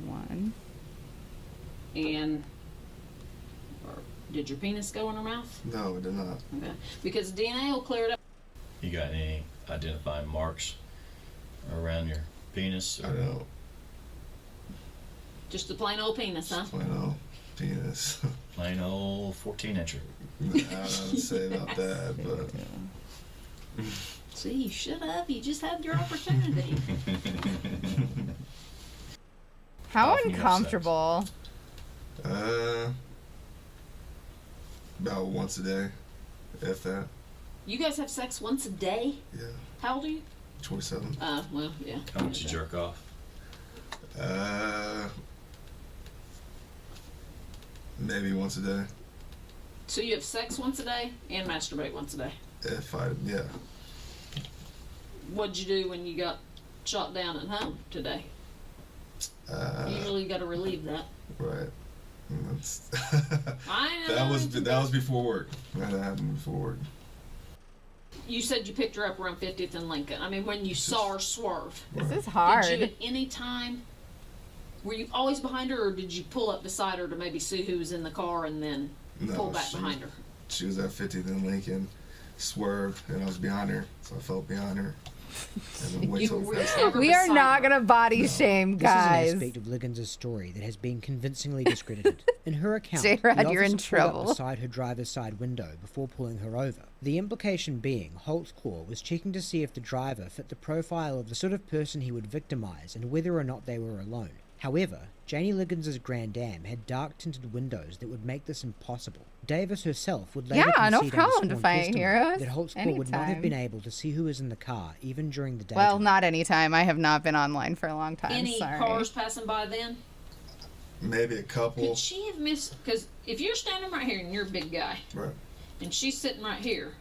1. And did your penis go in her mouth? No, it did not. Okay. Because DNA will clear it up. You got any identifying marks around your penis? I don't. Just a plain old penis, huh? Plain old penis. Plain old 14-incher. I don't know what to say about that, but. See, you should have. You just had your opportunity. How Often you have uncomfortable. About once a day, if that. You guys have sex once a day? Yeah. How old are you? 27. Well, yeah. How much you jerk off? Maybe once a day. So you have sex once a day and masturbate once a day. Yeah. What'd you do when you got shot down at home today? Usually you got to relieve that. Right. That's I know. that was before work. That happened before work. You said you picked her up around 50th and Lincoln. I mean, when you saw her swerve. This is hard. Did you at any time, were you always behind her, or did you pull up beside her to maybe see who was in the car and then pull back behind her? She was at 50th and Lincoln, swerved, and I was behind her, so I felt behind her. And then went so fast. We are not going to body shame, guys. This is an aspect of Liggins' story that has been convincingly discredited. In her account, J-Rod, the you're in officer pulled trouble. up beside her driver's side window before pulling her over. The implication being Holtzclaw was checking to see if the driver fit the profile of the sort of person he would victimize and whether or not they were alone. However, Janie Liggins' Grand Dam had dark tinted windows that would make this impossible. Davis herself would later Yeah, no concede problem, under sworn Defiant testimony Heroes. that Holtzclaw would not have Anytime. been able to see who was in the car even during the day. Well, not anytime. I have not been online for a long time. Any Sorry. cars passing by then? Maybe a couple. Could she have missed? Because if you're standing right here and you're a big guy, Right. and she's sitting right here,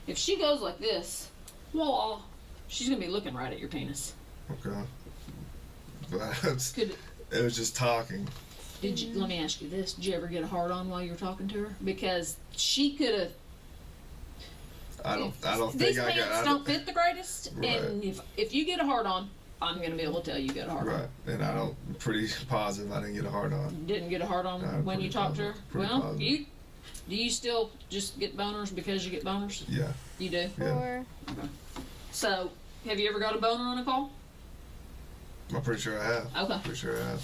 if she goes like this, well, she's gonna be looking right at your penis. Okay. But it was just talking. Did you? Let me ask you this: did you ever get a hard on while you were talking to her? Because she could have. I don't These think I pants got. don't fit the greatest, Right. and if you get a hard on, I'm gonna be able to tell you got a hard on. Right, and I'm pretty positive I didn't get a hard on. Didn't get a hard on I'm when you pretty talked to her. pretty Well, positive. do you still just get boners because you get boners? Yeah. You do. Yeah. Okay. So, have you ever got a boner on a call? I'm pretty sure I have. Okay. Pretty sure I have.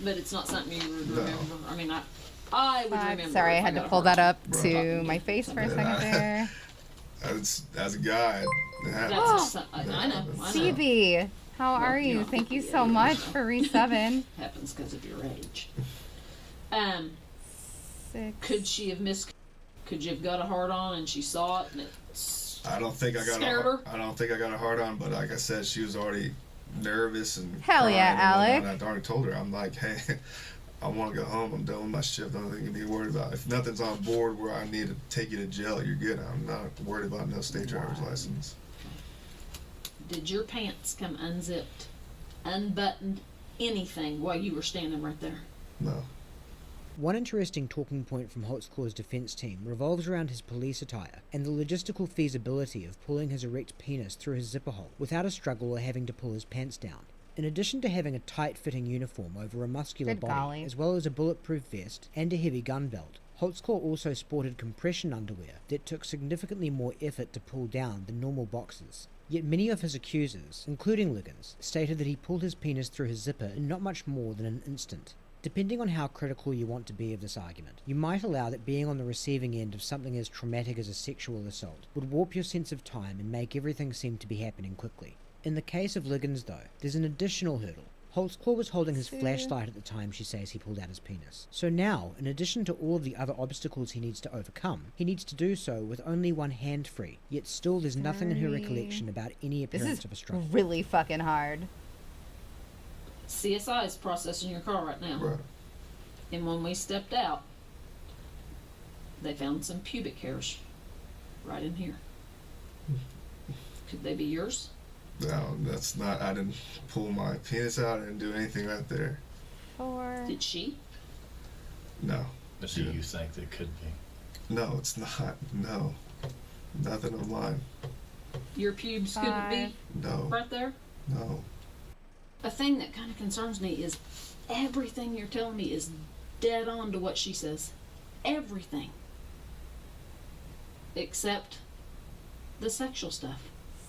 But it's not something you would No. remember. I mean, I would remember. Sorry, I if had to got a pull hard that on. up to my face for a second there. As a guy, it happens. I know. Phoebe, how are you? Thank you so much for re-7. Happens because of your age. 6. Could she have missed? Could you have got a hard on and she saw it and it I don't think I got scared her? I don't think I got a hard on, but like I said, she was already nervous and Hell yeah, crying and Alec. I already told her, I'm like, hey, I want to go home. I'm done with my shift. Nothing to be worried about. If nothing's on board where I need to take you to jail, you're good. I'm not worried about no state driver's license. Did your pants come unzipped, unbuttoned, anything while you were standing right there? No. One interesting talking point from Holtzclaw's defense team revolves around his police attire and the logistical feasibility of pulling his erect penis through his zipper hole without a struggle or having to pull his pants down. In addition to having a tight-fitting uniform over a muscular Good body, golly. as well as a bulletproof vest and a heavy gun belt, Holtzclaw also sported compression underwear that took significantly more effort to pull down than normal boxers. Yet many of his accusers, including Liggins, stated that he pulled his penis through his zipper in not much more than an instant. Depending on how critical you want to be of this argument, you might allow that being on the receiving end of something as traumatic as a sexual assault would warp your sense of time and make everything seem to be happening quickly. In the case of Liggins, though, there's an additional hurdle. Holtzclaw was holding his flashlight at the time she says he pulled out his penis. So now, in addition to all of the other obstacles he needs to overcome, he needs to do so with only one hand free, yet still there's nothing in her recollection about any This appearance is of a struggle. really fucking hard. CSI is processing your car right now. Right. And when we stepped out, they found some pubic hairs right in here. Could they be yours? No, that's not. I didn't pull my penis out. I didn't do anything right there. 4. Did she? No. But do you think they could be? No, it's not. No. Nothing of mine. Your pubes couldn't be No. right there? No. A thing that kind of concerns me is everything you're telling me is dead on to what she says. Everything. Except the sexual stuff.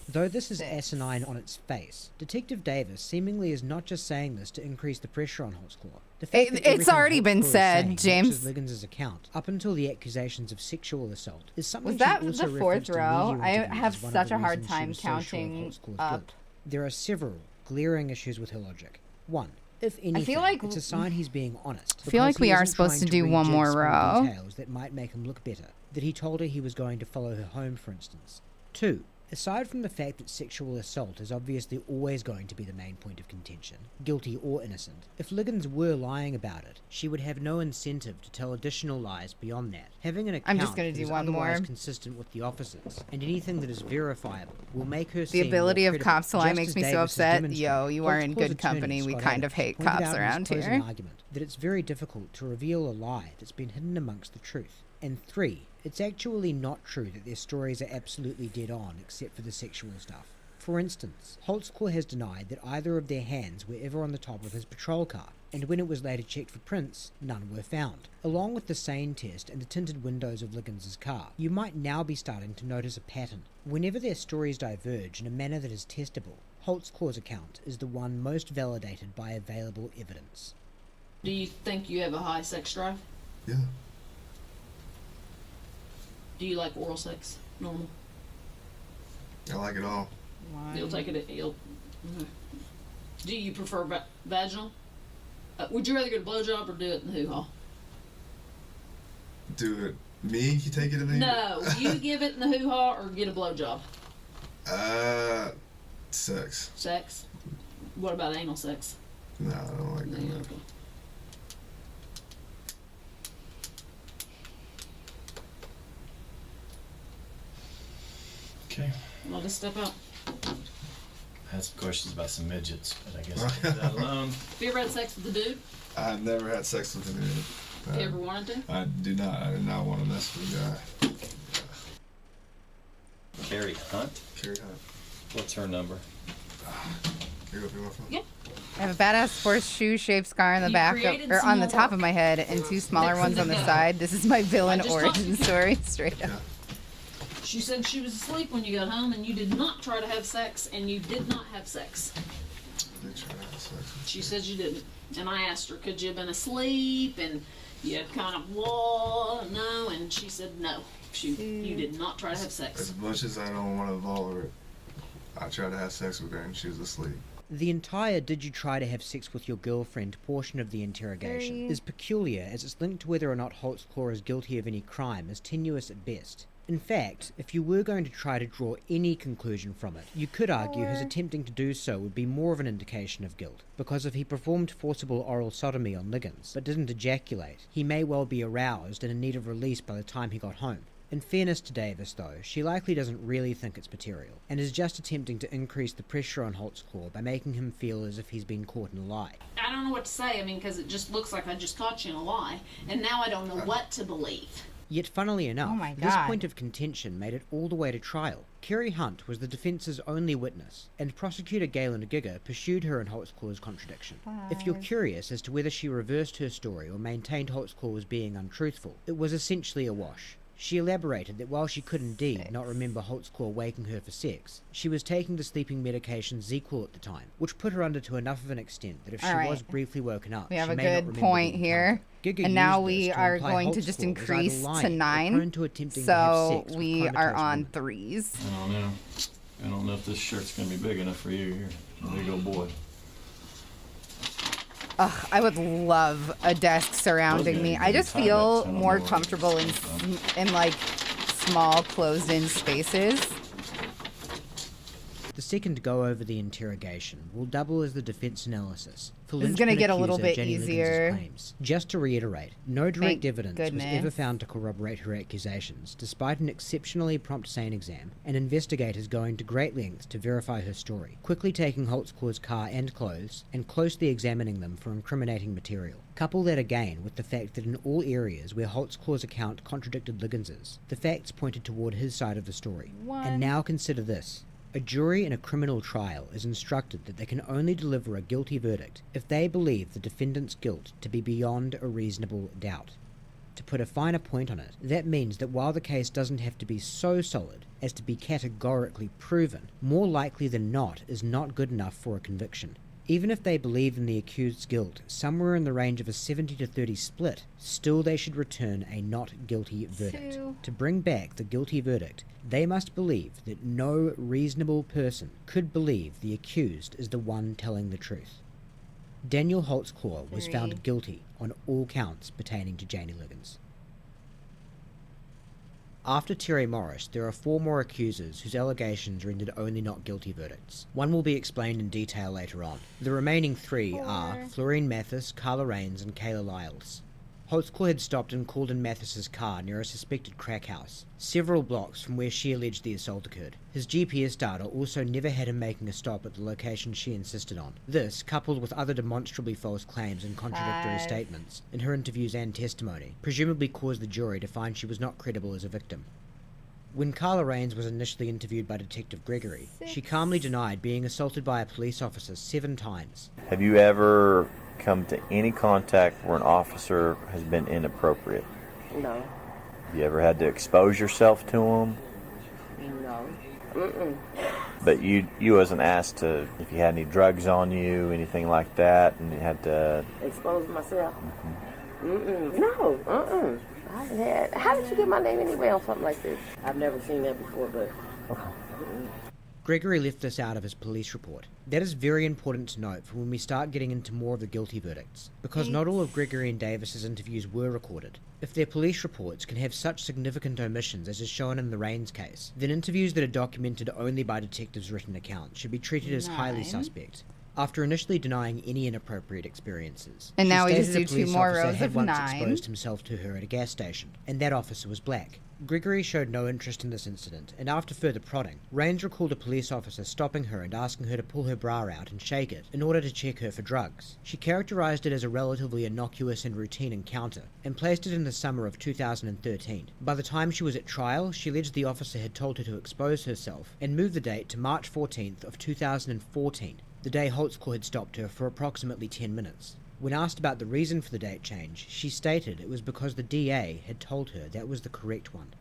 Though this is asinine on its face, Detective Davis seemingly is not just saying this to increase the pressure on Holtzclaw. The fact that It's everything already been Holtzclaw is said, saying James. matches Liggins' account up until the accusations of sexual assault is something Was that she also the fourth referenced in row? media I interviews have as one of such the a hard reasons she time was so sure of counting Holtzclaw's up. guilt. There are several glaring issues with her logic. One, if anything, like it's a sign he's being honest. I feel like because we he are isn't supposed to trying do one rejig more small row. details that might make him look better. That he told her he was going to follow her home, for instance. 2, Aside from the fact that sexual assault is obviously always going to be the main point of contention, guilty or innocent, if Liggins were lying about it, she would have no incentive to tell additional lies beyond that. Having an account I'm just gonna that do is one otherwise more. consistent with the officers, and anything that is verifiable, will make her The seem ability more of credible. cops to lie Just makes as me so Davis has upset. demonstrated, Yo, you are in Holtzclaw's good company. attorney, We Scott kind of Adams, hate pointed cops out in his around closing here. argument that it's very difficult to reveal a lie that's been hidden amongst the truth. And 3, it's actually not true that their stories are absolutely dead on except for the sexual stuff. For instance, Holtzclaw has denied that either of their hands were ever on the top of his patrol car, and when it was later checked for prints, none were found. Along with the sane test and the tinted windows of Liggins' car, you might now be starting to notice a pattern. Whenever their stories diverge in a manner that is testable, Holtzclaw's account is the one most validated by available evidence. Do you think you have a high sex drive? Yeah. Do you like oral sex? Normal? I like it all. You'll take it. You'll. Okay. Do you prefer vaginal? Would you rather get a blowjob or do it in the hoo-ha? Do it. Me? You take it in the... No, you give it in the hoo-ha or get a blowjob? Sex. Sex? What about anal sex? No, I don't like that. Okay. Okay. I'll just step out. I had some questions about some midgets, but I guess I'll leave that alone. Have you ever had sex with a dude? I've never had sex with a dude. You ever wanted to? I do not. I do not want to mess with a guy. Carrie Hunt? Carrie Hunt. What's her number? Can you go through my phone? Yeah. I have a badass horseshoe-shaped scar on the You back, created or some on the more top work. of my head, and 2 smaller ones on the side. This is my villain I just origin talked- story, straight up. She said she was asleep when you got home and you did not try to have sex and you did not have sex. I did try to have sex. She said you didn't. And I asked her, could you have been asleep? And you had kind of, no. And she said no. You did not try to have sex. As much as I don't want to involve her, I tried to have sex with her and she was asleep. The entire "did you try to have sex with your girlfriend" portion of the interrogation is peculiar, as it's linked to whether or not Holtzclaw is guilty of any crime is tenuous at best. In fact, if you were going to try to draw any conclusion from it, you could argue his attempting to do so would be more of an indication of guilt, because if he performed forcible oral sodomy on Liggins, but didn't ejaculate, he may well be aroused and in need of release by the time he got home. In fairness to Davis, though, she likely doesn't really think it's material, and is just attempting to increase the pressure on Holtzclaw by making him feel as if he's been caught in a lie. I don't know what to say, because it just looks like I just caught you in a lie. And now I don't know what to believe. Yet funnily enough, Oh my this God. point of contention made it all the way to trial. Carrie Hunt was the defence's only witness, and prosecutor Galen Giger pursued her in Holtzclaw's contradiction. If you're curious as to whether she reversed her story or maintained Holtzclaw was being untruthful, it was essentially a wash. She elaborated that while she could indeed not remember Holtzclaw waking her for sex, she was taking the sleeping medication ZQL at the time, which put her under to enough of an extent that if she Alright. was briefly woken up, We have she a may not good remember point the here. encounter. Giger And now used we this to are imply going to just Holtzclaw was either increase lying to or 9. prone to attempting to have So sex with we are comatose on women. 3s. I don't know. I don't know if this shirt's gonna be big enough for you. Here, there you go, boy. Ugh, I would love a desk surrounding me. I just feel more comfortable in like small closed-in spaces. The second go over the interrogation will double as the defense analysis for This is gonna linchpin get a little accuser bit Jenny Liggins' easier. claims. Just to reiterate, no direct Thank evidence was goodness. ever found to corroborate her accusations, despite an exceptionally prompt SANE exam, and investigators going to great lengths to verify her story, quickly taking Holtzclaw's car and clothes, and closely examining them for incriminating material. Couple that again with the fact that in all areas where Holtzclaw's account contradicted Liggins's, the facts pointed toward his side of the story. And now consider this. A jury in a criminal trial is instructed that they can only deliver a guilty verdict if they believe the defendant's guilt to be beyond a reasonable doubt. To put a finer point on it, that means that while the case doesn't have to be so solid as to be categorically proven, more likely than not is not good enough for a conviction. Even if they believe in the accused's guilt somewhere in the range of a 70-30 split, still they should return a not guilty verdict. To bring back the guilty verdict, they must believe that no reasonable person could believe the accused is the one telling the truth. Daniel Holtzclaw was found guilty on all counts pertaining to Janie Liggins. After Terry Morris, there are 4 more accusers whose allegations rendered only not guilty verdicts. One will be explained in detail later on. The remaining 3 are Florine Mathis, Carla Rains, and Kayla Lyles. Holtzclaw had stopped and called in Mathis's car near a suspected crack house, several blocks from where she alleged the assault occurred. His GPS data also never had him making a stop at the location she insisted on. This, coupled with other demonstrably false claims and contradictory statements in her interviews and testimony, presumably caused the jury to find she was not credible as a victim. When Carla Rains was initially interviewed by Detective Gregory, she calmly denied being assaulted by a police officer 7 times. Have you ever come to any contact where an officer has been inappropriate? No. Have you ever had to expose yourself to them? No. Mm-mm. But you wasn't asked to, if you had any drugs on you, anything like that, and you had to... Expose myself? Mm-mm. No. Mm-mm. I haven't had... How did you get my name anyway on something like this? I've never seen that before, but... Mm-mm. Gregory left this out of his police report. That is very important to note for when we start getting into more of the guilty verdicts, because not all of Gregory and Davis's interviews were recorded. If their police reports can have such significant omissions as is shown in the Rains case, then interviews that are documented only by detectives' written accounts should be treated as highly suspect. After initially denying any inappropriate experiences, and now we just stated do a police 2 more officer rows had of once 9. exposed himself to her at a gas station, and that officer was black. Gregory showed no interest in this incident, and after further prodding, Rains recalled a police officer stopping her and asking her to pull her bra out and shake it in order to check her for drugs. She characterized it as a relatively innocuous and routine encounter, and placed it in the summer of 2013. By the time she was at trial, she alleged the officer had told her to expose herself, and moved the date to March 14th of 2014, the day Holtzclaw had stopped her for approximately 10 minutes. When asked about the reason for the date change, she stated it was because the DA had told her that was the correct one.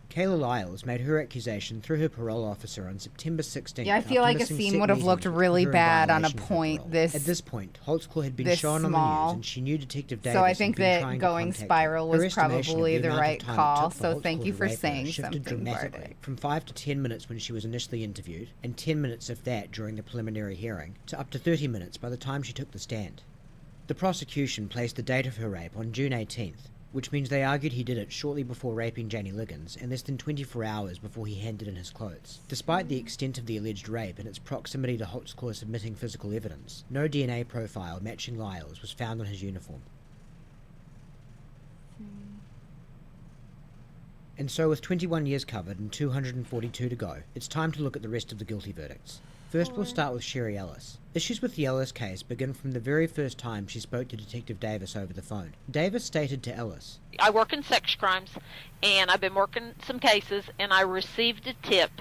Kayla Lyles made her accusation through her parole officer on September 16th. Yeah, I feel like a scene would have looked really bad on a point At this point, Holtzclaw had been shown on the news, and she knew Detective Davis. So I think that going spiral was probably the right call. So thank you for saying something, dramatically from 5 to 10 minutes when she was initially interviewed, and 10 minutes if that during the preliminary hearing, to up to 30 minutes by the time she took the stand. The prosecution placed the date of her rape on June 18th, which means they argued he did it shortly before raping Janie Liggins and less than 24 hours before he handed in his clothes. Despite the extent of the alleged rape and its proximity to Holtzclaw submitting physical evidence, no DNA profile matching Lyles was found on his uniform. And so with 21 years covered and 242 to go, it's time to look at the rest of the guilty verdicts. First, we'll start with Sherry Ellis. Issues with the Ellis case begin from the very first time she spoke to Detective Davis over the phone. Davis stated to Ellis, I work in sex crimes, and I've been working some cases, and I received a tip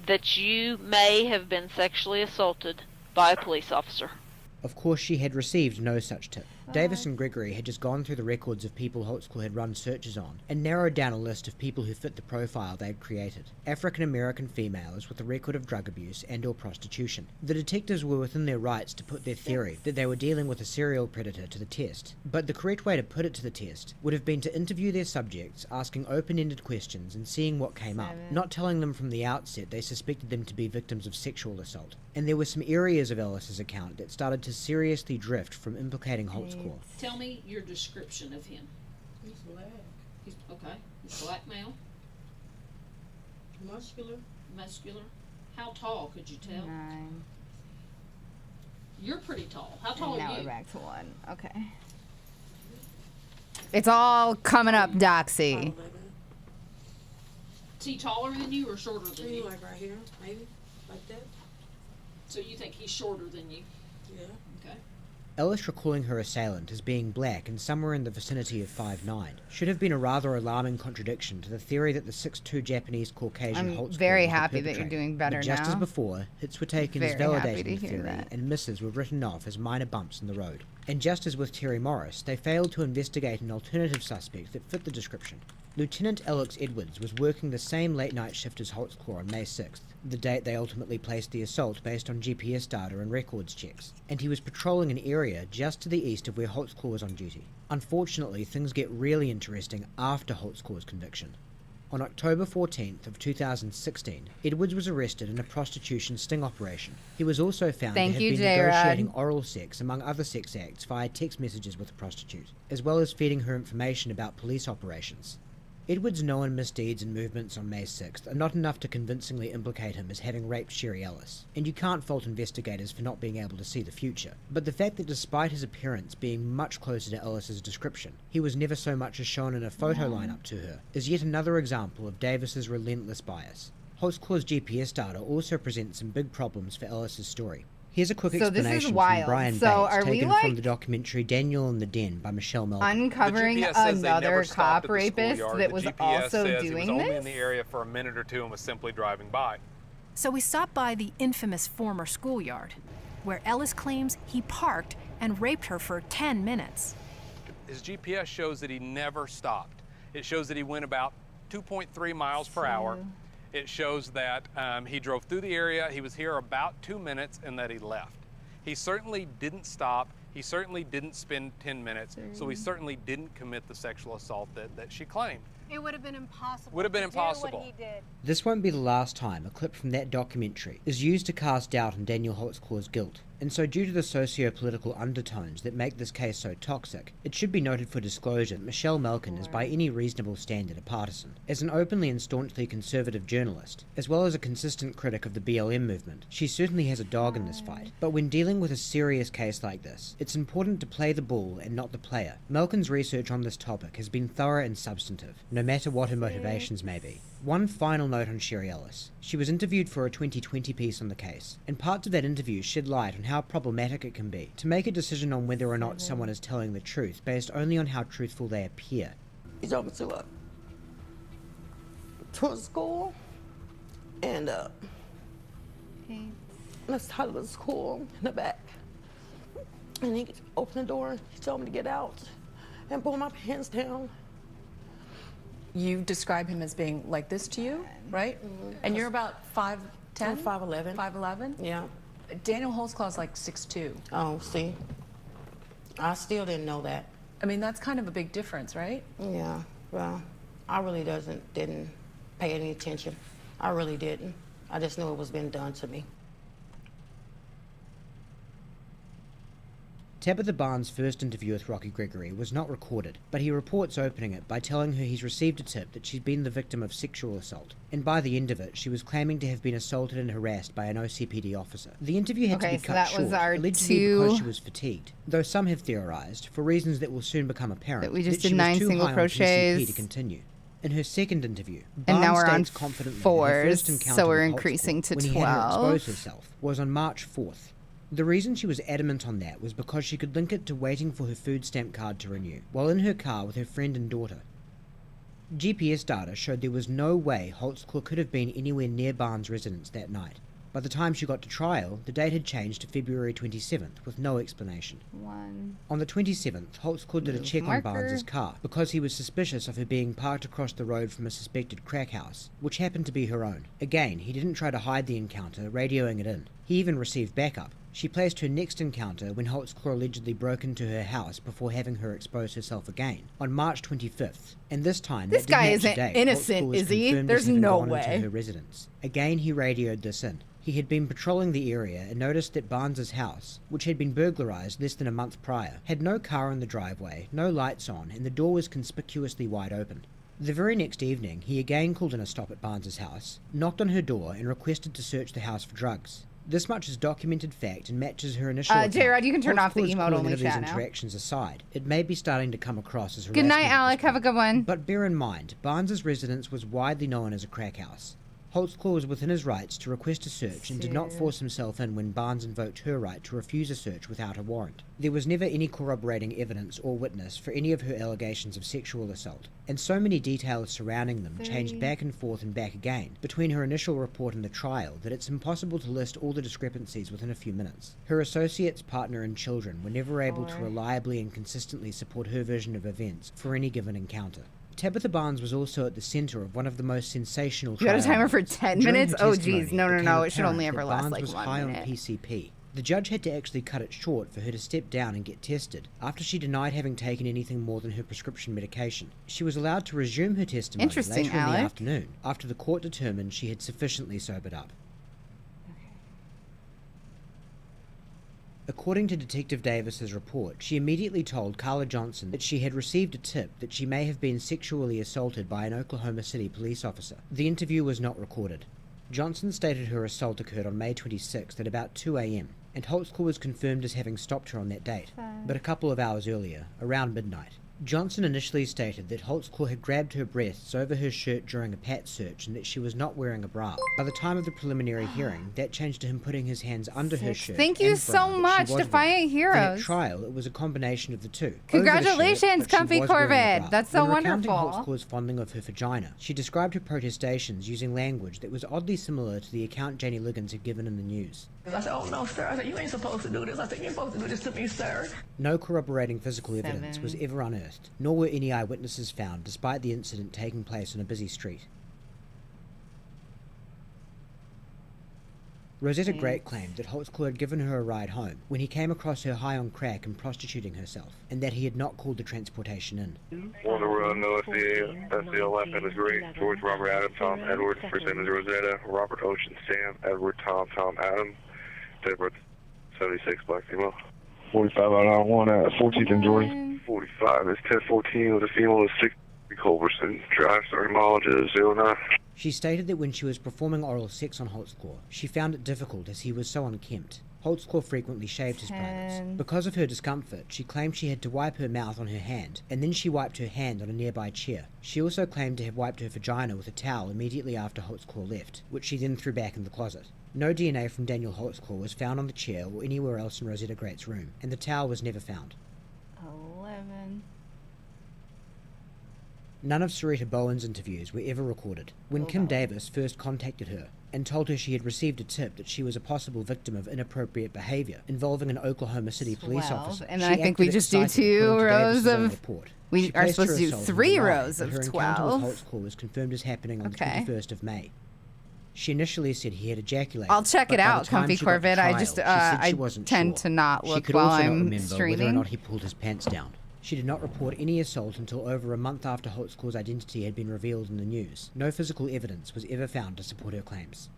that you may have been sexually assaulted by a police officer. Of course, she had received no such tip. Davis and Gregory had just gone through the records of people Holtzclaw had run searches on, and narrowed down a list of people who fit the profile they had created. African-American females with a record of drug abuse and or prostitution. The detectives were within their rights to put their theory that they were dealing with a serial predator to the test, but the correct way to put it to the test would have been to interview their subjects, asking open-ended questions and seeing what came up, not telling them from the outset they suspected them to be victims of sexual assault. And there were some areas of Ellis's account that started to seriously drift from implicating Holtzclaw. Tell me your description of him. He's black. He's okay. He's black male. Muscular. Muscular. How tall could you tell? 9. You're pretty tall. How tall And are now you? we're back to 1. Okay. It's all coming up, Doxy. Is he taller than you or shorter than you? Like right here, maybe, like that. So you think he's shorter than you? Yeah. Okay. Ellis recalling her assailant as being black and somewhere in the vicinity of 5'9" should have been a rather alarming contradiction to the theory that the 6'2" Japanese Caucasian I'm Holtzclaw very was the happy that you're perpetrator. doing better But just now. as before, hits were taken as Very happy validating to the hear theory, that. and misses were written off as minor bumps in the road. And just as with Terry Morris, they failed to investigate an alternative suspect that fit the description. Lieutenant Alex Edwards was working the same late-night shift as Holtzclaw on May 6th, the date they ultimately placed the assault based on GPS data and records checks, and he was patrolling an area just to the east of where Holtzclaw was on duty. Unfortunately, things get really interesting after Holtzclaw's conviction. On October 14th of 2016, Edwards was arrested in a prostitution sting operation. He was also found to have been negotiating oral sex among other sex acts via text messages with a prostitute, as well as feeding her information about police operations. Edward's known misdeeds and movements on May 6th are not enough to convincingly implicate him as having raped Sherry Ellis, and you can't fault investigators for not being able to see the future. But the fact that despite his appearance being much closer to Ellis's description, he was never so much as shown in a photo lineup to her, is yet another example of Davis's relentless bias. Holtzclaw's GPS data also presents some big problems for Ellis's story. Here's a quick explanation from Brian Bates, taken from the documentary Daniel in the Den by Michelle Malcolm. Uncovering another cop rapist that was also doing he was only in the area for a minute or two and was simply driving by. So we stopped by the infamous former schoolyard, where Ellis claims he parked and raped her for 10 minutes. His GPS shows that he never stopped. It shows that he went about 2.3 miles per hour. It shows that he drove through the area, he was here about 2 minutes, and that he left. He certainly didn't stop. He certainly didn't spend 10 minutes, so he certainly didn't commit the sexual assault that she claimed. It would have been impossible. Would have been to impossible. do what he did. This won't be the last time a clip from that documentary is used to cast doubt on Daniel Holtzclaw's guilt, and so due to the socio-political undertones that make this case so toxic, it should be noted for disclosure that Michelle Malkin is by any reasonable standard a partisan. As an openly and staunchly conservative journalist, as well as a consistent critic of the BLM movement, she certainly has a dog in this fight. But when dealing with a serious case like this, it's important to play the ball and not the player. Malkin's research on this topic has been thorough and substantive, no matter what her motivations may be. One final note on Sherry Ellis. She was interviewed for a 2020 piece on the case, and parts of that interview shed light on how problematic it can be to make a decision on whether or not someone is telling the truth based only on how truthful they appear. He drove me to a school, and let's talk about the school in the back. And he opened the door, he told me to get out, and pull my pants down. You describe him as being like this to you, right? And you're about 5'10"? I'm 5'11". 5'11"? Yeah. Daniel Holtzclaw's like 6'2". Oh, see? I still didn't know that. I mean, that's kind of a big difference, right? Yeah, well, I really didn't pay any attention. I really didn't. I just knew it was being done to me. Tabitha Barnes' first interview with Rocky Gregory was not recorded, but he reports opening it by telling her he's received a tip that she's been the victim of sexual assault, and by the end of it, she was claiming to have been assaulted and harassed by an OCPD officer. The interview had to be cut short, allegedly because she was fatigued, though some have theorized, for reasons that will soon become apparent, that we just that did 9 single crochets to continue. In her second interview, and now we're on states confidently 4s, so we're increasing to 12. When he had her expose herself was on March 4th. The reason she was adamant on that was because she could link it to waiting for her food stamp card to renew, while in her car with her friend and daughter. GPS data showed there was no way Holtzclaw could have been anywhere near Barnes' residence that night. By the time she got to trial, the date had changed to February 27th, with no explanation. On the 27th, Holtzclaw did a check on Barnes' car, because he was suspicious of her being parked across the road from a suspected crack house, which happened to be her own. Again, he didn't try to hide the encounter, radioing it in. He even received backup. She placed her next encounter when Holtzclaw allegedly broke into her house before having her expose herself again, on March 25th. And this time, this guy isn't innocent, is he? There's no way. Into her residence. Again, he radioed this in. He had been patrolling the area and noticed that Barnes' house, which had been burglarized less than a month prior, had no car in the driveway, no lights on, and the door was conspicuously wide open. The very next evening, he again called in a stop at Barnes' house, knocked on her door, and requested to search the house for drugs. This much is documented fact and matches her initial account. J-Rod, you can turn off the emote only chat now. These interactions aside, it may be starting to come across as Good night, Alec. Have a good one. But bear in mind, Barnes' residence was widely known as a crack house. Holtzclaw was within his rights to request a search and did not force himself in when Barnes invoked her right to refuse a search without a warrant. There was never any corroborating evidence or witness for any of her allegations of sexual assault, and so many details surrounding them changed back and forth and back again between her initial report and the trial that it's impossible to list all the discrepancies within a few minutes. Her associates, partner, and children were never able to reliably and consistently support her version of events for any given encounter. Tabitha Barnes was also at the center of one of the most sensational trials. You had a timer for 10 minutes? Oh, geez. No. It should only ever last like 1 minute. Barnes was high on PCP. The judge had to actually cut it short for her to step down and get tested, after she denied having taken anything more than her prescription medication. She was allowed to resume her testimony later in the afternoon, after the court determined she had sufficiently sobered up. According to Detective Davis's report, she immediately told Carla Johnson that she had received a tip that she may have been sexually assaulted by an Oklahoma City police officer. The interview was not recorded. Johnson stated her assault occurred on May 26th at about 2 a.m, and Holtzclaw was confirmed as having stopped her on that date. But a couple of hours earlier, around midnight, Johnson initially stated that Holtzclaw had grabbed her breasts over her shirt during a pat search and that she was not wearing a bra. By the time of the preliminary hearing, that changed to him putting his hands under her shirt. Thank you and bra so that she much, was Defiant wearing. Then Heroes. at trial, it was a combination of the two. Congratulations, Over the shirt, but she Comfy was wearing a Corvid. bra. That's so When recounting wonderful. Holtzclaw's fondling of her vagina, she described her protestations using language that was oddly similar to the account Janie Liggins had given in the news. I said, oh no, sir. I said, you ain't supposed to do this. I said, you ain't supposed to do this to me, sir. No corroborating physical evidence was ever unearthed, nor were any eyewitnesses found, despite the incident taking place on a busy street. Rosetta Great claimed that Holtzclaw had given her a ride home when he came across her high on crack and prostituting herself, and that he had not called the transportation in. On the road, no SCL left end is great. George, Robert, Adam, Tom, Edward. First name is Rosetta. Robert, Ocean, Sam, Edward, Tom, Adam. Date of birth 76, black female. 45 out on 1 at 14th and Jordan. 45 is 1014 with a female is 60 Culberson. Drive starting mileage is 09. She stated that when she was performing oral sex on Holtzclaw, she found it difficult as he was so unkempt. Holtzclaw frequently shaved his privates. Because of her discomfort, she claimed she had to wipe her mouth on her hand, and then she wiped her hand on a nearby chair. She also claimed to have wiped her vagina with a towel immediately after Holtzclaw left, which she then threw back in the closet. No DNA from Daniel Holtzclaw was found on the chair or anywhere else in Rosetta Great's room, and the towel was never found. 11. None of Sarita Bowen's interviews were ever recorded. When Kim Davis first contacted her and told her she had received a tip that she was a possible victim of inappropriate behavior involving an Oklahoma City police officer, And then I think we just do 2 rows of... We are supposed to do 3 rows of 12. Her encounter with Holtzclaw was confirmed as happening on the 21st of May. She initially said he had ejaculated. I'll check it out, Comfy Corvid. I just, I tend to not look while I'm streaming. Whether or not he pulled his pants down. She did not report any assault until over a month after Holtzclaw's identity had been revealed in the news. No physical evidence was ever found to support her claims.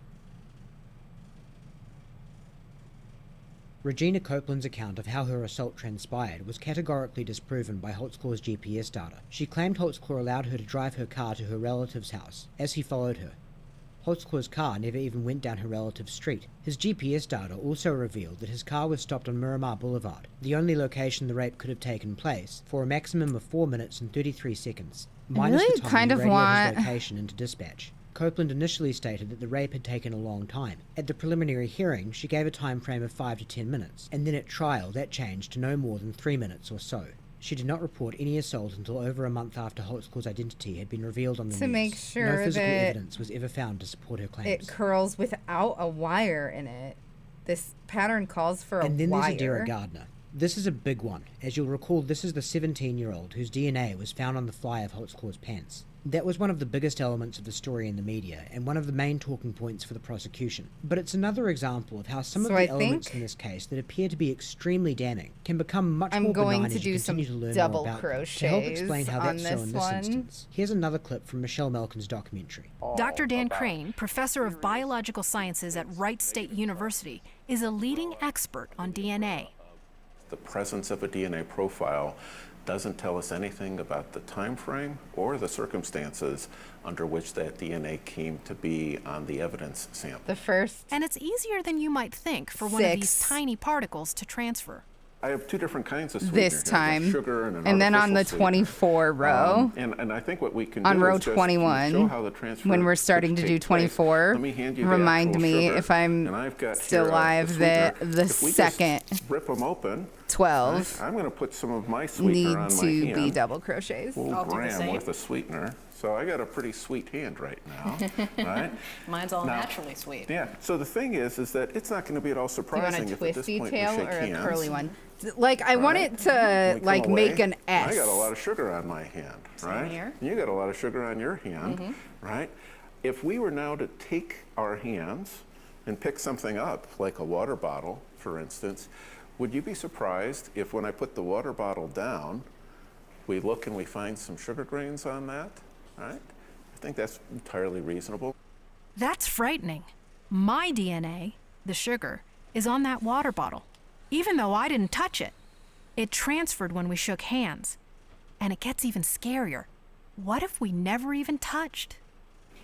Regina Copeland's account of how her assault transpired was categorically disproven by Holtzclaw's GPS data. She claimed Holtzclaw allowed her to drive her car to her relative's house, as he followed her. Holtzclaw's car never even went down her relative's street. His GPS data also revealed that his car was stopped on Miramar Boulevard, the only location the rape could have taken place, for a maximum of 4 minutes and 33 seconds, minus the time he radioed his location into dispatch. Copeland initially stated that the rape had taken a long time. At the preliminary hearing, she gave a time frame of 5 to 10 minutes, and then at trial that changed to no more than 3 minutes or so. She did not report any assault until over a month after Holtzclaw's identity had been revealed on the news. To make sure no physical that evidence was ever found to support her claims. It curls without a wire in it. This pattern calls for a wire. And then there's Adira Gardner. This is a big one. As you'll recall, this is the 17-year-old whose DNA was found on the fly of Holtzclaw's pants. That was one of the biggest elements of the story in the media, and one of the main talking points for the prosecution. But it's another example of how some of the elements in this case that appear to be extremely damning can become much more benign as you continue to learn more about them. To help explain how that's so in this instance, here's another clip from Michelle Melkin's documentary. Dr. Dan Crane, professor of biological sciences at Wright State University, is a leading expert on DNA. The presence of a DNA profile doesn't tell us anything about the time frame or the circumstances under which that DNA came to be on the evidence sample. The first. And it's easier than you might think for one of these tiny particles to transfer. I have 2 different kinds of sweetener. This time. Sugar and an and then on the sweetener. 24 row. And I think what we can on do row is just 21, show how the transfer when we're starting to do 24, remind me if I'm still live that the second rip them open, 12 I'm going to put some of my sweetener on my need hand. to be double crochets. Full gram with a sweetener. So I got a pretty sweet hand right now, right? Mine's all naturally sweet. Yeah. So the thing is that it's not going to be at all surprising if at this point we shake hands. You want a twisty tail or a curly one? Like I want it to like make an S. I got a lot of sugar on my hand, right? Here. You got a lot of sugar on your hand, right? If we were now to take our hands and pick something up, like a water bottle, for instance, would you be surprised if when I put the water bottle down, we look and we find some sugar grains on that? Right? I think that's entirely reasonable. That's frightening. My DNA, the sugar, is on that water bottle. even though I didn't touch it. It transferred when we shook hands. And it gets even scarier. What if we never even touched?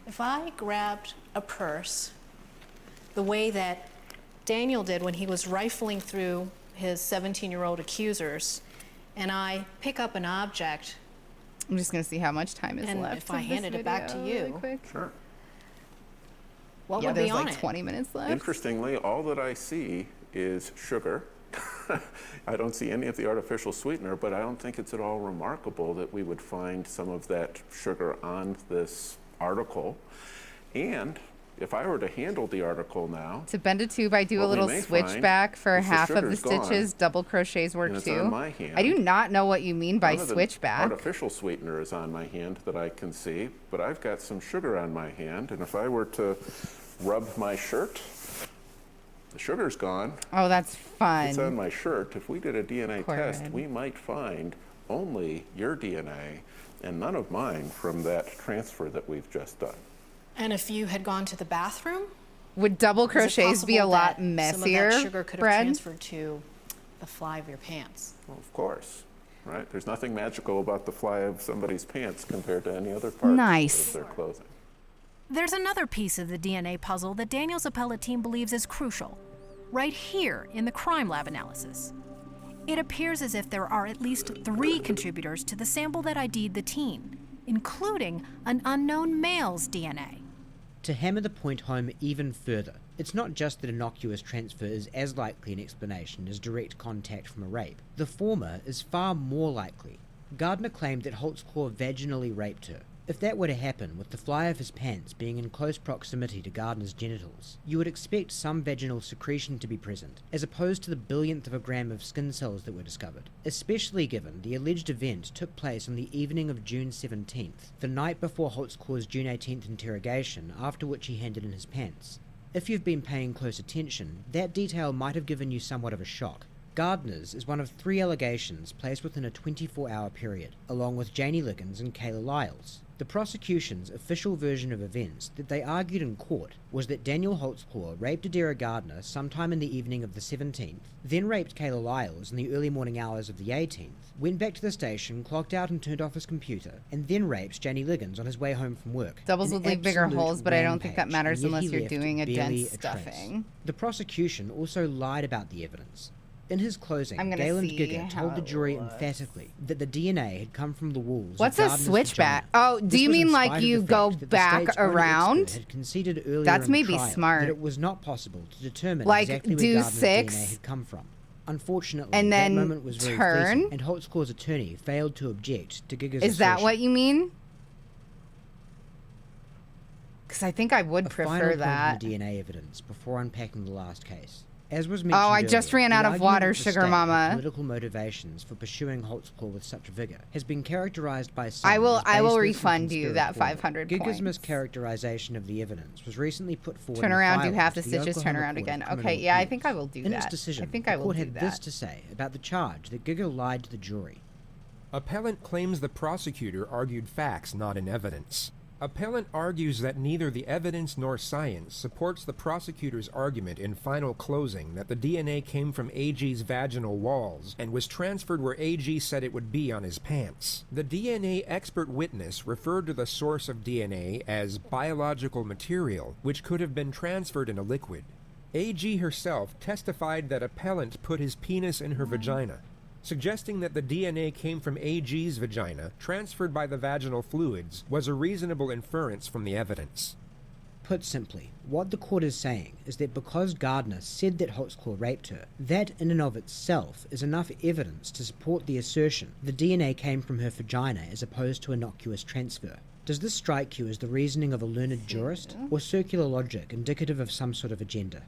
If I grabbed a purse the way that Daniel did when he was rifling through his 17-year-old accusers, and I pick up an object. I'm just going to see how much time is and left. if I handed it back to you, quick. Sure. What yeah, would be there's on like it? 20 minutes left. Interestingly, all that I see is sugar. I don't see any of the artificial sweetener, but I don't think it's at all remarkable that we would find some of that sugar on this article. And if I were to handle the article now, To bend a tube, I do a what we little may switchback find for is the half of the sugar's gone, stitches. Double crochets work and it's too. on my hand. I do not know what you mean by none of the switchback. artificial sweetener is on my hand that I can see, but I've got some sugar on my hand, and if I were to rub my shirt, the sugar's gone. Oh, that's fun. It's on my shirt. If we did a DNA Poor test, Ed. we might find only your DNA and none of mine from that transfer that we've just done. And if you had gone to the bathroom, Would double is it crochets be a possible lot that some of messier, that sugar could have Brad? transferred to the fly of your pants? Well, of course, right? There's nothing magical about the fly of somebody's pants compared to any other part Nice. of their clothing. There's another piece of the DNA puzzle that Daniel's appellate team believes is crucial, right here in the crime lab analysis. It appears as if there are at least 3 contributors to the sample that ID'd the teen, including an unknown male's DNA. To hammer the point home even further, it's not just that innocuous transfer is as likely an explanation as direct contact from a rape. The former is far more likely. Gardner claimed that Holtzclaw vaginally raped her. If that were to happen with the fly of his pants being in close proximity to Gardner's genitals, you would expect some vaginal secretion to be present, as opposed to the billionth of a gram of skin cells that were discovered, especially given the alleged event took place on the evening of June 17th, the night before Holtzclaw's June 18th interrogation, after which he handed in his pants. If you've been paying close attention, that detail might have given you somewhat of a shock. Gardner's is one of 3 allegations placed within a 24-hour period, along with Janie Liggins and Kayla Lyles. The prosecution's official version of events that they argued in court was that Daniel Holtzclaw raped Adira Gardner sometime in the evening of the 17th, then raped Kayla Lyles in the early morning hours of the 18th, went back to the station, clocked out and turned off his computer, and then raped Janie Liggins on his way home from work. Doubles An would leave bigger absolute holes, but I don't think that rampage, matters and yet unless he you're left doing a barely dense a trace. stuffing. The prosecution also lied about the evidence. In his closing, I'm gonna Galen see Giger how told the it jury looks. emphatically that the DNA had come from the walls of What's a Gardner's switchback? vagina. Oh, do This you was mean in like spite of you the go fact that the back state's own around? expert had conceded earlier That's in the maybe trial smart. that it was not possible to determine Like, exactly where do Gardner's 6, DNA had come from. Unfortunately, and then that moment was very turn. fleeting, and Holtzclaw's attorney failed to object to Giger's Is that assertion. what you mean? Because I think I would A prefer final that. point on the DNA evidence before unpacking the last case. As was Oh, mentioned I just earlier, ran the out of argument water, that the sugar state had mama. Political motivations for pursuing Holtzclaw with such vigor has been characterized by some. I will as I will baseless and refund you that conspiratorial. 500 Giger's points. mischaracterization of the evidence was recently put forward. Turn in around, do filings half the to stitches, turn Oklahoma around Court of again. Criminal Okay, yeah, I Appeals. think I will do In that. its decision, I think the I will court do had that. this to say about the charge that Giger lied to the jury. Appellant claims the prosecutor argued facts, not in evidence. Appellant argues that neither the evidence nor science supports the prosecutor's argument in final closing that the DNA came from AG's vaginal walls and was transferred where AG said it would be on his pants. The DNA expert witness referred to the source of DNA as biological material, which could have been transferred in a liquid. AG herself testified that appellant put his penis in her vagina, suggesting that the DNA came from AG's vagina, transferred by the vaginal fluids, was a reasonable inference from the evidence. Put simply, what the court is saying is that because Gardner said that Holtzclaw raped her, that in and of itself is enough evidence to support the assertion the DNA came from her vagina as opposed to innocuous transfer. Does this strike you as the reasoning of a learned jurist, or circular logic indicative of some sort of agenda?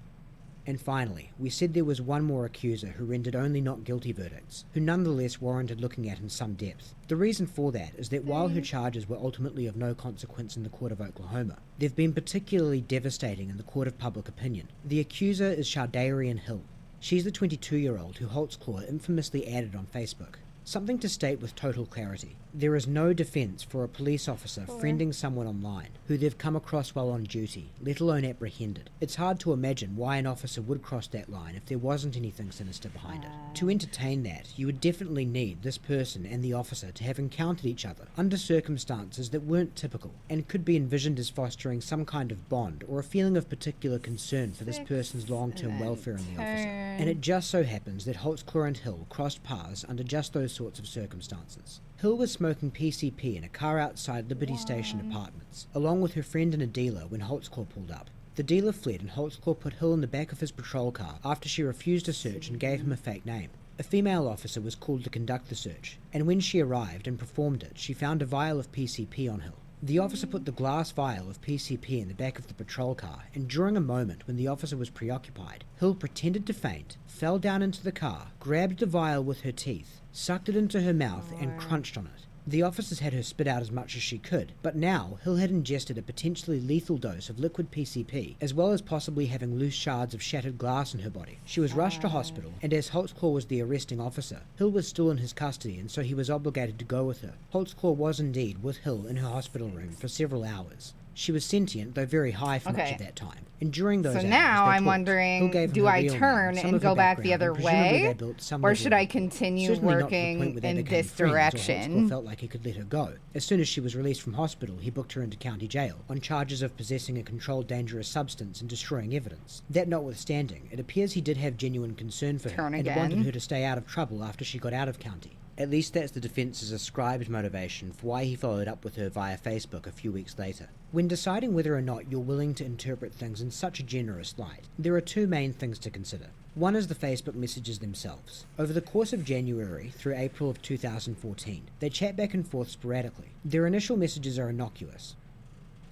And finally, we said there was one more accuser who rendered only not guilty verdicts, who nonetheless warranted looking at in some depth. The reason for that is that while her charges were ultimately of no consequence in the court of Oklahoma, they've been particularly devastating in the court of public opinion. The accuser is Shardarian Hill. She's the 22-year-old who Holtzclaw infamously added on Facebook. Something to state with total clarity. There is no defence for a police officer friending someone online who they've come across while on duty, let alone apprehended. It's hard to imagine why an officer would cross that line if there wasn't anything sinister behind it. To entertain that, you would definitely need this person and the officer to have encountered each other under circumstances that weren't typical and could be envisioned as fostering some kind of bond or a feeling of particular concern for this person's long-term welfare in the officer. And it just so happens that Holtzclaw and Hill crossed paths under just those sorts of circumstances. Hill was smoking PCP in a car outside Liberty Station Apartments, along with her friend and a dealer when Holtzclaw pulled up. The dealer fled and Holtzclaw put Hill in the back of his patrol car after she refused a search and gave him a fake name. A female officer was called to conduct the search, and when she arrived and performed it, she found a vial of PCP on Hill. The officer put the glass vial of PCP in the back of the patrol car, and during a moment when the officer was preoccupied, Hill pretended to faint, fell down into the car, grabbed the vial with her teeth, sucked it into her mouth, and crunched on it. The officers had her spit out as much as she could, but now Hill had ingested a potentially lethal dose of liquid PCP, as well as possibly having loose shards of shattered glass in her body. She was rushed to hospital, and as Holtzclaw was the arresting officer, Hill was still in his custody, and so he was obligated to go with her. Holtzclaw was indeed with Hill in her hospital room for several hours. She was sentient, though very high for much of that time. And during those So hours, now they I'm talked. wondering, Hill gave do her I real name, turn some and of her go back the background, other and presumably way? they built some Or level should of I continue Certainly not to the point working where they in became this friends, or direction? Holtzclaw felt like he could let her go. As soon as she was released from hospital, he booked her into county jail on charges of possessing a controlled dangerous substance and destroying evidence. That notwithstanding, it appears he did have genuine concern for her Turn and again. wanted her to stay out of trouble after she got out of county. At least that's the defence's ascribed motivation for why he followed up with her via Facebook a few weeks later. When deciding whether or not you're willing to interpret things in such a generous light, there are two main things to consider. One is the Facebook messages themselves. Over the course of January through April of 2014, they chat back and forth sporadically. Their initial messages are innocuous.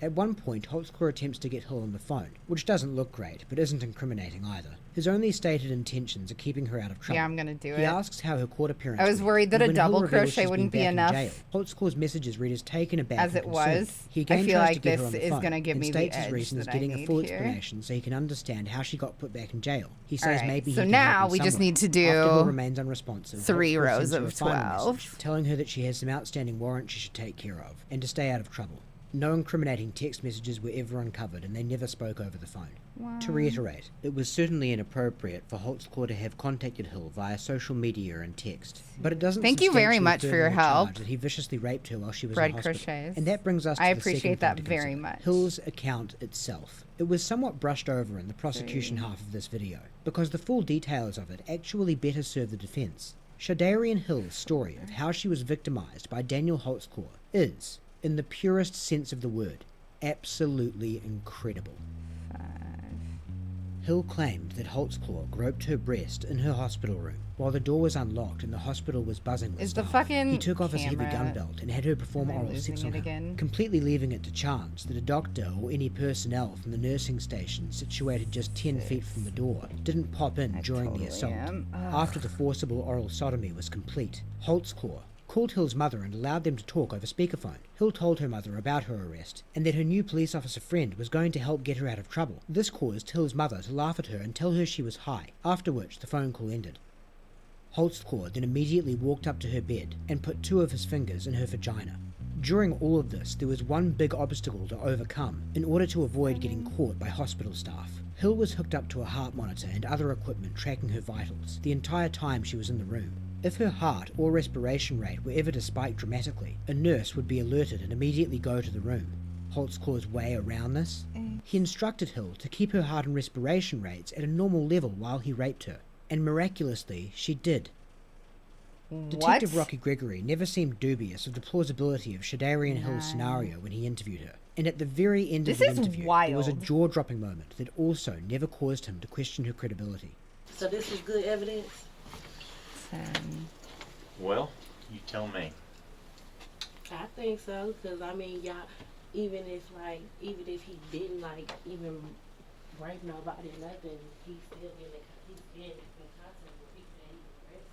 At one point, Holtzclaw attempts to get Hill on the phone, which doesn't look great, but isn't incriminating either. His only stated intentions are keeping her out of trouble. Yeah, I'm gonna do He it. asks how her court appearance I was went, worried that and a when Hill double reveals crochet she's wouldn't been be back in enough. jail, Holtzclaw's messages read as taken aback As and it concerned. was. He I again feel tries like to get her this on the is phone gonna give and me the states his edge reasons that I getting a need full here. explanation so he can understand how she got put back in jail. He says Alright, maybe so he can now help in we some just way. need to do After Hill remains unresponsive, 3 Holtzclaw rows sends her a of final 12. message, telling her that she has some outstanding warrants she should take care of and to stay out of trouble. No incriminating text messages were ever uncovered, and they never spoke over the phone. To reiterate, it was certainly inappropriate for Holtzclaw to have contacted Hill via social media and text, but it doesn't Thank you very substantially much for further your the charge help. that he viciously raped her while she was Bread in hospital. crochets. And that brings us to I the appreciate second that thing to very consider, much. Hill's account itself. It was somewhat brushed over in the prosecution half of this video, because the full details of it actually better serve the defense. Shadarian Hill's story of how she was victimized by Daniel Holtzclaw is, in the purest sense of the word, absolutely incredible. Hill claimed that Holtzclaw groped her breast in her hospital room while the door was unlocked and the hospital was buzzing with Is the staff. fucking He took off his heavy camera- gun belt and had her perform Am I oral losing sex on it her, again? completely leaving it to chance that a doctor or any personnel from the nursing station situated just 10 feet from the door didn't pop in during the assault. After the forcible oral sodomy was complete, Holtzclaw called Hill's mother and allowed them to talk over speakerphone. Hill told her mother about her arrest, and that her new police officer friend was going to help get her out of trouble. This caused Hill's mother to laugh at her and tell her she was high, after which the phone call ended. Holtzclaw then immediately walked up to her bed and put 2 of his fingers in her vagina. During all of this, there was one big obstacle to overcome in order to avoid getting caught by hospital staff. Hill was hooked up to a heart monitor and other equipment tracking her vitals the entire time she was in the room. If her heart or respiration rate were ever to spike dramatically, a nurse would be alerted and immediately go to the room. Holtzclaw's way around this? He instructed Hill to keep her heart and respiration rates at a normal level while he raped her, and miraculously, she did. Detective Rocky Gregory never seemed dubious of the plausibility of Shadarian Hill's scenario when he interviewed her, and at the very end of the interview, there was a jaw-dropping moment that also never caused him to question her credibility. So this is good evidence? Well, you tell me. I think so, because I mean, y'all, even if he didn't even rape nobody or nothing, he's still in contact with people that he arrested.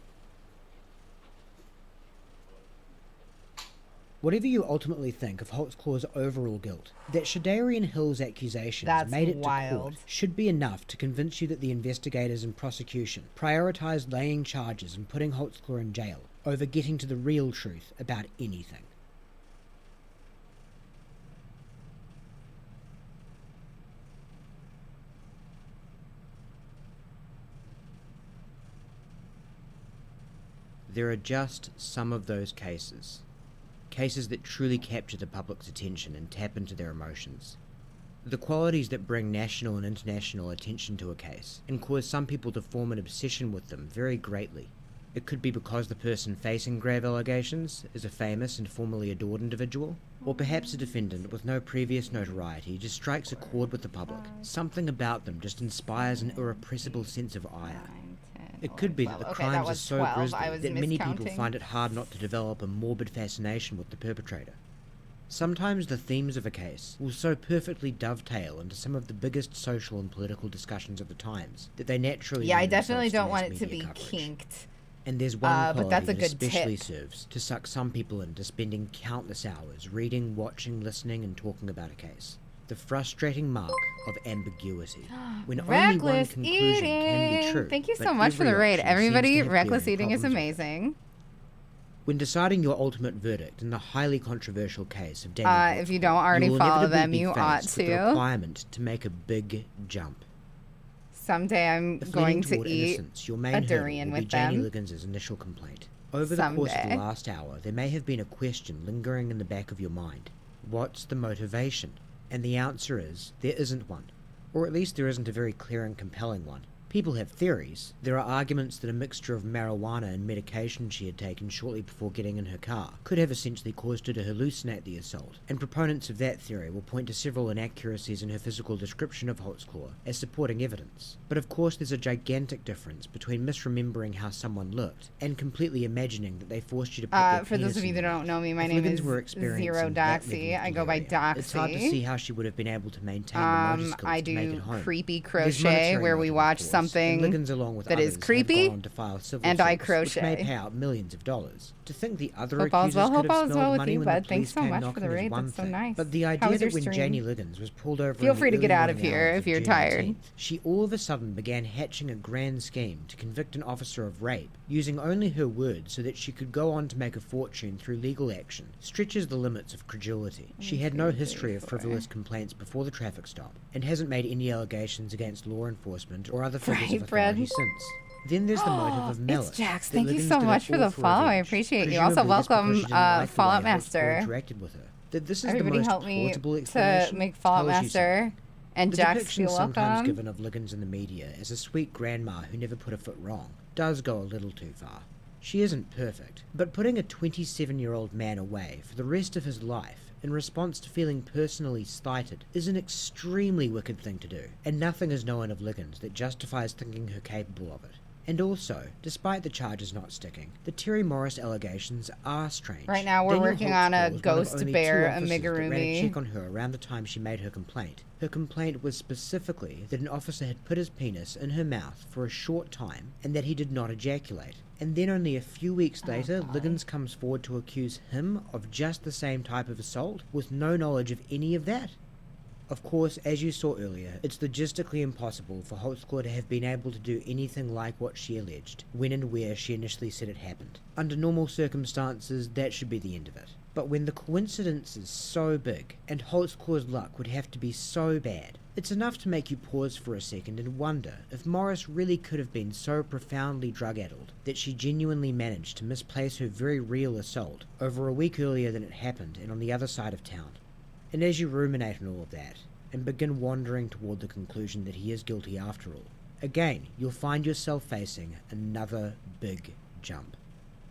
Whatever you ultimately think of Holtzclaw's overall guilt, that Shadarian Hill's accusations made it to court should be enough to convince you that the investigators and prosecution prioritized laying charges and putting Holtzclaw in jail over getting to the real truth about anything. There are just some of those cases. Cases that truly capture the public's attention and tap into their emotions. The qualities that bring national and international attention to a case and cause some people to form an obsession with them vary greatly. It could be because the person facing grave allegations is a famous and formerly adored individual, or perhaps a defendant with no previous notoriety just strikes a chord with the public. Something about them just inspires an irrepressible sense of ire. It could be that the crimes are so grisly that many people find it hard not to develop a morbid fascination with the perpetrator. Sometimes the themes of a case will so perfectly dovetail into some of the biggest social and political discussions of the times that they naturally Yeah, I lend definitely themselves don't want mass it to media be coverage. kinked. And there's one quality but that's a that good especially tip. serves to suck some people into spending countless hours reading, watching, listening, and talking about a case. The frustrating mark of ambiguity. When only one Reckless conclusion can be eating. true. Thank you but so much for the every raid. option seems to Everybody, have reckless glaring eating is problems with it. amazing. When deciding your ultimate verdict in the highly controversial case of Daniel If you don't already you will follow inevitably them, be you ought faced with the to. requirement to make a big jump. Someday I'm If going leaning to toward eat innocence, your main a hurdle durian will be with Janie them. Liggins' initial complaint. Over the course of Someday. the last hour, there may have been a question lingering in the back of your mind. What's the motivation? And the answer is, there isn't one. Or at least there isn't a very clear and compelling one. People have theories. There are arguments that a mixture of marijuana and medication she had taken shortly before getting in her car could have essentially caused her to hallucinate the assault, and proponents of that theory will point to several inaccuracies in her physical description of Holtzclaw as supporting evidence. But of course there's a gigantic difference between misremembering how someone looked and completely imagining that they forced you to put their For those penis of you in that your don't mouth. know me, my If name Liggins is were experiencing Zero that level Doxy. of I go by delirium, Doxy. It's hard to see how she would have been able to maintain the motor skills I to make do it home. creepy There's crochet monetary where we motive, of watch course, something and Liggins, along with that is others, have creepy, gone to file civil and I suits, which may crochet. pay out millions of dollars. To think the other Hope all's accusers well, could hope have all's smelled well with money you, when bud. the Thanks police so came much for knocking the was raid. one That's so thing. nice. But the How idea was your that when stream? Janie Liggins was pulled over Feel in the free to get early out of morning here hours if you're June tired. 18th, she all of a sudden began hatching a grand scheme to convict an officer of rape, using only her words so that she could go on to make a fortune through legal action, stretches the limits of credulity. She had no history of frivolous complaints before the traffic stop, and hasn't made any allegations against law enforcement or other figures of authority since. Then there's the motive of malice. It's Jax. that Thank you Liggins so did it much for all the follow. I revenge, appreciate you. Also, presumably just because welcome, she didn't like the way Fallout Holtzclaw Master. interacted with her. That this is Everybody the most help me plausible to explanation make Fallout tells you Master something. and The Jax depiction feel sometimes welcome. given of Liggins in the media as a sweet grandma who never put a foot wrong does go a little too far. She isn't perfect, but putting a 27-year-old man away for the rest of his life in response to feeling personally slighted is an extremely wicked thing to do, and nothing is known of Liggins that justifies thinking her capable of it. And also, despite the charges not sticking, the Terry Morris allegations are strange. Right now, we're Daniel working on a Holtzclaw was one of ghost only bear two officers that ran a amigurumi. check on her around the time she made her complaint. Her complaint was specifically that an officer had put his penis in her mouth for a short time and that he did not ejaculate. And then only a few weeks later, Liggins comes forward to accuse him of just the same type of assault with no knowledge of any of that. Of course, as you saw earlier, it's logistically impossible for Holtzclaw to have been able to do anything like what she alleged, when and where she initially said it happened. Under normal circumstances, that should be the end of it. But when the coincidence is so big, and Holtzclaw's luck would have to be so bad, it's enough to make you pause for a second and wonder if Morris really could have been so profoundly drug-addled that she genuinely managed to misplace her very real assault over a week earlier than it happened and on the other side of town. And as you ruminate on all of that, and begin wandering toward the conclusion that he is guilty after all, again, you'll find yourself facing another big jump.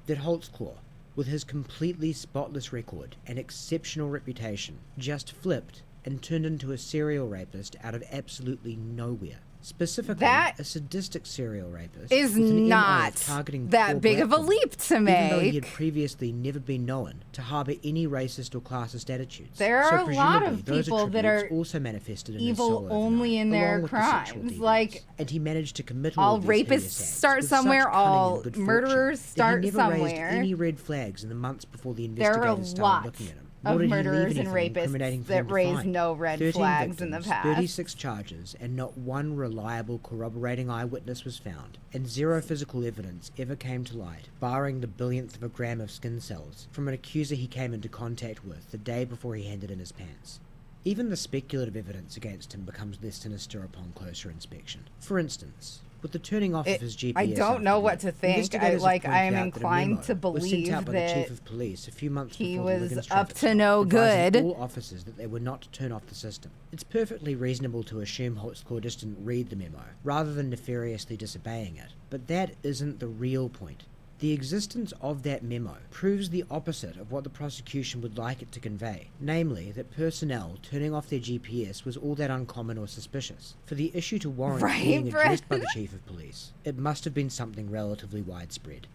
That Holtzclaw, with his completely spotless record and exceptional reputation, just flipped and turned into a serial rapist out of absolutely nowhere. Specifically, That a sadistic serial rapist is with an MO not targeting that poor big black of a women, leap to even though he had make. previously never been known to harbour any racist or classist attitudes. There are So a lot presumably of those people that attributes are also manifested in his evil soul only in overnight, their along with the sexual crimes. deviance. Like, And he managed to commit all all of these hideous rapists acts start with such somewhere, cunning all and good murderers fortune start that he never raised somewhere. any red flags in the months before the There are a investigators started lot looking at him. of Nor did he leave murderers and anything incriminating rapists for them that to raised find. no red 13 flags in the victims, past. 36 charges, and not one reliable corroborating eyewitness was found, and zero physical evidence ever came to light, barring the billionth of a gram of skin cells from an accuser he came into contact with the day before he handed in his pants. Even the speculative evidence against him becomes less sinister upon closer inspection. For instance, with the turning off of his GPS, I don't know what to think. I investigators have pointed am out that a inclined memo to was sent believe out by the that chief of police a few months he before the was Liggins up traffic to stop, no advising good. all officers that they were not to turn off the system. It's perfectly reasonable to assume Holtzclaw just didn't read the memo, rather than nefariously disobeying it. But that isn't the real point. The existence of that memo proves the opposite of what the prosecution would like it to convey, namely that personnel turning off their GPS was all that uncommon or suspicious. For the issue to warrant being addressed by the chief of police, it must have been something relatively widespread.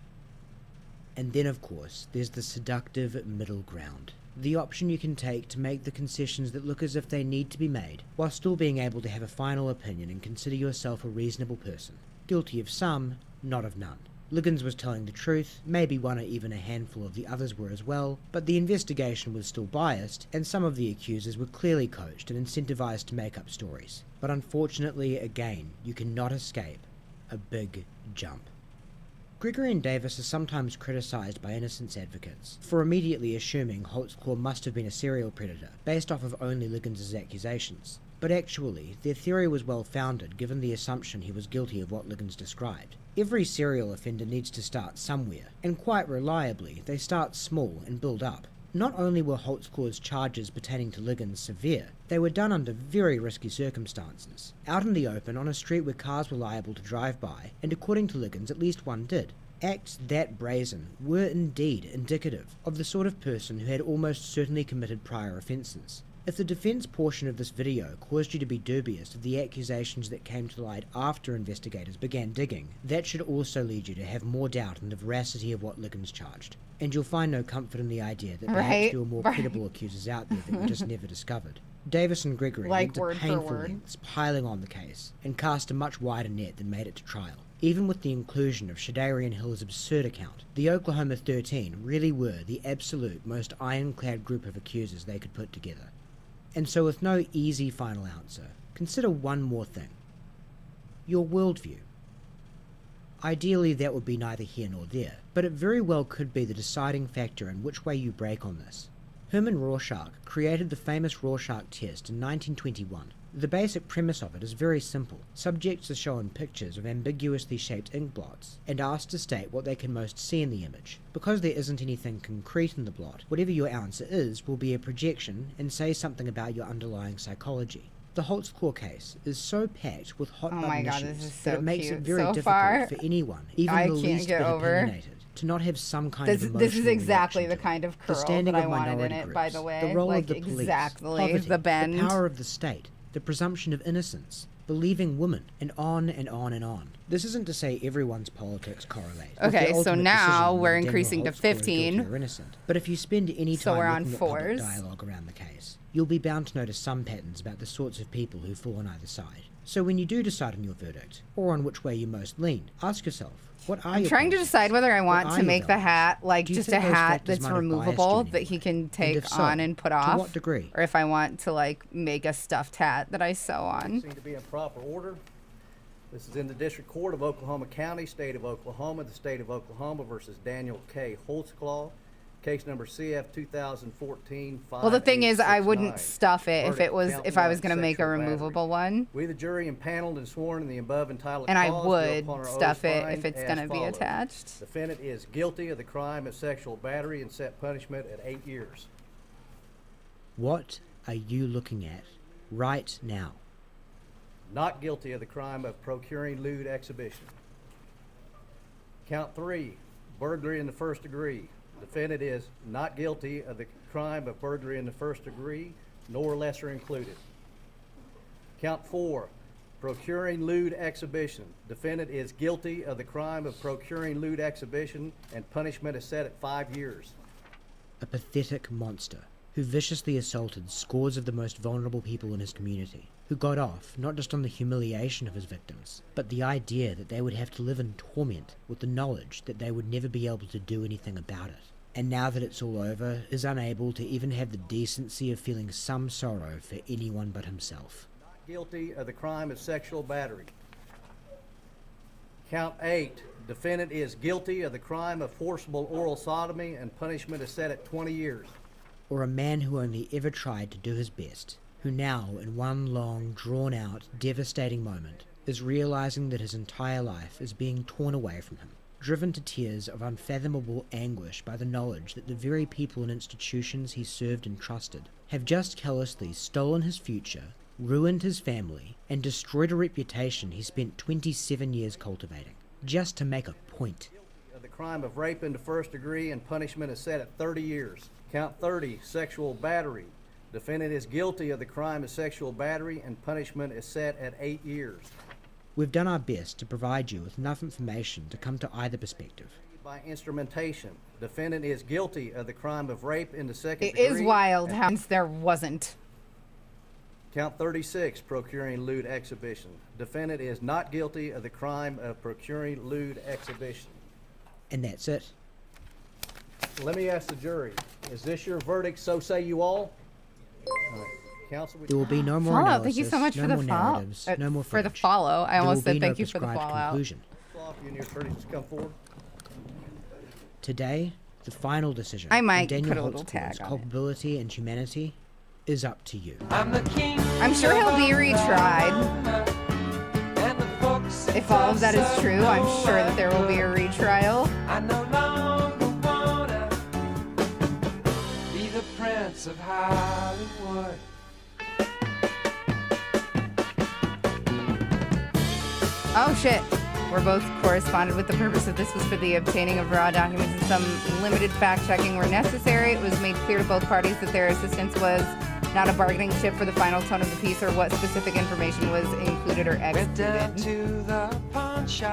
And then, of course, there's the seductive middle ground. The option you can take to make the concessions that look as if they need to be made, while still being able to have a final opinion and consider yourself a reasonable person. Guilty of some, not of none. Liggins was telling the truth, maybe one or even a handful of the others were as well, but the investigation was still biased, and some of the accusers were clearly coached and incentivized to make up stories. But unfortunately, again, you cannot escape a big jump. Gregory and Davis are sometimes criticized by innocence advocates for immediately assuming Holtzclaw must have been a serial predator, based off of only Liggins' accusations. But actually, their theory was well founded given the assumption he was guilty of what Liggins described. Every serial offender needs to start somewhere, and quite reliably, they start small and build up. Not only were Holtzclaw's charges pertaining to Liggins severe, they were done under very risky circumstances. Out in the open, on a street where cars were liable to drive by, and according to Liggins, at least one did. Acts that brazen were indeed indicative of the sort of person who had almost certainly committed prior offences. If the defence portion of this video caused you to be dubious of the accusations that came to light after investigators began digging, that should also lead you to have more doubt in the veracity of what Liggins charged. And you'll find no comfort in the idea that perhaps there were more credible accusers out there that were just never discovered. Davis and Gregory went to painful lengths piling on the case, and cast a much wider net than made it to trial. Even with the inclusion of Shadarian Hill's absurd account, the Oklahoma 13 really were the absolute most ironclad group of accusers they could put together. And so with no easy final answer, consider one more thing. Your worldview. Ideally that would be neither here nor there, but it very well could be the deciding factor in which way you break on this. Herman Rorschach created the famous Rorschach test in 1921. The basic premise of it is very simple. Subjects are shown pictures of ambiguously shaped ink blots and asked to state what they can most see in the image. Because there isn't anything concrete in the blot, whatever your answer is will be a projection and say something about your underlying psychology. The Holtzclaw case is so packed with hot button issues that it makes it very difficult for anyone, even the least bit opinionated, to not have some kind of emotional This is exactly reaction the kind of the curl standing that I of wanted in minority it, groups, by the way. the role Like, of the police, exactly, poverty, the bend. the power of the state, the presumption of innocence, believing women, and on and on and on. This isn't to say everyone's politics correlate. Okay, so now we're Daniel increasing to Holtzclaw is 15. guilty or innocent. But if you spend any So time we're on looking at public fours. dialogue around the case, you'll be bound to notice some patterns about the sorts of people who fall on either side. So when you do decide on your verdict, or on which way you most lean, ask yourself, what are I'm your trying to politics? decide whether I want What are to your make the values? hat like Do you just think a those hat factors that's might have biased you removable in that he can take if so, on and put to off, what degree? or if I want to like make a stuffed hat that I sew on. Seem to be in proper order. This is in the District Court of Oklahoma County, State of Oklahoma, the State of Oklahoma versus Daniel K. Holtzclaw. Case number CF 2014-5869. Well, the thing is, I wouldn't stuff it if it was Verdict, if I count was going to one, make a sexual battery. removable one. We, the jury, impaneled and sworn in the above entitled And I clause, do would upon our stuff oaths it find if it's as gonna be follows. attached. Defendant is guilty of the crime of sexual battery and set punishment at 8 years. What are you looking at right now? Not guilty of the crime of procuring lewd exhibition. Count 3, burglary in the first degree. Defendant is not guilty of the crime of burglary in the first degree, nor lesser included. Count 4, procuring lewd exhibition. Defendant is guilty of the crime of procuring lewd exhibition, and punishment is set at 5 years. A pathetic monster who viciously assaulted scores of the most vulnerable people in his community, who got off not just on the humiliation of his victims, but the idea that they would have to live in torment with the knowledge that they would never be able to do anything about it. and now that it's all over, is unable to even have the decency of feeling some sorrow for anyone but himself. Not guilty of the crime of sexual battery. Count 8. Defendant is guilty of the crime of forcible oral sodomy, and punishment is set at 20 years. Or a man who only ever tried to do his best, who now, in one long, drawn-out, devastating moment, is realizing that his entire life is being torn away from him, driven to tears of unfathomable anguish by the knowledge that the very people and institutions he served and trusted have just callously stolen his future, ruined his family, and destroyed a reputation he spent 27 years cultivating, just to make a point. Of the crime of rape in the first degree, and punishment is set at 30 years. Count 30, sexual battery. Defendant is guilty of the crime of sexual battery, and punishment is set at 8 years. We've done our best to provide you with enough information to come to either perspective. By instrumentation, defendant is guilty of the crime of rape in the second It degree. is wild how there wasn't. Count 36, procuring lewd exhibition. Defendant is not guilty of the crime of procuring lewd exhibition. And that's it. Let me ask the jury, is this your verdict, so say you all? All right. Counsel, There will be no more Follow. analysis, Thank you so much no for the more follow. narratives, no more For the footage. follow. I There almost will said be thank no you for the prescribed fallout. conclusion. you and your attorney just come forward. Today, the final decision I might on Daniel put a little Holtzclaw's tag on it. culpability and humanity is up to you. I'm sure he'll be retried. If all of that is true, I'm sure that there will be a retrial. I no longer wanna be the prince of Hollywood. Oh shit. We're both corresponded with the purpose of this was for the obtaining of raw documents and some limited fact-checking where necessary. It was made clear to both parties that their assistance was not a bargaining chip for the final tone of the piece or what specific information was included or excluded.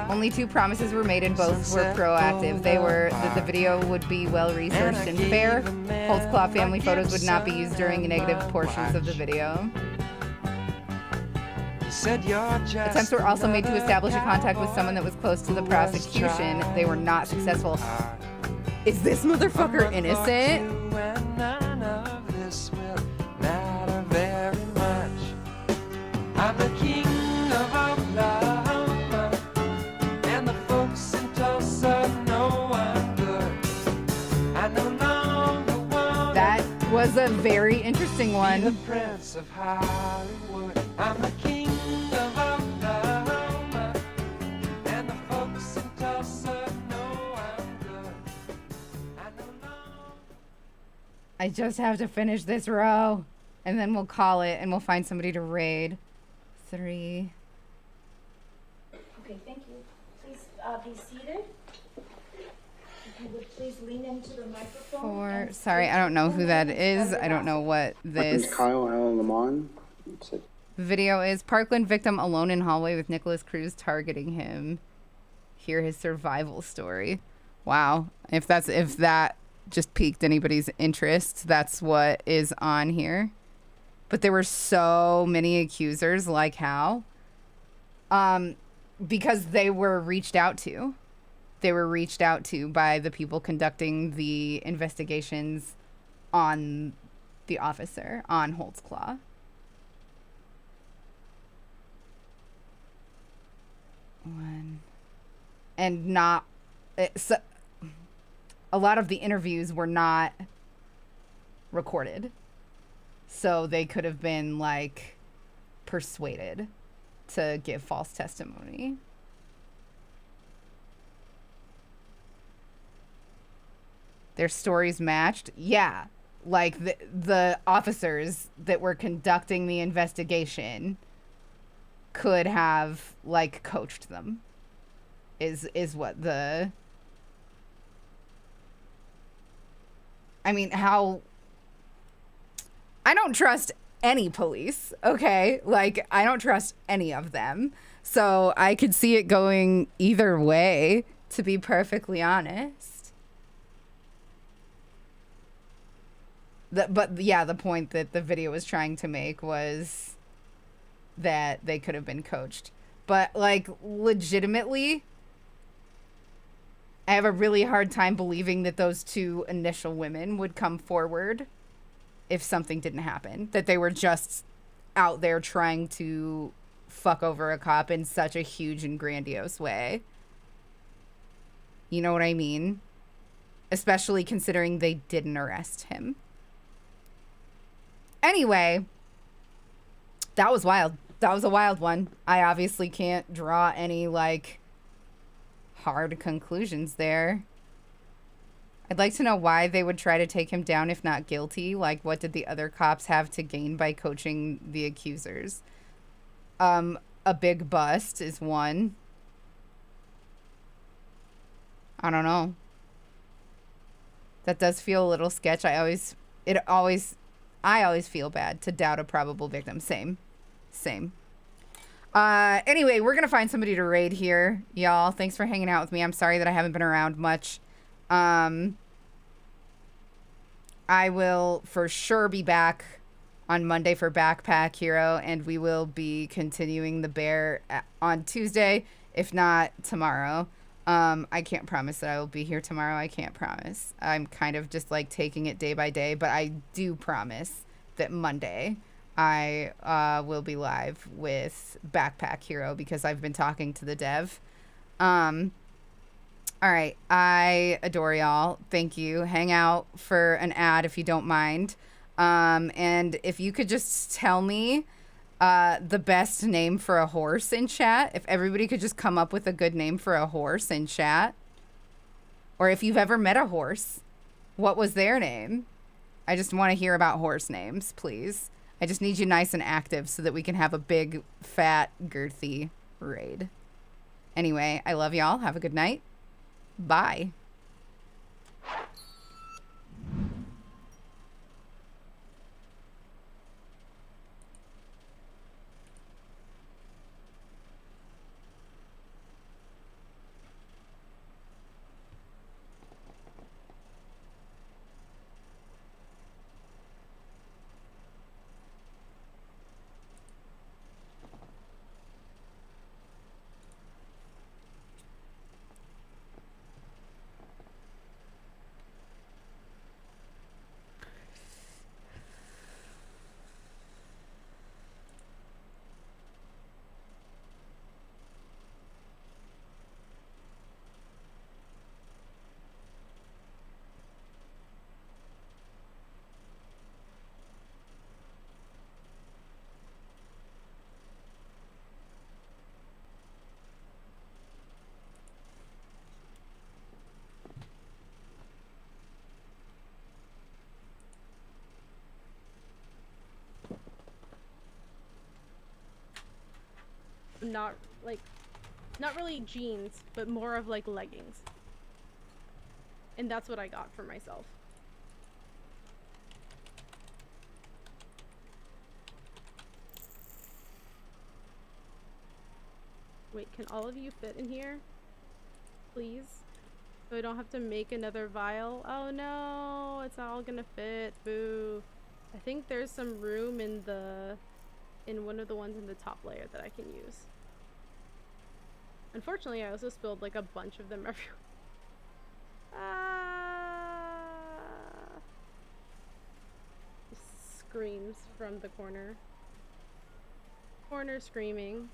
Only 2 promises were made and both were proactive. They were that the video would be well-researched and fair. Holtzclaw family photos would not be used during the negative portions of the video. Attempts were also made to establish a contact with someone that was close to the prosecution. They were not successful. Is this motherfucker innocent? I'm the king of Oklahoma, and the folks in Tulsa know I'm good. I no longer want That was a very interesting the one. prince of Hollywood. I'm the king of Oklahoma, and the folks in Tulsa know I'm good. I no longer. I just have to finish this row, and then we'll call it, and we'll find somebody to raid. 3. Okay, thank you. Please be seated. If you would please lean into the microphone. 4. Sorry, I don't know who that is. I don't know what My name's this Kyle Allen Lamont. video is. Parkland victim alone in hallway with Nicholas Cruz targeting him. Hear his survival story. Wow. If that just piqued anybody's interest, that's what is on here. But there were so many accusers, like how? Because they were reached out to. They were reached out to by the people conducting the investigations on the officer, on Holtzclaw. And not... a lot of the interviews were not recorded. So they could have been, like, persuaded to give false testimony. Their stories matched? Yeah. Like, the officers that were conducting the investigation could have, like, coached them. Is what the... I mean, how... I don't trust any police, okay? Like, I don't trust any of them. So I could see it going either way, to be perfectly honest. But yeah, the point that the video was trying to make was that they could have been coached. But, like, legitimately, I have a really hard time believing that those two initial women would come forward if something didn't happen. That they were just out there trying to fuck over a cop in such a huge and grandiose way. You know what I mean? Especially considering they didn't arrest him. Anyway, that was wild. That was a wild one. I obviously can't draw any, like, hard conclusions there. I'd like to know why they would try to take him down if not guilty. Like, what did the other cops have to gain by coaching the accusers? A big bust is one. I don't know. That does feel a little sketch. I always feel bad to doubt a probable victim. Same. Anyway, we're gonna find somebody to raid here, y'all. Thanks for hanging out with me. I'm sorry that I haven't been around much. I will for sure be back on Monday for Backpack Hero, and we will be continuing the bear on Tuesday, if not tomorrow. I can't promise that I will be here tomorrow. I can't promise. I'm kind of just like taking it day by day, but I do promise that Monday I will be live with Backpack Hero because I've been talking to the dev. All right. I adore y'all. Thank you. Hang out for an ad if you don't mind. And if you could just tell me the best name for a horse in chat. If everybody could just come up with a good name for a horse in chat. Or if you've ever met a horse, what was their name? I just want to hear about horse names, please. I just need you nice and active so that we can have a big, fat, girthy raid. Anyway, I love y'all. Have a good night. Bye. Not really jeans, but more of like leggings. And that's what I got for myself. Wait, can all of you fit in here? Please? So I don't have to make another vial? Oh no, it's not all gonna fit. Boo. I think there's some room in one of the ones in the top layer that I can use. Unfortunately, I also spilled like a bunch of them everywhere. Screams from the corner. Corner screaming.